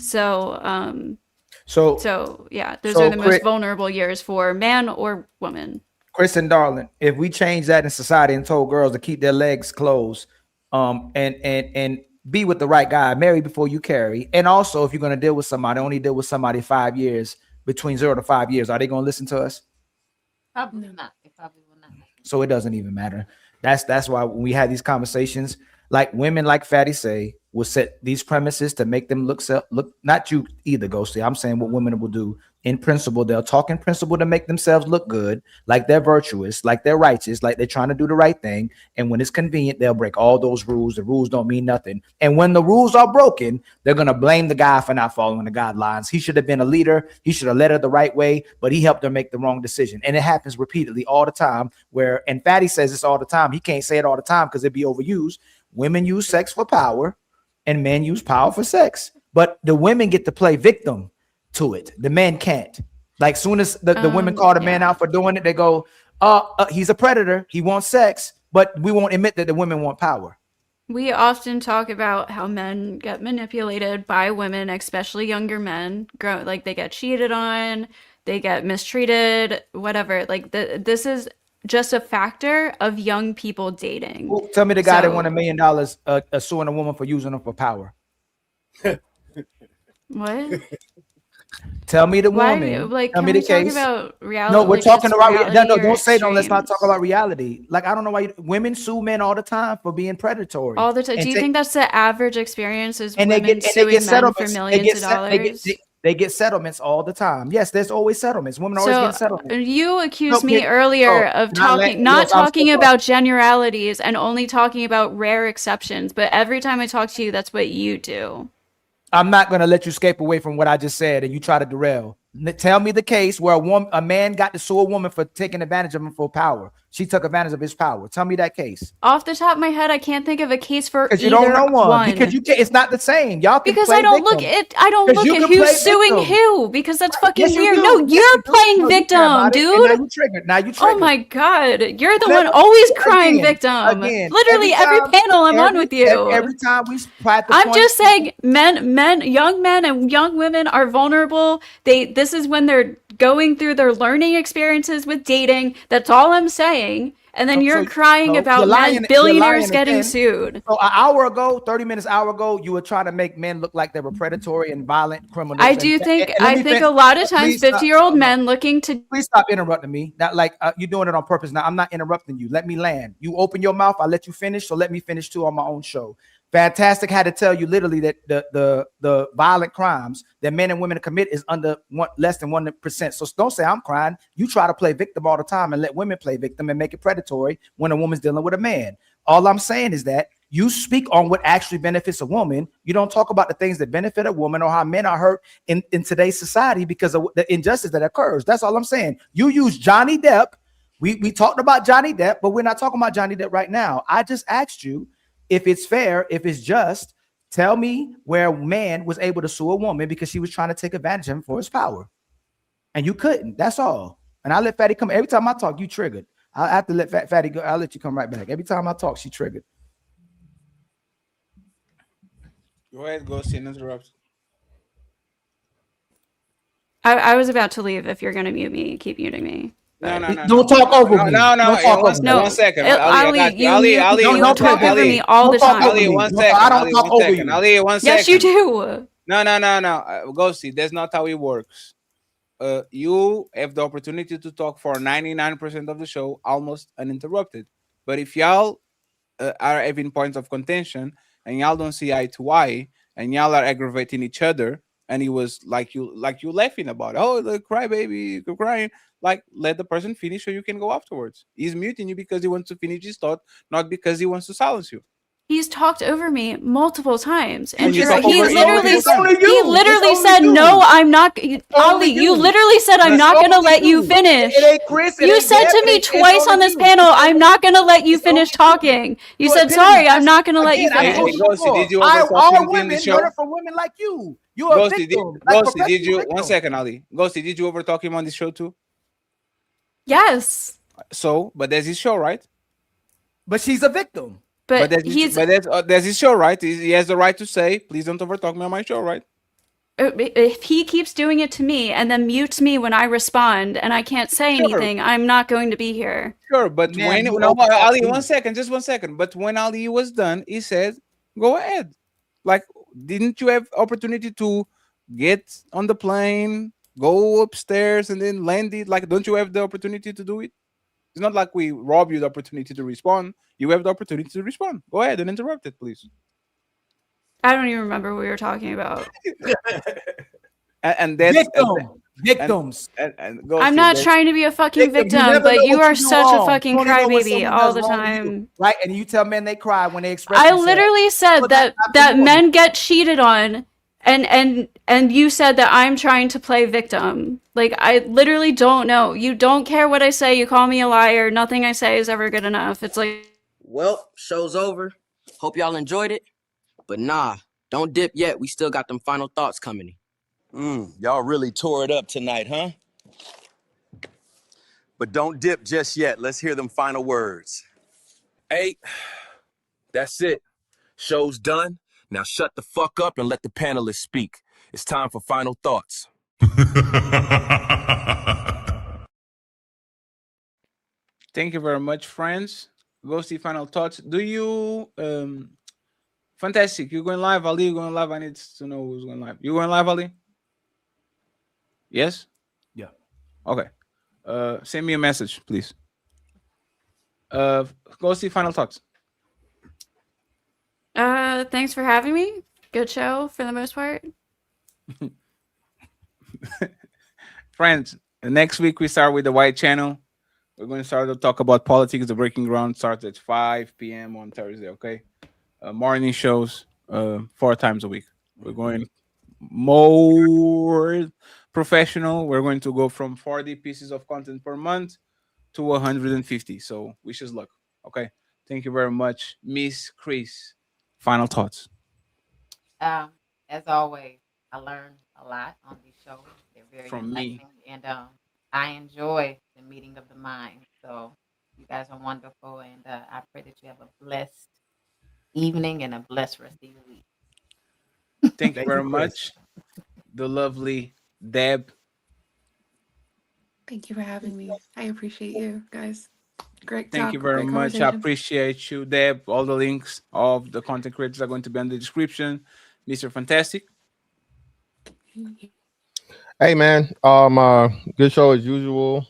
So yeah, those so are the most Chris- vulnerable years for man or woman. Chris and Darling, if we change that in society and told girls to keep their legs closed, and be with the right guy, marry before you carry, and also if you're going to deal with somebody, only deal with somebody 5 years, between 0 to 5 years, are they going to listen to us? Probably not. They probably will not. So it doesn't even matter. That's why when we have these conversations, like women, like Fatty say, will set these premises to make them look not you either, Ghosty. I'm saying what women will do in principle. They'll talk in principle to make themselves look good, like they're virtuous, like they're righteous, like they're trying to do the right thing. And when it's convenient, they'll break all those rules. The rules don't mean nothing. And when the rules are broken, they're gonna blame the guy for not following the guidelines. He should have been a leader. He should have led her the right way, but he helped her make the wrong decision. And it happens repeatedly all the time. And Fatty says this all the time. He can't say it all the time because it'd be overused. Women use sex for power, and men use power for sex. But the women get to play victim to it. The men can't. Like soon as the women call the man out for doing it, they go, he's a predator. He wants sex, but we won't admit that the women want power. We often talk about how men get manipulated by women, especially younger men. Like they get cheated on, they get mistreated, whatever. Like this is just a factor of young people dating. Well, tell me the guy that won $1 million suing a woman for using them for power. What? Tell me the Why, woman. like, Tell can me we the talk case. about reality? No, we're like, talking just about reality no. or Don't say no. Let's not extremes? talk about reality. Like I don't know why women sue men all the time for being predatory. All the time. And Do you take- think that's the average experience? Is and they women get and suing they get men settlements. for millions of dollars? They get settlements all the time. Yes, there's always settlements. Women always So get settlements. you accused No, me kid, earlier no, of not talking, let- not yes, I'm so talking sorry. about generalities and only talking about rare exceptions. But every time I talk to you, that's what you do. I'm not going to let you escape away from what I just said and you try to derail. Tell me the case where a man got to sue a woman for taking advantage of him for power. She took advantage of his power. Tell me that case. Off the top of my head, I can't think of a case for Because either you don't know one. one. Because you can't. It's not the same. Y'all can Because play I don't victim. look at I don't 'Cause look you at can who's play suing victim. who, because that's fucking Yes, you weird. do. No, Yes, you're you do. playing You care victim, about it, and dude. now you triggered. Now you Oh triggered. my god, you're the Whenever- one always crying again, victim. again, Literally every time- panel I'm on with you. Every time we fight the I'm point- just saying, young men and young women are vulnerable. This is when they're going through their learning experiences with dating. That's all I'm saying. And then you're crying about men, billionaires getting again. sued. So an hour ago, 30 minutes, hour ago, you were trying to make men look like they were predatory and violent criminals. I do think a lot of times 50-year-old men looking to Please stop interrupting me. Not like you're doing it on purpose. Now I'm not interrupting you. Let me land. You open your mouth, I'll let you finish. So let me finish too on my own show. Fantastic had to tell you literally that the violent crimes that men and women commit is less than 1%. So don't say I'm crying. You try to play victim all the time and let women play victim and make it predatory when a woman's dealing with a man. All I'm saying is that you speak on what actually benefits a woman. You don't talk about the things that benefit a woman or how men are hurt in today's society because of the injustice that occurs. That's all I'm saying. You use Johnny Depp. We talked about Johnny Depp, but we're not talking about Johnny Depp right now. I just asked you if it's fair, if it's just. Tell me where a man was able to sue a woman because she was trying to take advantage of him for his power. And you couldn't. That's all. And I let Fatty come. Every time I talk, you triggered. I have to let Fatty go. I'll let you come right back. Every time I talk, she triggered. Go ahead, go see and interrupt. I was about to leave. If you're gonna mute me, keep muting me. Don't talk over me. No, Don't talk over me. one second. Ali, I got you. Ali, you one talk second. over me Ali, all the Don't talk time. over Ali, me. one No, second. I don't Ali, talk one over second. you. Ali, 1 second. Yes, you do. No. Ghosty, that's not how it works. You have the opportunity to talk for 99% of the show almost uninterrupted. But if y'all are having points of contention and y'all don't see eye to eye and y'all are aggravating each other, and it was like you laughing about it. Oh, the crybaby, you're crying. Like, let the person finish so you can go afterwards. He's muting you because he wants to finish his thought, not because he wants to silence you. He's talked over me multiple times, and you he talk over literally it's only he literally said, "No, I'm not." Ali, you literally said, "I'm not going to let you finish." It ain't Chris. You said to me twice on this panel, "I'm not going to let you finish talking." You said, "Sorry, I'm not going to let you Again, I finish." told you Ghosty, did you before, overtalk all him in the women show? learn from women like you. You're a Ghosty, victim. Like Ghosty, did you? victim. 1 second, Ali. Ghosty, did you overtalk him on the show too? Yes, So, but there's his show, right? But she's a victim. but there's his show, right? He has the right to say, "Please don't overtalk me on my show," right? if he keeps doing it to me and then mutes me when I respond and I can't say anything, I'm not going to be here. Sure, but Man, when you no, overtalked Ali, me. 1 second, just 1 second. But when Ali was done, he said, "Go ahead." Like, didn't you have opportunity to get on the plane, go upstairs, and then land it? Like, don't you have the opportunity to do it? It's not like we rob you the opportunity to respond. You have the opportunity to respond. Go ahead and interrupt it, please. I don't even remember what we were talking about. And that's victims. And I'm not trying to be a fucking victim, but you are such a fucking crybaby all the time. Right? And you tell men they cry when they express I themselves. literally said that men get cheated on, and you said that I'm trying to play victim. Like, I literally don't know. You don't care what I say. You call me a liar. Nothing I say is ever good enough. It's like, well, show's over. Hope y'all enjoyed it. But nah, don't dip yet. We still got them final thoughts coming. Y'all really tore it up tonight, huh? But don't dip just yet. Let's hear them final words. Hey, that's it. Show's done. Now shut the fuck up and let the panelists speak. It's time for final thoughts. Thank you very much, friends. Ghosty, final thoughts. Do you fantastic? You going live, Ali? You going live? I need to know who's going live. You going live, Ali? Yes? Yeah. Okay. Send me a message, please. Ghosty, final thoughts. thanks for having me. Good show for the most part. Friends, next week we start with the White Channel. We're going to start to talk about politics. The Breaking Ground starts at 5 p.m. on Thursday, okay? Morning shows 4 times a week. We're going more professional. We're going to go from 40 pieces of content per month to 150. So wish us luck, okay? Thank you very much. Miss Chris, final thoughts. As always, I learned a lot on these shows. They're very From me. enlightening, and I enjoy the meeting of the mind. So you guys are wonderful, and I pray that you have a blessed evening and a blessed rest of your week. Thank you very much. The lovely Deb. Thank you for having me. I appreciate you guys. Great Thank talk, you very great much. I conversation. appreciate you, Deb. All the links of the content creators are going to be in the description. Mr. Fantastic. Hey man, good show as usual.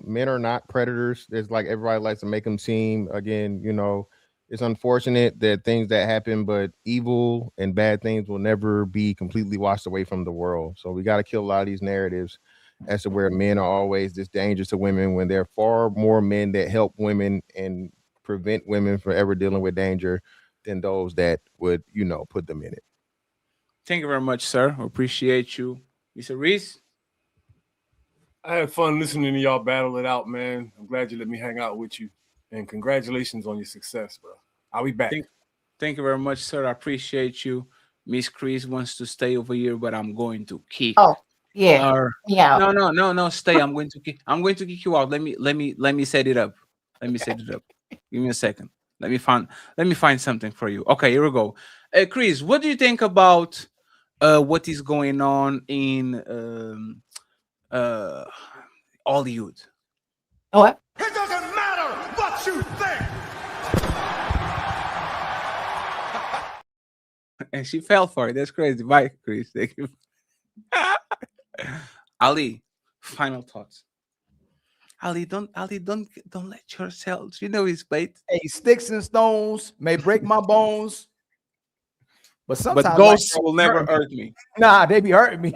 Men are not predators. It's like everybody likes to make them seem. Again, you know, it's unfortunate that things that happen, but evil and bad things will never be completely washed away from the world. So we got to kill a lot of these narratives as to where men are always this danger to women, when there are far more men that help women and prevent women from ever dealing with danger than those that would, you know, put them in it. Thank you very much, sir. I appreciate you. Mr. Reese. I had fun listening to y'all battle it out, man. I'm glad you let me hang out with you. And congratulations on your success, bro. I'll be back. Thank you very much, sir. I appreciate you. Miss Chris wants to stay over here, but I'm going to kick. Oh, yeah. her. Yeah. No, stay. I'm going to kick you out. Let me set it up. Let me set it up. Give me a second. Let me find something for you. Okay, here we go. Chris, what do you think about what is going on in Hollywood. Oh, what? It doesn't matter what you think. And she fell for it. That's crazy. Bye, Chris. Thank you. Ali, final thoughts. Ali, don't let yourself. You know his bait. Hey, sticks and stones may break my bones, but sometimes But ghosts will never hurt me. Nah, they be hurting me.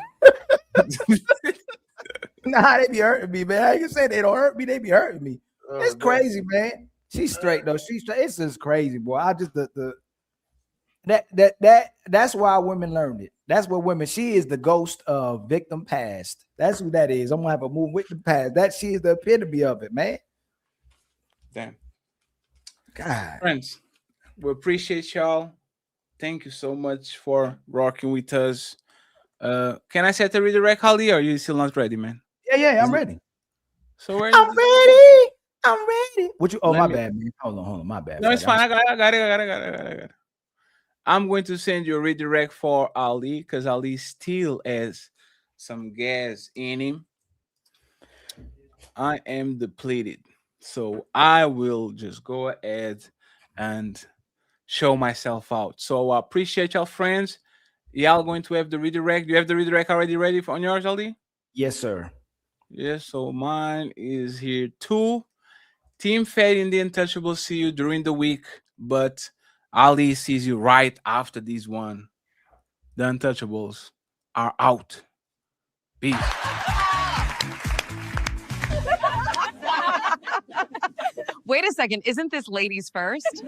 Nah, they be hurting me, man. I can say they don't hurt me. They be hurting me. It's crazy, man. She's straight though. She's straight. It's just crazy, boy. I just that's why women learned it. That's what women. She is the ghost of victim past. That's who that is. I'm gonna have a move with the past. That she is the epitome of it, man. Damn. God, friends, we appreciate y'all. Thank you so much for rocking with us. Can I set the redirect, Ali, or are you still not ready, man? Yeah, I'm ready. So I'm ready. I'm ready. What you? Oh, my bad, man. Hold on, my bad. No, it's fine. I got it. I'm going to send you a redirect for Ali because Ali still has some gas in him. I am depleted, so I will just go ahead and show myself out. So I appreciate y'all, friends. Y'all going to have the redirect. Do you have the redirect already ready on yours, Ali? Yes, sir. Yes, so mine is here too. Team Fed in the Untouchable see you during the week, but Ali sees you right after this one. The Untouchables are out. Peace. Wait a second, isn't this ladies first?